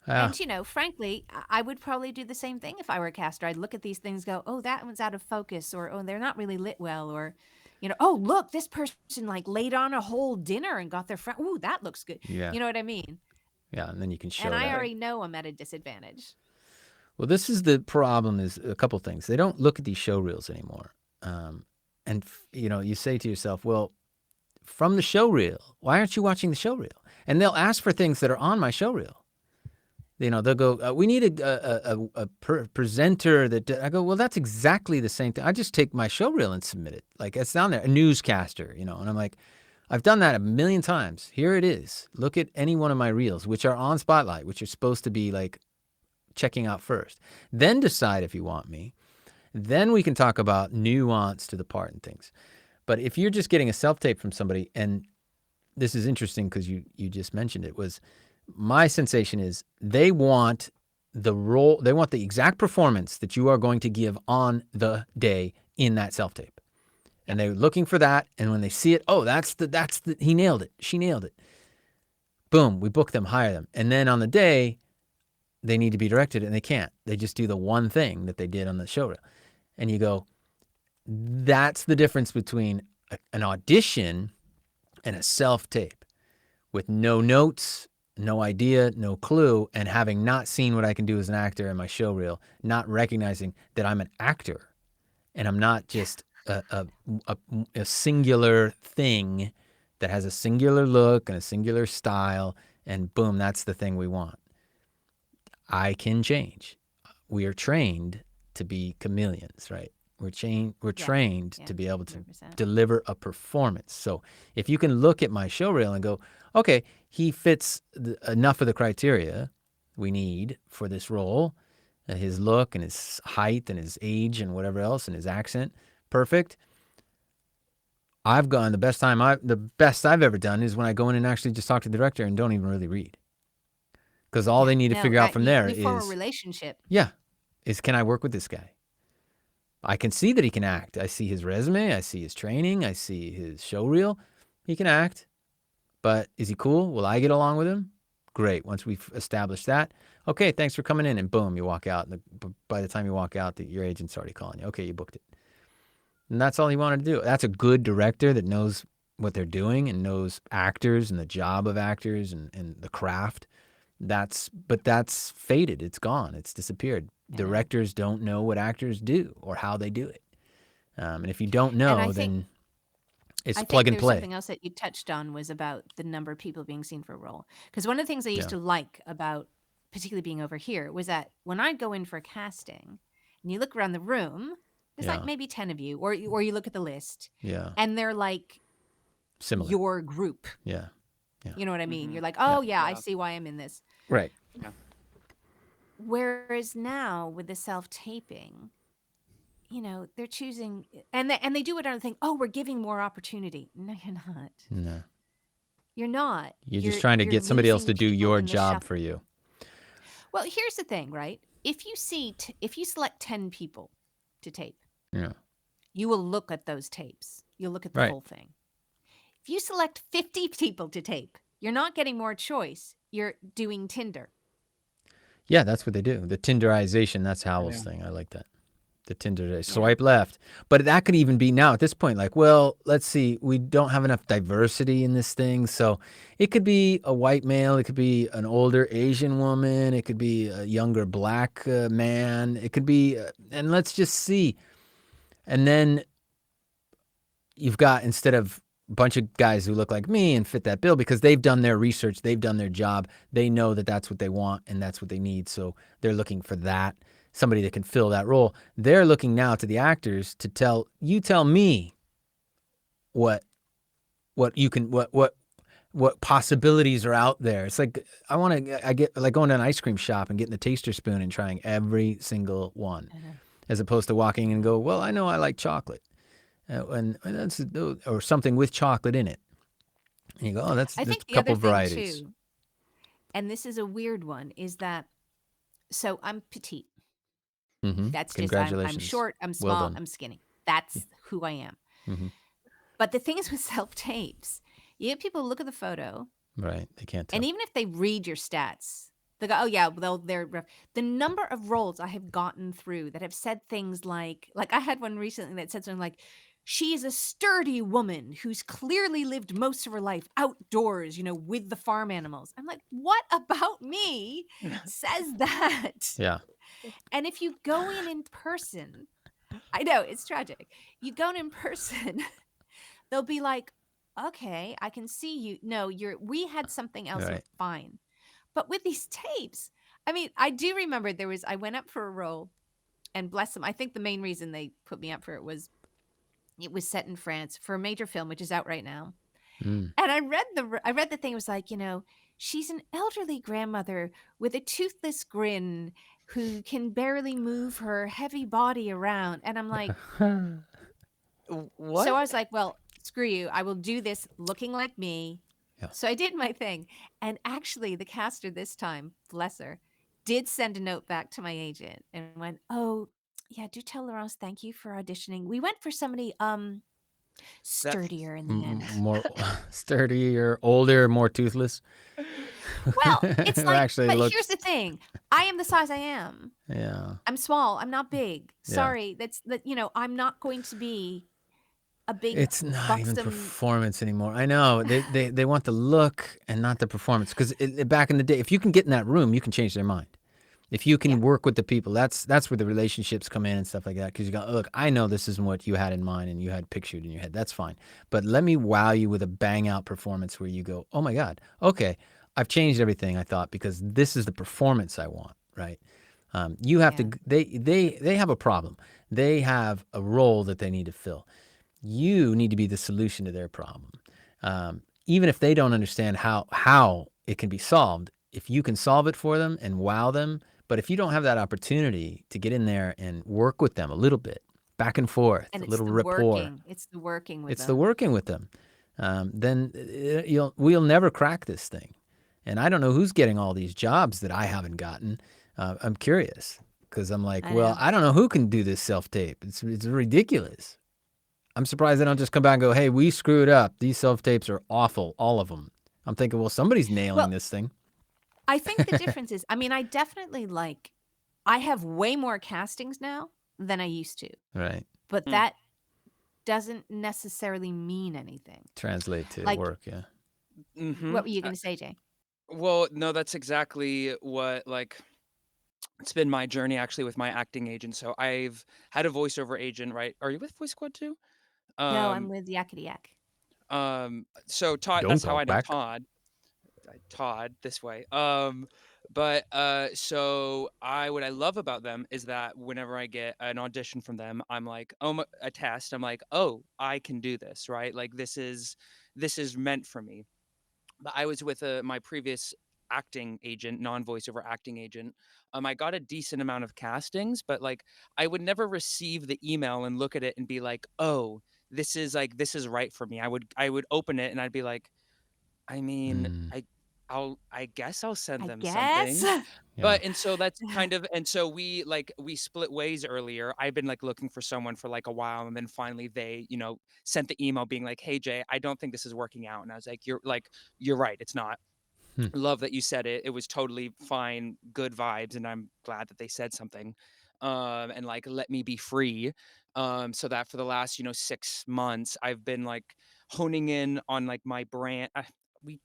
Speaker 5: And, frankly, I would probably do the same thing if I were a caster. I'd look at these things, go, oh, that one's out of focus, or, oh, they're not really lit well, or, oh, look, this person laid on a whole dinner and got their friend. Ooh, that looks good.
Speaker 1: Yeah.
Speaker 5: You know what I mean?
Speaker 1: Yeah, and then you can show
Speaker 5: And I
Speaker 1: that.
Speaker 5: already know I'm at a disadvantage.
Speaker 1: Well, this is the problem is a couple things. They don't look at these show reels anymore. You say to yourself, well, from the show reel, why aren't you watching the show reel? And they'll ask for things that are on my show reel. They'll go, we need a presenter that, I go, well, that's exactly the same thing. I just take my show reel and submit it. Like it's down there, a newscaster, and I'm like, I've done that a million times. Here it is. Look at any one of my reels, which are on Spotlight, which are supposed to be like checking out first. Then decide if you want me. Then we can talk about nuance to the part and things. But if you're just getting a self-tape from somebody, and this is interesting because you just mentioned it, was my sensation is they want the role, they want the exact performance that you are going to give on the day in that self-tape. And they're looking for that. And when they see it, oh, he nailed it. She nailed it. Boom, we book them, hire them. And then on the day, they need to be directed and they can't. They just do the one thing that they did on the showreel. And you go, that's the difference between an audition and a self-tape with no notes, no idea, no clue, and having not seen what I can do as an actor in my showreel, not recognizing that I'm an actor and I'm not just a singular thing that has a singular look and a singular style, and boom, that's the thing we want. I can change. We are trained to be chameleons, right? We're trained to be able to
Speaker 5: 100%.
Speaker 1: deliver a performance. So if you can look at my showreel and go, okay, he fits enough of the criteria we need for this role, his look and his height and his age and whatever else and his accent, perfect. I've gone the best I've ever done is when I go in and actually just talk to the director and don't even really read, because all they need to figure out from there
Speaker 5: you form a
Speaker 1: is
Speaker 5: relationship.
Speaker 1: can I work with this guy? I can see that he can act. I see his resume. I see his training. I see his showreel. He can act. But is he cool? Will I get along with him? Great. Once we've established that, okay, thanks for coming in. And boom, you walk out. And by the time you walk out, your agent's already calling you. Okay, you booked it. And that's all he wanted to do. That's a good director that knows what they're doing and knows actors and the job of actors and the craft. But that's faded. It's gone. It's disappeared. Directors don't know what actors do or how they do it. And if you don't know, then it's plug and play.
Speaker 5: Something else that you touched on was about the number of people being seen for a role. Because one of the things I used to like about particularly being over here was that when I'd go in for a casting and you look around the room, there's like maybe 10 of you, or you look at the list and they're like
Speaker 1: similar.
Speaker 5: Your group.
Speaker 1: Yeah.
Speaker 5: You know what I mean? You're like, oh yeah, I see why I'm in this.
Speaker 1: Right.
Speaker 2: Yeah.
Speaker 5: Whereas now with the self-taping, they're choosing, and they do it on the thing. Oh, we're giving more opportunity. No, you're not.
Speaker 1: No.
Speaker 5: You're not.
Speaker 1: You're just trying to get somebody else to do your job for you.
Speaker 5: Well, here's the thing, right? If you select 10 people to tape, you will look at those tapes. You'll look at the whole thing. If you select 50 people to tape, you're not getting more choice. You're doing Tinder.
Speaker 1: Yeah, that's what they do. The Tinderization, that's Howell's thing. I like that. The Tinder, swipe left. But that could even be now at this point, like, well, let's see, we don't have enough diversity in this thing. So it could be a white male. It could be an older Asian woman. It could be a younger black man. It could be, and let's just see. And then you've got, instead of a bunch of guys who look like me and fit that bill, because they've done their research, they've done their job, they know that that's what they want and that's what they need. So they're looking for that, somebody that can fill that role. They're looking now to the actors to tell me what possibilities are out there. It's like I get like going to an ice cream shop and getting the taster spoon and trying every single one, as opposed to walking in and go, well, I know I like chocolate. And that's, or something with chocolate in it. And you go, oh, that's a couple varieties.
Speaker 5: Too, and this is a weird one, is that, so I'm petite.
Speaker 1: Mm-hmm.
Speaker 5: That's just,
Speaker 1: Congratulations.
Speaker 5: I'm short, I'm small,
Speaker 1: Well done.
Speaker 5: I'm skinny. That's who I am.
Speaker 1: Mm-hmm.
Speaker 5: But the thing is with self-tapes, you get people look at the photo.
Speaker 1: Right, they can't tell.
Speaker 5: And even if they read your stats, they go, oh yeah, well, they're rough. The number of roles I have gotten through that have said things like I had one recently that said something like, she is a sturdy woman who's clearly lived most of her life outdoors, with the farm animals. I'm like, what about me says that?
Speaker 1: Yeah.
Speaker 5: And if you go in person, I know it's tragic. You go in person, they'll be like, okay, I can see you. No, we had something else.
Speaker 1: Right.
Speaker 5: Fine. But with these tapes, I mean, I do remember I went up for a role, and bless them, I think the main reason they put me up for it was set in France for a major film, which is out right now. And I read the thing. It was like, she's an elderly grandmother with a toothless grin who can barely move her heavy body around. And I'm like,
Speaker 2: what?
Speaker 5: So I was like, well, screw you. I will do this looking like me.
Speaker 1: Yeah.
Speaker 5: So I did my thing. And actually the caster this time, bless her, did send a note back to my agent and went, oh, yeah, do tell Laurence thank you for auditioning. We went for somebody sturdier in the end.
Speaker 1: More sturdier, older, more toothless.
Speaker 5: Well, it's
Speaker 1: It
Speaker 5: like,
Speaker 1: actually
Speaker 5: but
Speaker 1: looks,
Speaker 5: here's the thing. I am the size I am.
Speaker 1: yeah,
Speaker 5: I'm small. I'm not big.
Speaker 1: yeah.
Speaker 5: Sorry. I'm not going to be a big
Speaker 1: It's not even
Speaker 5: buxom.
Speaker 1: performance anymore. I know they want the look and not the performance. Because back in the day, if you can get in that room, you can change their mind. If you
Speaker 5: Yeah.
Speaker 1: can work with the people, that's where the relationships come in and stuff like that. Because you go, look, I know this isn't what you had in mind and you had pictured in your head. That's fine. But let me wow you with a bang out performance where you go, oh my God, okay, I've changed everything I thought because this is the performance I want, right? You have
Speaker 5: Yeah.
Speaker 1: to. They have a problem. They have a role that they need to fill. You need to be the solution to their problem. Even if they don't understand how it can be solved, if you can solve it for them and wow them, but if you don't have that opportunity to get in there and work with them a little bit, back and forth,
Speaker 5: And
Speaker 1: a
Speaker 5: it's
Speaker 1: little
Speaker 5: the
Speaker 1: rapport,
Speaker 5: working. It's the working with
Speaker 1: it's the
Speaker 5: them.
Speaker 1: working with them, then we'll never crack this thing. And I don't know who's getting all these jobs that I haven't gotten. I'm curious because I'm like,
Speaker 5: I
Speaker 1: well,
Speaker 5: know.
Speaker 1: I don't know who can do this self-tape. It's ridiculous. I'm surprised they don't just come back and go, hey, we screwed up. These self-tapes are awful, all of them. I'm thinking, well, somebody's nailing
Speaker 5: Well,
Speaker 1: this thing.
Speaker 5: I think the difference is, I mean, I have way more castings now than I used to,
Speaker 1: Right.
Speaker 5: but
Speaker 2: Hmm.
Speaker 5: that doesn't necessarily mean anything.
Speaker 1: Translate to
Speaker 5: Like,
Speaker 1: work, yeah.
Speaker 2: Mm-hmm.
Speaker 5: what were you going to say, Jay?
Speaker 2: Well, no, that's exactly what it's been my journey actually with my acting agent. So I've had a voiceover agent, right? Are you with Voice Squad too?
Speaker 5: No, I'm
Speaker 2: Um,
Speaker 5: with Yakety Yak.
Speaker 2: so Todd,
Speaker 1: Don't
Speaker 2: that's how I
Speaker 1: talk
Speaker 2: know
Speaker 1: back.
Speaker 2: Todd this way. But so what I love about them is that whenever I get an audition from them, I'm like, oh, a test. I'm like, oh, I can do this, right? Like this is meant for me. But I was with my previous acting agent, non-voiceover acting agent. I got a decent amount of castings, but like I would never receive the email and look at it and be like, oh, this is right for me. I would open it and I'd be like, I mean,
Speaker 1: Mm,
Speaker 2: I guess I'll send
Speaker 5: I
Speaker 2: them
Speaker 5: guess.
Speaker 2: something.
Speaker 1: yeah.
Speaker 2: But and so that's kind of and so we split ways earlier. I've been like looking for someone for like a while and then finally they, sent the email being like, "Hey Jay, I don't think this is working out." And I was like, "You're right, it's not."
Speaker 1: Hmm.
Speaker 2: Love that you said it. It was totally fine, good vibes, and I'm glad that they said something. And like let me be free. So that for the last, 6 months, I've been like honing in on like my brand. We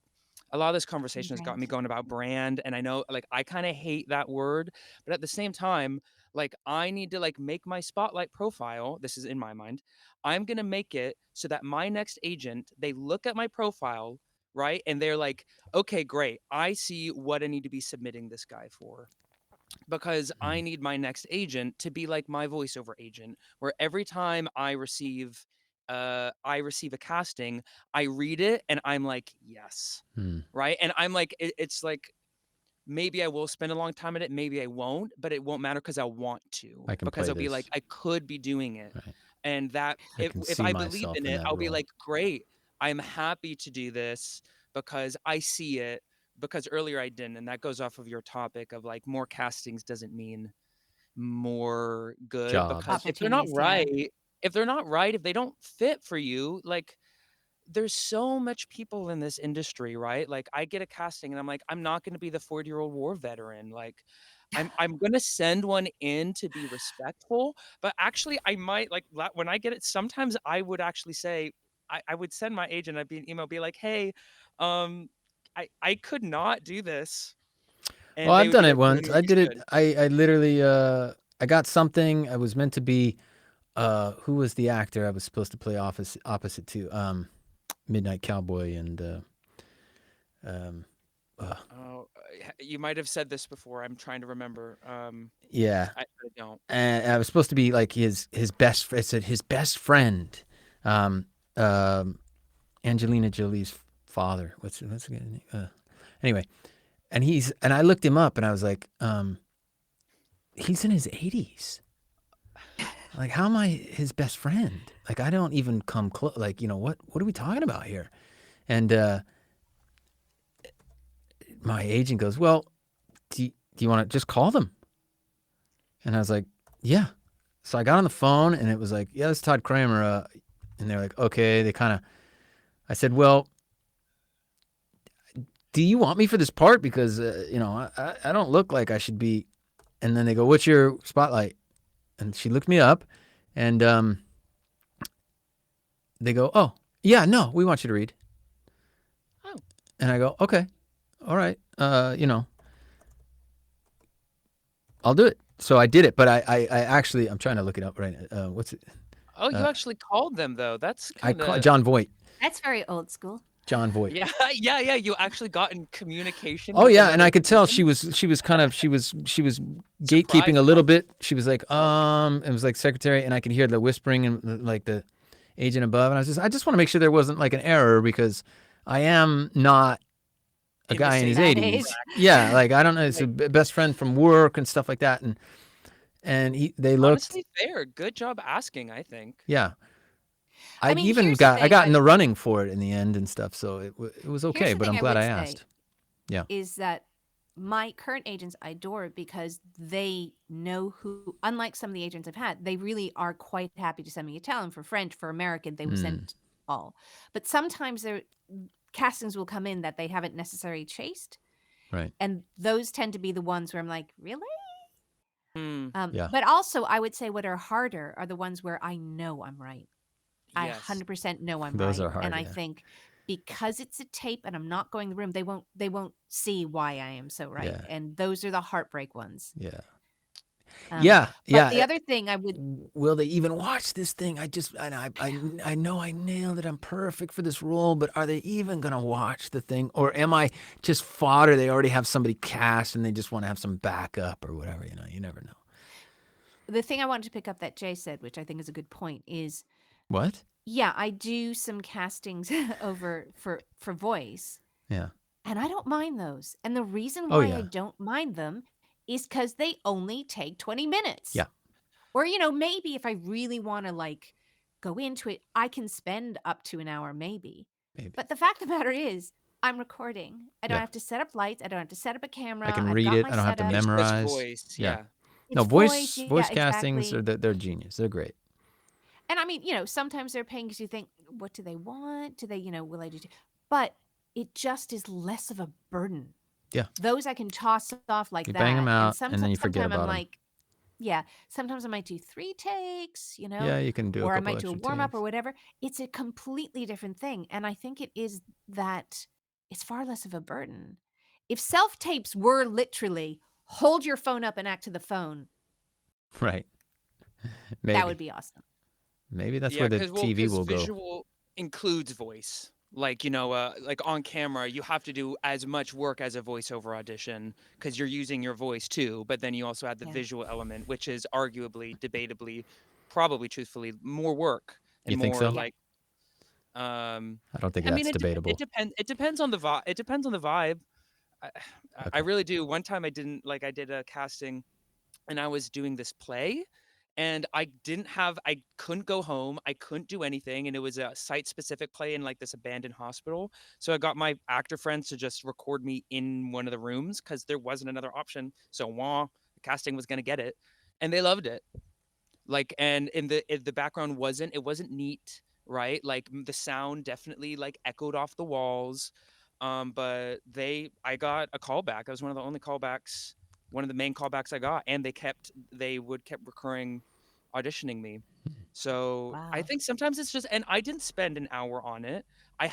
Speaker 2: a lot of this conversation has got
Speaker 5: Brand.
Speaker 2: me going about brand, and I know like I kind of hate that word, but at the same time, like I need to like make my spotlight profile. This is in my mind. I'm going to make it so that my next agent, they look at my profile, right? And they're like, "Okay, great. I see what I need to be submitting this guy for." Because I
Speaker 1: Mm.
Speaker 2: need my next agent to be like my voiceover agent, where every time I receive a casting, I read it and I'm like, yes,
Speaker 1: Mm.
Speaker 2: right? And I'm like, it's like maybe I will spend a long time in it, maybe I won't, but it won't matter because I want to,
Speaker 1: I can
Speaker 2: because
Speaker 1: play
Speaker 2: I'll be like,
Speaker 1: this.
Speaker 2: I could be doing it,
Speaker 1: Right.
Speaker 2: and that
Speaker 1: I
Speaker 2: if
Speaker 1: can
Speaker 2: if
Speaker 1: see
Speaker 2: I believe
Speaker 1: myself
Speaker 2: in
Speaker 1: in
Speaker 2: it,
Speaker 1: that
Speaker 2: I'll be
Speaker 1: role.
Speaker 2: like, great, I'm happy to do this because I see it. Because earlier I didn't, and that goes off of your topic of like more castings doesn't mean more good, because
Speaker 1: Jobs.
Speaker 5: Opportunities, yeah.
Speaker 2: if they don't fit for you, like there's so much people in this industry, right? Like I get a casting and I'm like, I'm not going to be the 40-year-old war veteran. Like I'm going to send one in to be respectful, but actually I might like when I get it, sometimes I would actually say, I would send my agent, I'd be an email, be like, hey, um, I could not do this.
Speaker 1: Well,
Speaker 2: And they
Speaker 1: I've
Speaker 2: would be
Speaker 1: done it
Speaker 2: like, no,
Speaker 1: once.
Speaker 2: no,
Speaker 1: I
Speaker 2: you
Speaker 1: did it.
Speaker 2: should.
Speaker 1: I literally I got something. I was meant to be who was the actor I was supposed to play opposite to? Midnight Cowboy and um uh,
Speaker 2: Oh, you might have said this before. I'm trying to remember.
Speaker 1: yeah.
Speaker 2: I don't.
Speaker 1: And I was supposed to be like his best. It said his best friend, um, um, Angelina Jolie's father. What's the guy's name? Anyway, and I looked him up and I was like, he's in his 80s. Like, how am I his best friend? Like, I don't even come close. Like, what are we talking about here? And my agent goes, well, do you want to just call them? And I was like, yeah. So I got on the phone and it was like, yeah, this is Todd Kramer. And they're like, okay. I said, well, do you want me for this part? Because, I don't look like I should be. And then they go, what's your spotlight? And she looked me up and they go, oh, yeah, no, we want you to read.
Speaker 2: Oh.
Speaker 1: And I go, okay, all right, I'll do it. So I did it, but I actually, I'm trying to look it up right now. What's it?
Speaker 2: Oh, you actually called them though. That's
Speaker 1: I
Speaker 2: kind
Speaker 1: called
Speaker 2: of
Speaker 1: John Voight.
Speaker 5: That's very old school.
Speaker 1: John Voight.
Speaker 2: yeah, yeah. You actually got in communication.
Speaker 1: Oh
Speaker 2: with
Speaker 1: yeah, and
Speaker 2: another
Speaker 1: I could tell
Speaker 2: person?
Speaker 1: she was gatekeeping
Speaker 2: Surprised.
Speaker 1: a little bit. She was like, it was like secretary, and I could hear the whispering and like the agent above, and I just want to make sure there wasn't like an error because I am not a
Speaker 2: In the
Speaker 1: guy in his
Speaker 2: same
Speaker 1: 80s.
Speaker 5: age.
Speaker 1: Yeah, like I don't know, it's a best friend from work and stuff like that, and they looked.
Speaker 2: Honestly, fair. Good job asking. I think.
Speaker 1: Yeah.
Speaker 5: I
Speaker 1: I
Speaker 5: mean,
Speaker 1: even
Speaker 5: here's the
Speaker 1: got I
Speaker 5: thing,
Speaker 1: got in the running for it in the end and stuff, so it was okay.
Speaker 5: Here's the
Speaker 1: But
Speaker 5: thing
Speaker 1: I'm glad
Speaker 5: would
Speaker 1: I
Speaker 5: say
Speaker 1: asked. Yeah.
Speaker 5: Is that my current agents I adore because they know who, unlike some of the agents I've had, they really are quite happy to send me Italian for French, for American, they will send all. But sometimes their castings will come in that they haven't necessarily chased.
Speaker 1: Right.
Speaker 5: And those tend to be the ones where I'm like, really?
Speaker 2: Hmm.
Speaker 1: Yeah.
Speaker 5: But also, I would say what are harder are the ones where I know I'm right. I
Speaker 2: Yes.
Speaker 5: 100% know I'm
Speaker 1: Those
Speaker 5: right.
Speaker 1: are hard,
Speaker 5: And I
Speaker 1: yeah.
Speaker 5: think because it's a tape and I'm not going in the room, they won't see why I am so right.
Speaker 1: Yeah.
Speaker 5: And those are the heartbreak ones.
Speaker 1: Yeah.
Speaker 5: Um,
Speaker 1: Yeah.
Speaker 5: But
Speaker 1: Yeah.
Speaker 5: the other thing I would,
Speaker 1: Will they even watch this thing? I know I nailed it. I'm perfect for this role, but are they even gonna watch the thing, or am I just fodder? They already have somebody cast, and they just want to have some backup or whatever. You never know.
Speaker 5: the thing I wanted to pick up that Jay said, which I think is a good point, is
Speaker 1: What?
Speaker 5: yeah, I do some castings over for voice,
Speaker 1: Yeah.
Speaker 5: and I don't mind those. And the reason
Speaker 1: Oh,
Speaker 5: why
Speaker 1: yeah.
Speaker 5: I don't mind them is because they only take 20 minutes.
Speaker 1: Yeah.
Speaker 5: Or, maybe if I really want to like go into it, I can spend up to an hour, maybe.
Speaker 1: Maybe.
Speaker 5: But the fact of the matter is, I'm recording. I don't
Speaker 1: Yeah.
Speaker 5: have to set up lights. I don't have to set up a camera.
Speaker 1: I can
Speaker 5: I've
Speaker 1: read
Speaker 5: got
Speaker 1: it.
Speaker 5: my
Speaker 1: I don't have to
Speaker 5: setup.
Speaker 2: It's just
Speaker 1: memorize.
Speaker 2: voice.
Speaker 1: Yeah.
Speaker 2: Yeah.
Speaker 1: No,
Speaker 5: It's
Speaker 1: voice
Speaker 5: yeah,
Speaker 1: castings
Speaker 5: exactly.
Speaker 1: they're genius. They're great.
Speaker 5: And I mean, sometimes they're paying because you think, what do they want? Do they, will I do? But it just is less of a burden.
Speaker 1: Yeah.
Speaker 5: Those I can toss off like
Speaker 1: You
Speaker 5: that.
Speaker 1: bang them out,
Speaker 5: and
Speaker 1: and then you forget
Speaker 5: sometime
Speaker 1: about
Speaker 5: I'm
Speaker 1: 'em.
Speaker 5: like, yeah. Sometimes I might do 3 takes,
Speaker 1: Yeah, you can do a
Speaker 5: or I
Speaker 1: couple
Speaker 5: might do a
Speaker 1: extra
Speaker 5: warm up
Speaker 1: takes.
Speaker 5: or whatever. It's a completely different thing. And I think it is that it's far less of a burden. If self tapes were literally hold your phone up and act to the phone,
Speaker 1: Right. Maybe.
Speaker 5: that would be awesome.
Speaker 1: Maybe that's
Speaker 2: Yeah,
Speaker 1: where the
Speaker 2: 'cause,
Speaker 1: TV will go.
Speaker 2: visual includes voice. Like, like on camera, you have to do as much work as a voiceover audition because you're using your voice too. But then you also have the
Speaker 5: Yeah.
Speaker 2: visual element, which is arguably, debatably, probably truthfully, more work and
Speaker 1: You think
Speaker 2: more
Speaker 1: so?
Speaker 2: like. I
Speaker 1: I don't think
Speaker 2: mean,
Speaker 1: that's debatable.
Speaker 2: It depends on the vibe. It depends on the vibe. I
Speaker 1: Okay.
Speaker 2: really do. One time I did a casting, and I was doing this play, and I couldn't go home. I couldn't do anything. And it was a site specific play in like this abandoned hospital. So I got my actor friends to just record me in one of the rooms because there wasn't another option. So the casting was going to get it. And they loved it. Like, and in the background it wasn't neat, right? Like the sound definitely like echoed off the walls. But I got a callback. That was one of the only callbacks, one of the main callbacks I got, and they kept recurring auditioning me. So I
Speaker 5: Wow.
Speaker 2: think sometimes it's just, and I didn't spend an hour on it. I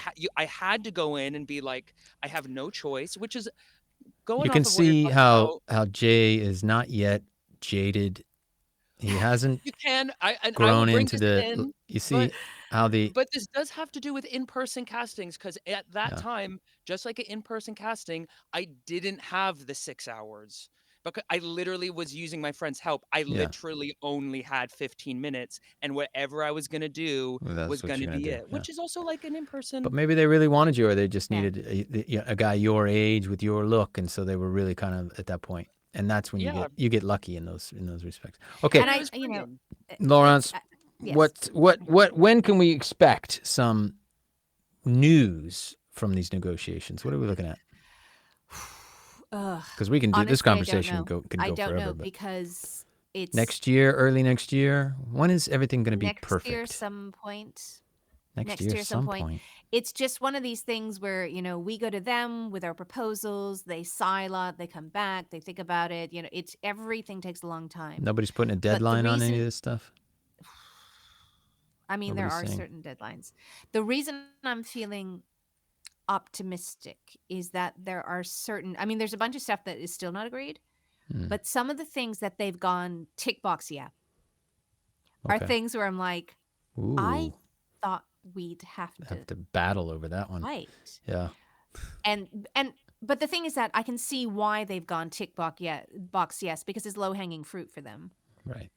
Speaker 2: had to go in and be like, I have no choice, which is going
Speaker 1: You
Speaker 2: off
Speaker 1: can
Speaker 2: of what you're
Speaker 1: see
Speaker 2: talking
Speaker 1: how
Speaker 2: about.
Speaker 1: Jay is not yet jaded. He hasn't
Speaker 2: You can, and I will
Speaker 1: grown
Speaker 2: bring
Speaker 1: into
Speaker 2: this
Speaker 1: the.
Speaker 2: in,
Speaker 1: You
Speaker 2: but
Speaker 1: see how the.
Speaker 2: but this does have to do with in-person castings because at that
Speaker 1: Yeah.
Speaker 2: time, just like an in-person casting, I didn't have the 6 hours because I literally was using my friend's help. I
Speaker 1: Yeah.
Speaker 2: literally only had 15 minutes, and whatever I was gonna do
Speaker 1: Well, that's
Speaker 2: was
Speaker 1: what
Speaker 2: gonna
Speaker 1: you're gonna
Speaker 2: be
Speaker 1: do.
Speaker 2: it,
Speaker 1: Yeah.
Speaker 2: which is also like an in-person.
Speaker 1: But maybe they really wanted you, or they just
Speaker 5: Yeah.
Speaker 1: needed a guy your age with your look, and so they were really kind of at that point. And that's when
Speaker 2: Yeah,
Speaker 1: you get lucky in those respects. Okay,
Speaker 5: And
Speaker 2: it
Speaker 5: I,
Speaker 2: was brilliant.
Speaker 1: Lawrence,
Speaker 5: yes.
Speaker 1: when can we expect some news from these negotiations? What are we looking at? Because we can do this
Speaker 5: Honestly, I don't
Speaker 1: conversation
Speaker 5: know.
Speaker 1: can
Speaker 5: I
Speaker 1: go
Speaker 5: don't
Speaker 1: forever.
Speaker 5: know
Speaker 1: But
Speaker 5: because it's
Speaker 1: next year, early next year, when is everything going to be
Speaker 5: next
Speaker 1: perfect?
Speaker 5: year some point.
Speaker 1: Next year at some point.
Speaker 5: It's just one of these things where, we go to them with our proposals, they sigh a lot, they come back, they think about it. It's everything takes a long time.
Speaker 1: Nobody's putting a deadline on any of this stuff?
Speaker 5: I mean,
Speaker 1: Nobody's
Speaker 5: there are
Speaker 1: saying.
Speaker 5: certain deadlines. The reason I'm feeling optimistic is that there are there's a bunch of stuff that is still not agreed, but some of the things that they've gone tick box, are
Speaker 1: Okay.
Speaker 5: things where I'm like,
Speaker 1: Ooh,
Speaker 5: I thought we'd have
Speaker 1: to battle over that one.
Speaker 5: fight.
Speaker 1: Yeah.
Speaker 5: But the thing is that I can see why they've gone tick box, yes, because it's low hanging fruit for them.
Speaker 1: Right.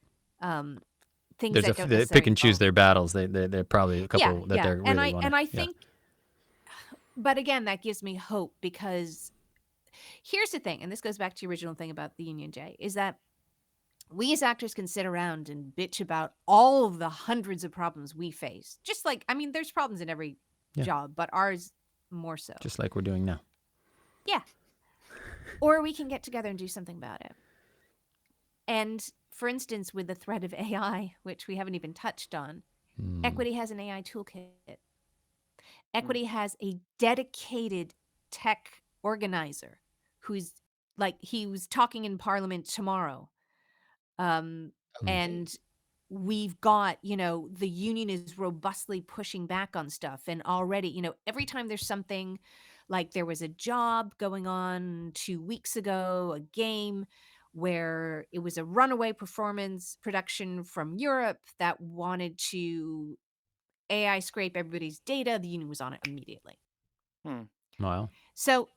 Speaker 5: Things
Speaker 1: There's
Speaker 5: that don't
Speaker 1: they pick and choose their battles. They're probably a couple that they're really
Speaker 5: and I think, but again, that gives me hope because here's the thing, and this goes back to the original thing about the Union, Jay, is that we as actors can sit around and bitch about all of the hundreds of problems we face. Just like, there's problems in every job, but ours more so.
Speaker 1: Just like we're doing now.
Speaker 5: Yeah. Or we can get together and do something about it. And for instance, with the threat of AI, which we haven't even touched on, Equity has an AI toolkit. Equity has a dedicated tech organizer who's he was talking in Parliament tomorrow. And we've got, the union is robustly pushing back on stuff. And already, every time there's something like there was a job going on 2 weeks ago, a game where it was a runaway performance production from Europe that wanted to AI scrape everybody's data, the union was on it immediately.
Speaker 1: Wow.
Speaker 5: So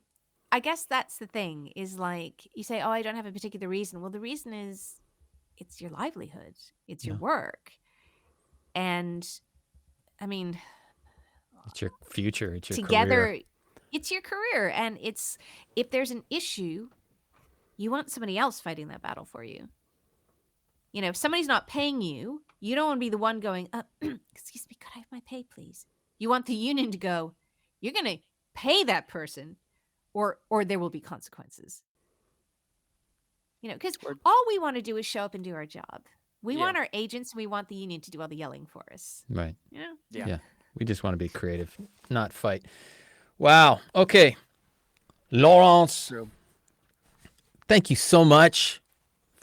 Speaker 5: I guess that's the thing is you say, oh, I don't have a particular reason. Well, the reason is it's your livelihood. It's your work. And
Speaker 1: it's your future. It's your
Speaker 5: together,
Speaker 1: career.
Speaker 5: It's your career. And if there's an issue, you want somebody else fighting that battle for you. If somebody's not paying you, you don't want to be the one going, excuse me, could I have my pay, please? You want the union to go, you're going to pay that person or there will be consequences. Because all we want to do is show up and do our job. We want our agents and we want the union to do all the yelling for us.
Speaker 1: Right.
Speaker 2: Yeah.
Speaker 1: We just want to be creative, not fight. Wow. Okay. Laurence, thank you so much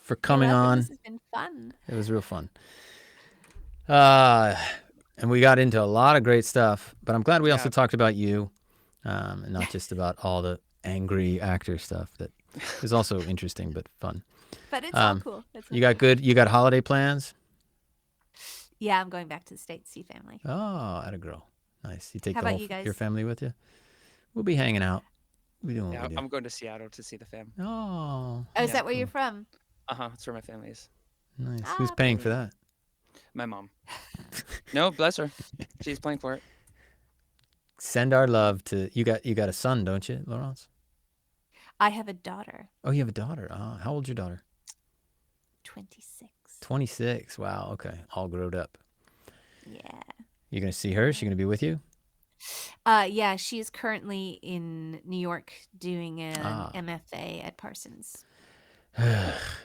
Speaker 1: for coming on.
Speaker 5: This has been fun.
Speaker 1: It was real fun. And we got into a lot of great stuff, but I'm glad we also talked about you, and not just about all the angry actor stuff that is also interesting but fun.
Speaker 5: But it's all cool.
Speaker 1: You got holiday plans?
Speaker 5: Yeah, I'm going back to the States to see family.
Speaker 1: Oh, atta girl. Nice. You take
Speaker 5: How about you guys?
Speaker 1: Your family with you? We'll be hanging out. We'll be doing what we do.
Speaker 2: I'm going to Seattle to see the fam.
Speaker 1: Oh.
Speaker 5: Is that where you're from?
Speaker 2: That's where my family is.
Speaker 1: Nice. Who's paying for that?
Speaker 2: My mom. No, bless her. She's paying for it.
Speaker 1: Send our love to you. Got a son, don't you, Laurence?
Speaker 5: I have a daughter.
Speaker 1: Oh, you have a daughter. How old's your daughter?
Speaker 5: 26.
Speaker 1: 26. Wow. Okay. All grown up.
Speaker 5: Yeah.
Speaker 1: You gonna see her? Is she gonna be with you?
Speaker 5: Yeah, she is currently in New York doing an MFA at Parsons.
Speaker 1: All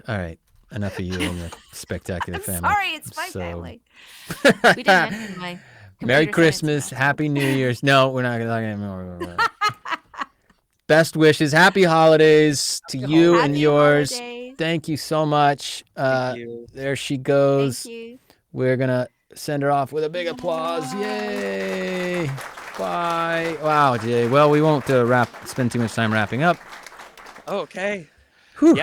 Speaker 1: right. Enough of you and your spectacular family.
Speaker 5: Sorry, it's my family. We didn't mention my
Speaker 1: Merry
Speaker 5: computer
Speaker 1: Christmas,
Speaker 5: science
Speaker 1: Happy New Year's. No, we're not gonna talk anymore. Best wishes, happy holidays to you and yours.
Speaker 5: Holidays.
Speaker 1: Thank you so much.
Speaker 2: Thank you.
Speaker 1: There she goes.
Speaker 5: Thank you.
Speaker 1: We're gonna send her off with a big applause. Yay! Bye. Wow, Jay. Well, we won't spend too much time wrapping up.
Speaker 2: Okay.
Speaker 1: Whew.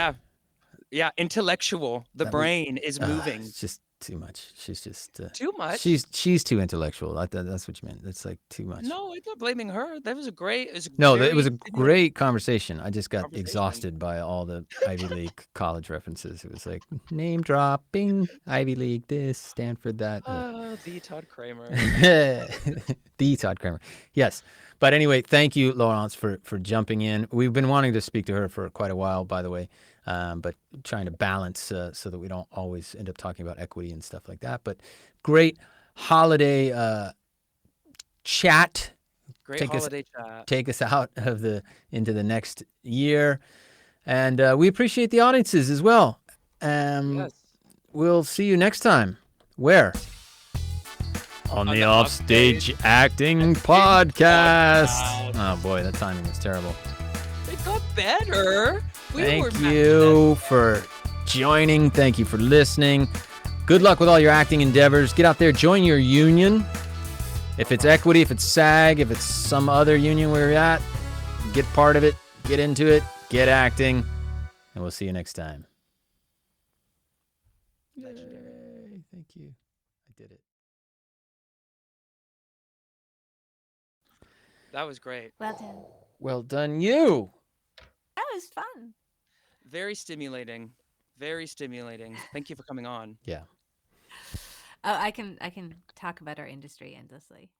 Speaker 2: Yeah. Intellectual. The brain is moving.
Speaker 1: It's just too much. She's just
Speaker 2: Too much.
Speaker 1: She's too intellectual. That's what you meant. It's like too much.
Speaker 2: No, I'm not blaming her. That was a great.
Speaker 1: It was a great conversation. I just got exhausted by all the Ivy League college references. It was like name dropping, Ivy League this, Stanford that.
Speaker 2: The Todd Kramer.
Speaker 1: The Todd Kramer. Yes. But anyway, thank you, Laurence, for jumping in. We've been wanting to speak to her for quite a while, by the way, but trying to balance so that we don't always end up talking about equity and stuff like that. But great holiday chat.
Speaker 2: Great holiday chat.
Speaker 1: Take us out of into the next year. And we appreciate the audiences as well.
Speaker 2: Yes.
Speaker 1: We'll see you next time. Where? on the
Speaker 2: the
Speaker 1: Offstage Acting Podcast. Oh boy, that timing was terrible.
Speaker 2: It got better.
Speaker 1: Thank you for joining. Thank you for listening. Good luck with all your acting endeavors. Get out there, join your union. If it's equity, if it's SAG, if it's some other union where you're at, get part of it, get into it, get acting, and we'll see you next time. Yay, thank you. I did it.
Speaker 2: That was great.
Speaker 5: Well done.
Speaker 1: Well done, you.
Speaker 5: That was fun.
Speaker 2: Very stimulating. Very stimulating. Thank you for coming on.
Speaker 1: Yeah.
Speaker 5: Oh, I can talk about our industry endlessly.